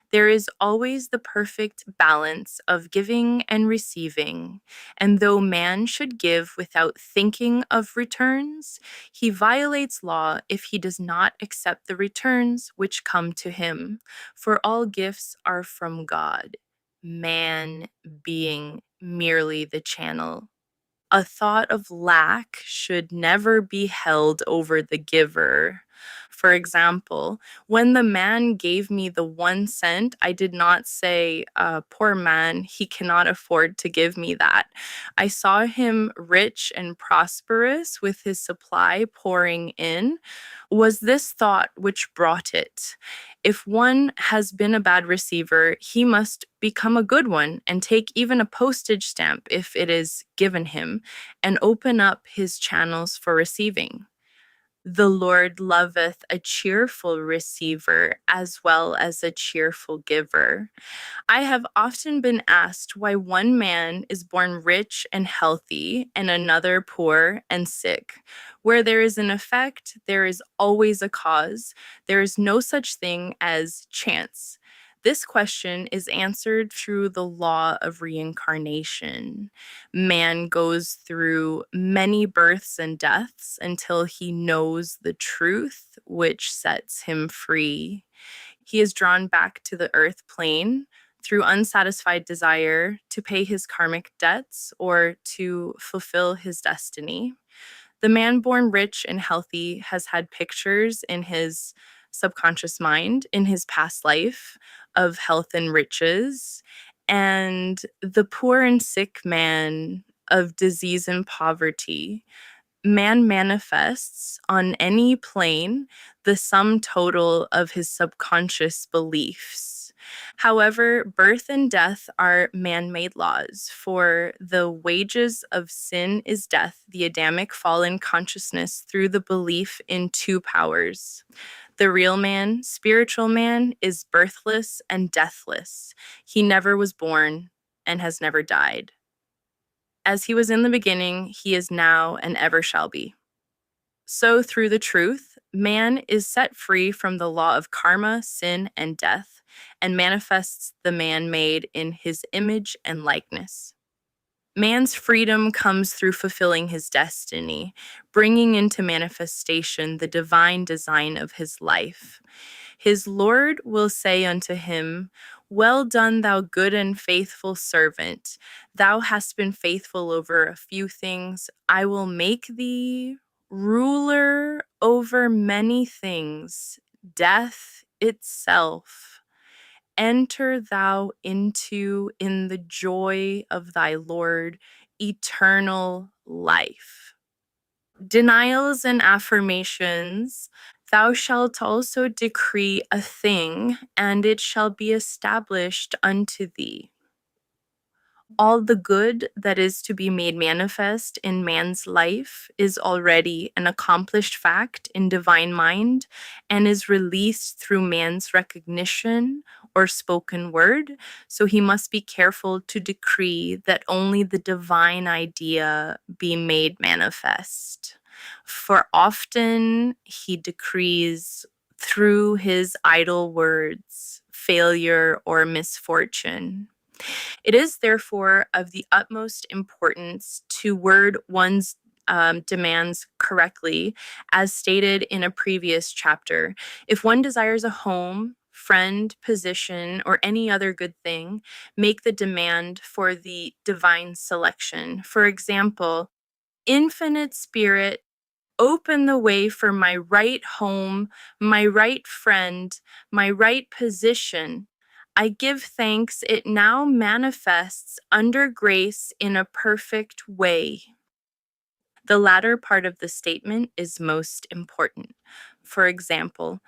There is always the perfect balance of giving and receiving, and though man should give without thinking of returns, he violates law if he does not accept the returns which come to him, for all gifts are from God, man being merely the channel. A thought of lack should never be held over the giver. For example, when the man gave me the 1 cent, I did not say, "Poor man, he cannot afford to give me that." I saw him rich and prosperous with his supply pouring in. Was this thought which brought it? If one has been a bad receiver, he must become a good one and take even a postage stamp if it is given him, and open up his channels for receiving. The Lord loveth a cheerful receiver as well as a cheerful giver. I have often been asked why one man is born rich and healthy and another poor and sick. Where there is an effect, there is always a cause. There is no such thing as chance. This question is answered through the law of reincarnation. Man goes through many births and deaths until he knows the truth, which sets him free. He is drawn back to the earth plane through unsatisfied desire to pay his karmic debts or to fulfill his destiny. The man born rich and healthy has had pictures in his subconscious mind in his past life of health and riches, and the poor and sick man of disease and poverty. Man manifests on any plane the sum total of his subconscious beliefs. However, birth and death are man made laws, for the wages of sin is death, the Adamic fall in consciousness through the belief in two powers. The real man, spiritual man, is birthless and deathless. He never was born and has never died. As he was in the beginning, he is now and ever shall be. So, through the truth, man is set free from the law of karma, sin, and death, and manifests the man made in his image and likeness. Man's freedom comes through fulfilling his destiny, bringing into manifestation the divine design of his life. His Lord will say unto him, "Well done, thou good and faithful servant. Thou hast been faithful over a few things. I will make thee ruler over many things, death itself. Enter thou into in the joy of thy Lord eternal life." Denials and affirmations. Thou shalt also decree a thing, and it shall be established unto thee. All the good that is to be made manifest in man's life is already an accomplished fact in divine mind and is released through man's recognition or spoken word. So he must be careful to decree that only the divine idea be made manifest. For often he decrees through his idle words failure or misfortune. It is therefore of the utmost importance to word one's demands correctly, as stated in a previous chapter. If one desires a home, friend, position, or any other good thing, make the demand for the divine selection. For example, infinite spirit, open the way for my right home, my right friend, my right position. I give thanks it now manifests under grace in a perfect way. The latter part of the statement is most important. For example,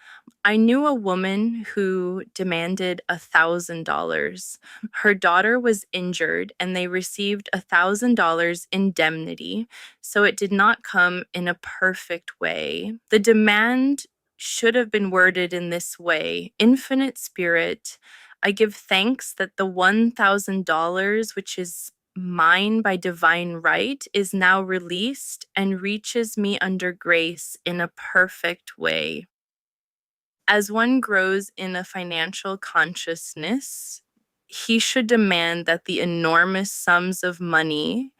I knew a woman who demanded $1,000. Her daughter was injured and they received $1,000 indemnity, so it did not come in a perfect way. The demand should have been worded in this way: Infinite Spirit, I give thanks that the $1,000, which is mine by divine right, is now released and reaches me under grace in a perfect way. As one grows in a financial consciousness, he should demand that the enormous sums of money,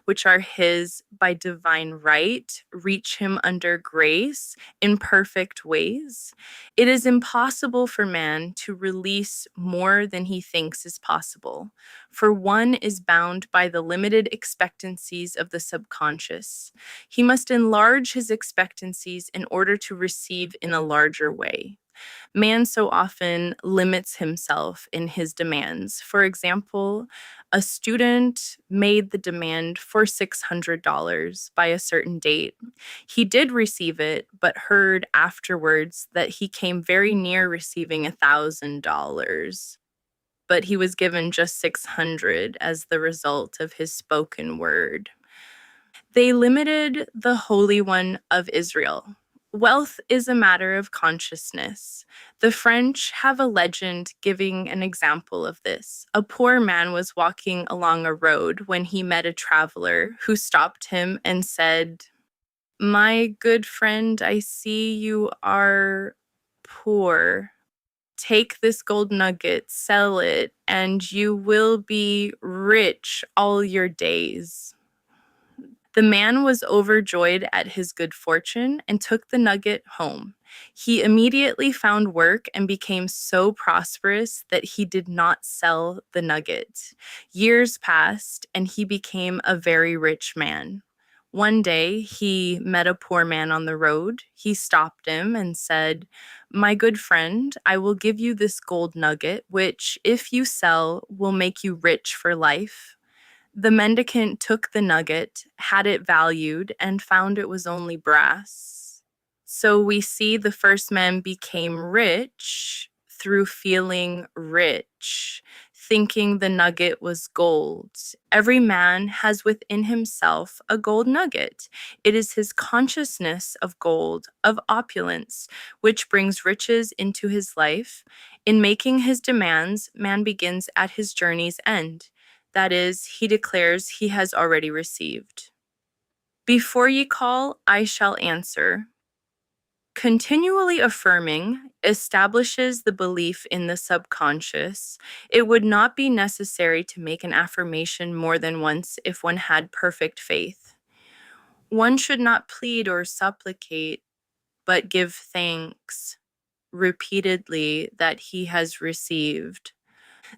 which are his by divine right, reach him under grace in perfect ways. It is impossible for man to release more than he thinks is possible, for one is bound by the limited expectancies of the subconscious. He must enlarge his expectancies in order to receive in a larger way. Man so often limits himself in his demands. For example, a student made the demand for $600 by a certain date. He did receive it, but heard afterwards that he came very near receiving $1,000. But he was given just 600 as the result of his spoken word. They limited the Holy One of Israel. Wealth is a matter of consciousness. The French have a legend giving an example of this. A poor man was walking along a road when he met a traveler who stopped him and said, "My good friend, I see you are poor. Take this gold nugget, sell it, and you will be rich all your days." The man was overjoyed at his good fortune and took the nugget home. He immediately found work and became so prosperous that he did not sell the nugget. Years passed and he became a very rich man. One day he met a poor man on the road. He stopped him and said, "My good friend, I will give you this gold nugget, which, if you sell, will make you rich for life." The mendicant took the nugget, had it valued, and found it was only brass. So we see the first man became rich through feeling rich, thinking the nugget was gold. Every man has within himself a gold nugget. It is his consciousness of gold, of opulence, which brings riches into his life. In making his demands, man begins at his journey's end. That is, he declares he has already received. Before ye call, I shall answer. Continually affirming establishes the belief in the subconscious. It would not be necessary to make an affirmation more than once if one had perfect faith. One should not plead or supplicate, but give thanks repeatedly that he has received.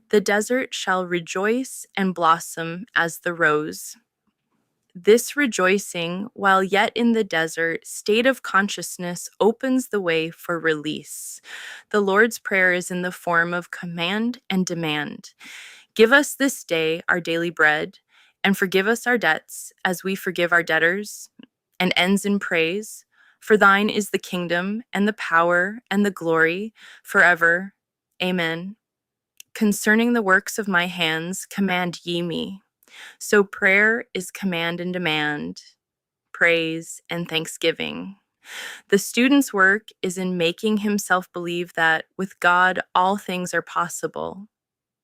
The desert shall rejoice and blossom as the rose. This rejoicing, while yet in the desert, state of consciousness opens the way for release. The Lord's Prayer is in the form of command and demand. Give us this day our daily bread, and forgive us our debts as we forgive our debtors, and ends in praise. For thine is the kingdom, and the power, and the glory, forever. Amen. Concerning the works of my hands, command ye me. So prayer is command and demand, praise and thanksgiving. The student's work is in making himself believe that with God, all things are possible.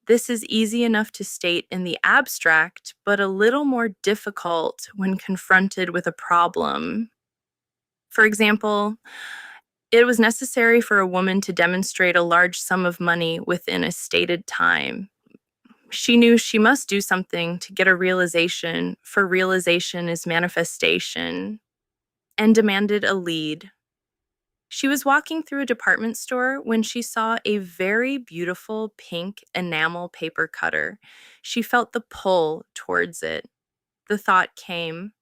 This is easy enough to state in the abstract, but a little more difficult when confronted with a problem. For example, it was necessary for a woman to demonstrate a large sum of money within a stated time. She knew she must do something to get a realization, for realization is manifestation, and demanded a lead. She was walking through a department store when she saw a very beautiful pink enamel paper cutter. She felt the pull towards it. The thought came,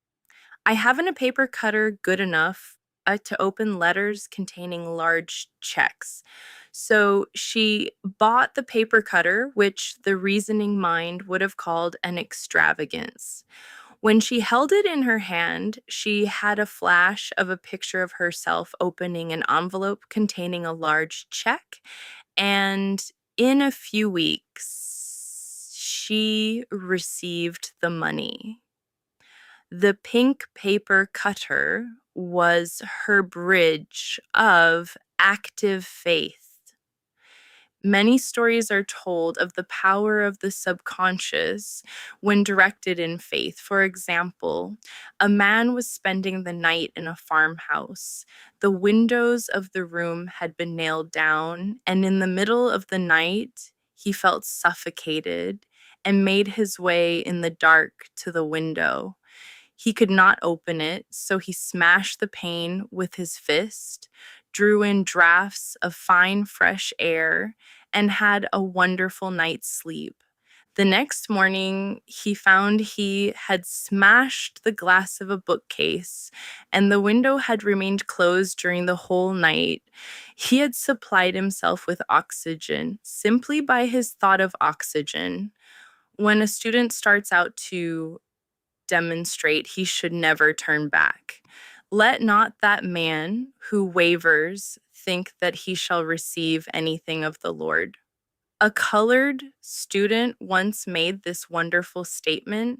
I haven't a paper cutter good enough to open letters containing large checks. So she bought the paper cutter, which the reasoning mind would have called an extravagance. When she held it in her hand, she had a flash of a picture of herself opening an envelope containing a large check. And in a few weeks, she received the money. The pink paper cutter was her bridge of active faith. Many stories are told of the power of the subconscious when directed in faith. For example, a man was spending the night in a farmhouse. The windows of the room had been nailed down, and in the middle of the night, he felt suffocated and made his way in the dark to the window. He could not open it, so he smashed the pane with his fist, drew in drafts of fine, fresh air, and had a wonderful night's sleep. The next morning, he found he had smashed the glass of a bookcase, and the window had remained closed during the whole night. He had supplied himself with oxygen simply by his thought of oxygen. When a student starts out to demonstrate, he should never turn back. Let not that man who wavers think that he shall receive anything of the Lord. A colored student once made this wonderful statement.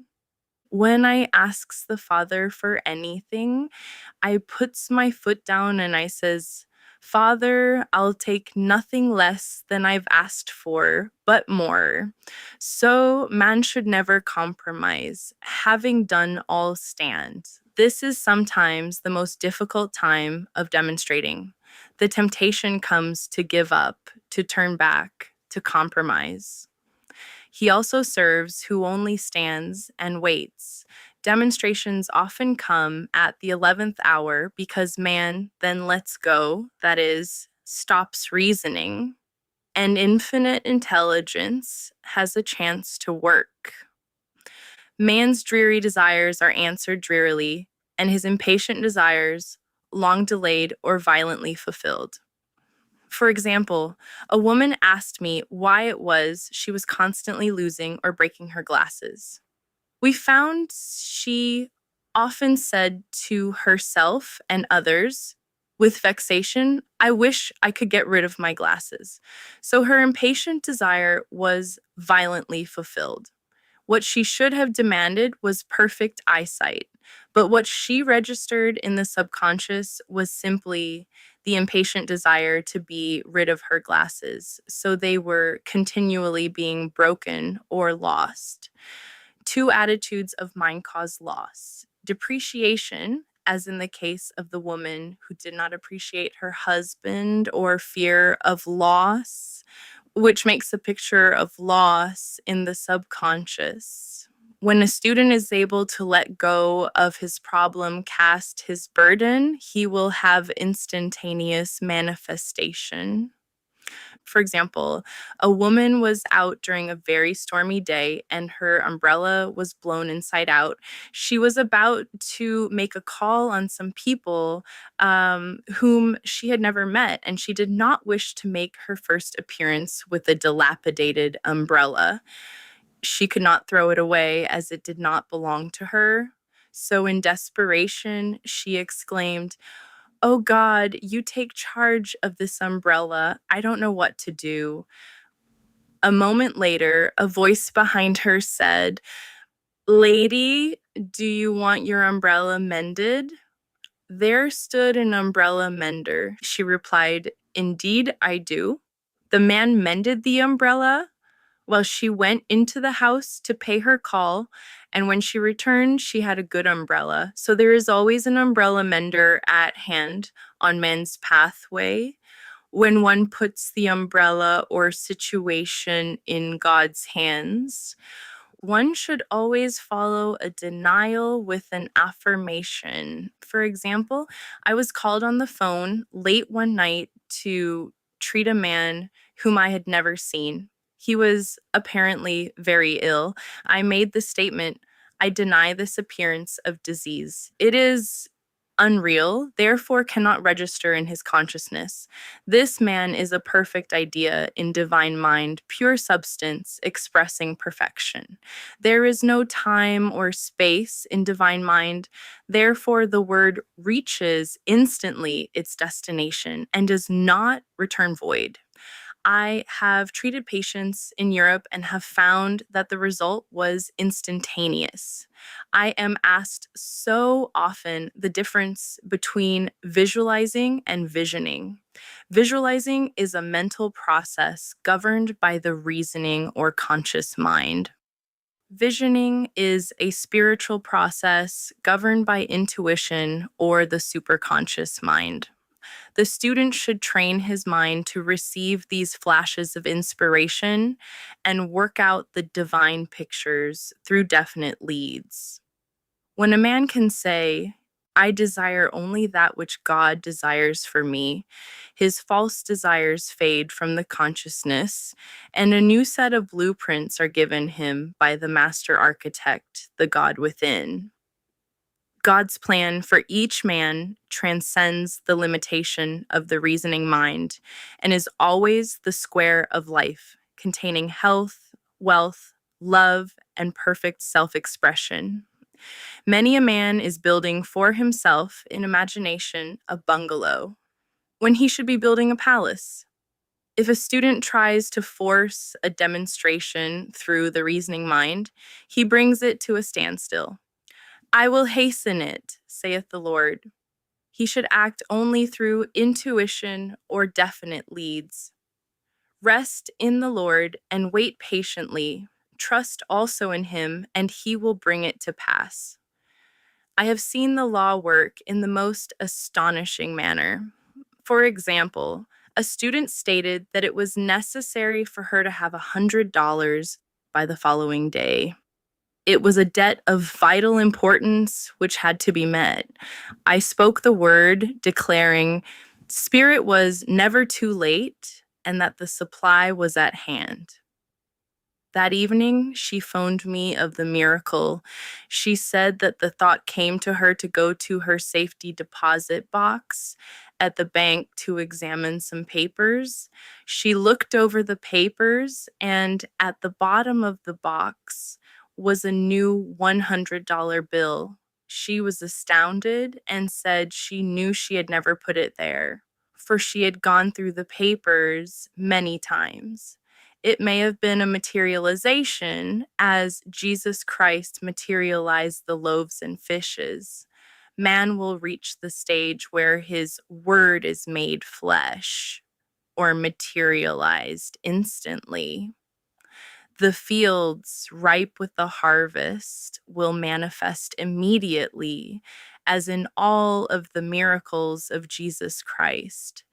When I asks the Father for anything, I puts my foot down and I says, Father, I'll take nothing less than I've asked for, but more. So man should never compromise. Having done all stand. This is sometimes the most difficult time of demonstrating. The temptation comes to give up, to turn back, to compromise. He also serves who only stands and waits. Demonstrations often come at the 11th hour because man then lets go, that is, stops reasoning, and infinite intelligence has a chance to work. Man's dreary desires are answered drearily, and his impatient desires, long delayed or violently fulfilled. For example, a woman asked me why it was she was constantly losing or breaking her glasses. We found she often said to herself and others, with vexation, I wish I could get rid of my glasses. So her impatient desire was violently fulfilled. What she should have demanded was perfect eyesight, but what she registered in the subconscious was simply the impatient desire to be rid of her glasses, so they were continually being broken or lost. Two attitudes of mind cause loss. Depreciation, as in the case of the woman who did not appreciate her husband, or fear of loss, which makes a picture of loss in the subconscious. When a student is able to let go of his problem, cast his burden, he will have instantaneous manifestation. For example, a woman was out during a very stormy day and her umbrella was blown inside out. She was about to make a call on some people whom she had never met, and she did not wish to make her first appearance with a dilapidated umbrella. She could not throw it away as it did not belong to her. So, in desperation, she exclaimed, "Oh God, you take charge of this umbrella. I don't know what to do." A moment later, a voice behind her said, "Lady, do you want your umbrella mended?" There stood an umbrella mender. She replied, "Indeed, I do." The man mended the umbrella while she went into the house to pay her call. And when she returned, she had a good umbrella. So there is always an umbrella mender at hand on men's pathway when one puts the umbrella or situation in God's hands. One should always follow a denial with an affirmation. For example, I was called on the phone late one night to treat a man whom I had never seen. He was apparently very ill. I made the statement, "I deny this appearance of disease. It is unreal, therefore cannot register in his consciousness. This man is a perfect idea in divine mind, pure substance, expressing perfection. There is no time or space in divine mind. Therefore, the word reaches instantly its destination and does not return void." I have treated patients in Europe and have found that the result was instantaneous. I am asked so often the difference between visualizing and visioning. Visualizing is a mental process governed by the reasoning or conscious mind. Visioning is a spiritual process governed by intuition or the superconscious mind. The student should train his mind to receive these flashes of inspiration and work out the divine pictures through definite leads. When a man can say, "I desire only that which God desires for me," his false desires fade from the consciousness, and a new set of blueprints are given him by the master architect, the God within. God's plan for each man transcends the limitation of the reasoning mind and is always the square of life, containing health, wealth, love, and perfect self expression. Many a man is building for himself in imagination a bungalow when he should be building a palace. If a student tries to force a demonstration through the reasoning mind, he brings it to a standstill. "I will hasten it," saith the Lord. He should act only through intuition or definite leads. Rest in the Lord and wait patiently. Trust also in him, and he will bring it to pass. I have seen the law work in the most astonishing manner. For example, a student stated that it was necessary for her to have $100 by the following day. It was a debt of vital importance which had to be met. I spoke the word, declaring, Spirit was never too late and that the supply was at hand. That evening, she phoned me of the miracle. She said that the thought came to her to go to her safety deposit box at the bank to examine some papers. She looked over the papers, and at the bottom of the box was a new $100 bill. She was astounded and said she knew she had never put it there, for she had gone through the papers many times. It may have been a materialization as Jesus Christ materialized the loaves and fishes. Man will reach the stage where his word is made flesh or materialized instantly. The fields ripe with the harvest will manifest immediately, as in all of the miracles of Jesus Christ.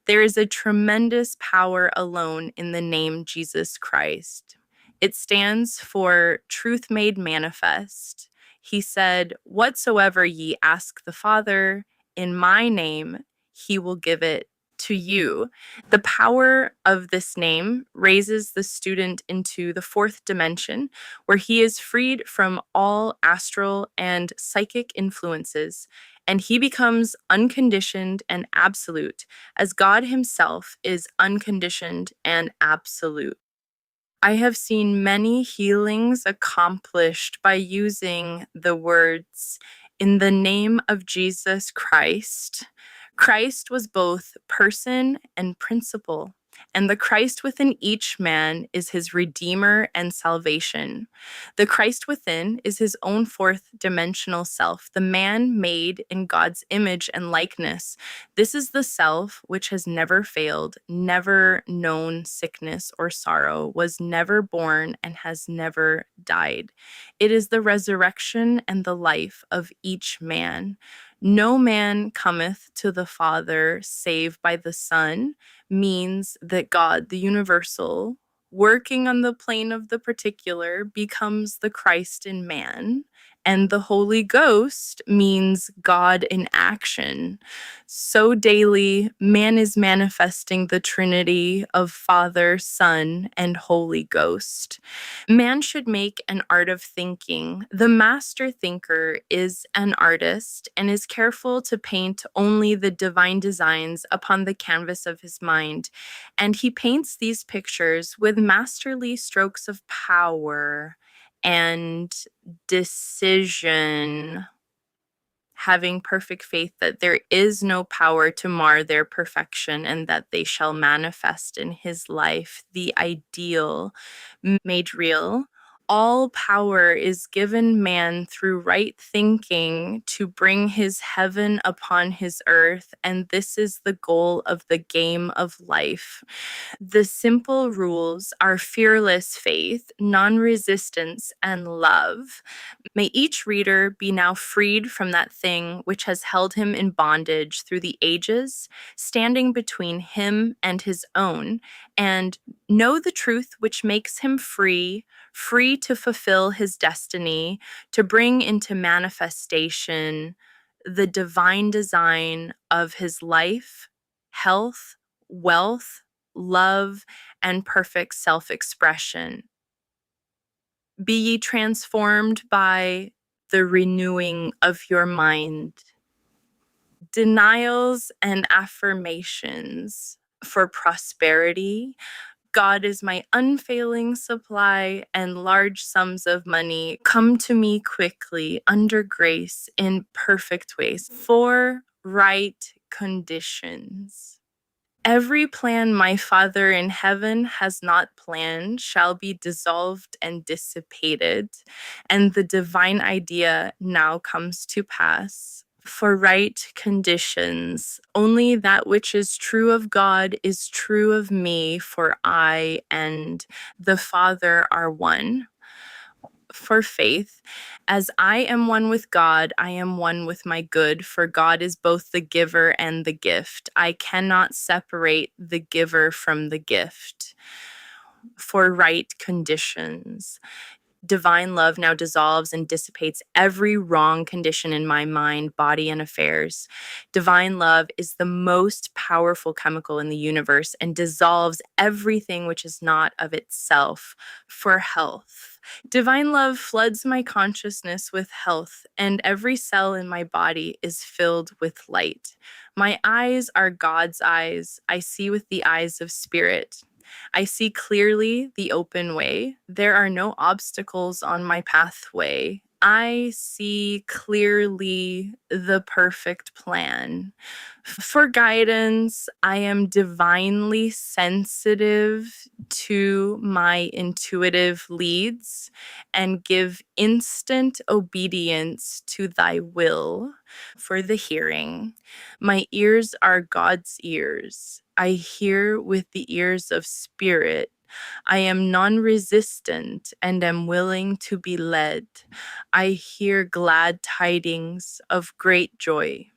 There is a tremendous power alone in the name Jesus Christ. It stands for truth made manifest. He said, "Whatsoever ye ask the Father in my name, he will give it to you." The power of this name raises the student into the fourth dimension, where he is freed from all astral and psychic influences, and he becomes unconditioned and absolute, as God Himself is unconditioned and absolute. I have seen many healings accomplished by using the words, "In the name of Jesus Christ." Christ was both person and principle, and the Christ within each man is his Redeemer and salvation. The Christ within is his own fourth dimensional self, the man made in God's image and likeness. This is the self which has never failed, never known sickness or sorrow, was never born, and has never died. It is the resurrection and the life of each man. No man cometh to the Father save by the Son means that God, the universal, working on the plane of the particular, becomes the Christ in man. And the Holy Ghost means God in action. So daily, man is manifesting the Trinity of Father, Son, and Holy Ghost. Man should make an art of thinking. The master thinker is an artist and is careful to paint only the divine designs upon the canvas of his mind. And he paints these pictures with masterly strokes of power and decision, having perfect faith that there is no power to mar their perfection and that they shall manifest in his life the ideal made real. All power is given man through right thinking to bring his heaven upon his earth, and this is the goal of the game of life. The simple rules are fearless faith, non resistance, and love. May each reader be now freed from that thing which has held him in bondage through the ages, standing between him and his own, and know the truth which makes him free, free to fulfill his destiny, to bring into manifestation the divine design of his life, health, wealth, love, and perfect self expression. Be ye transformed by the renewing of your mind. Denials and affirmations for prosperity. God is my unfailing supply, and large sums of money come to me quickly, under grace, in perfect ways, for right conditions. Every plan my Father in heaven has not planned shall be dissolved and dissipated, and the divine idea now comes to pass. For right conditions, only that which is true of God is true of me, for I and the Father are one. For faith, as I am one with God, I am one with my good, for God is both the giver and the gift. I cannot separate the giver from the gift. For right conditions, divine love now dissolves and dissipates every wrong condition in my mind, body, and affairs. Divine love is the most powerful chemical in the universe and dissolves everything which is not of itself. For health, divine love floods my consciousness with health, and every cell in my body is filled with light. My eyes are God's eyes. I see with the eyes of spirit. I see clearly the open way. There are no obstacles on my pathway. I see clearly the perfect plan. For guidance, I am divinely sensitive to my intuitive leads and give instant obedience to thy will. For the hearing, my ears are God's ears. I hear with the ears of spirit. I am non resistant and am willing to be led. I hear glad tidings of great joy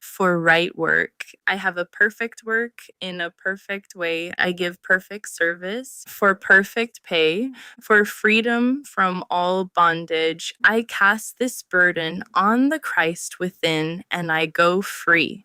for right work. I have a perfect work in a perfect way. I give perfect service for perfect pay, for freedom from all bondage. I cast this burden on the Christ within and I go free.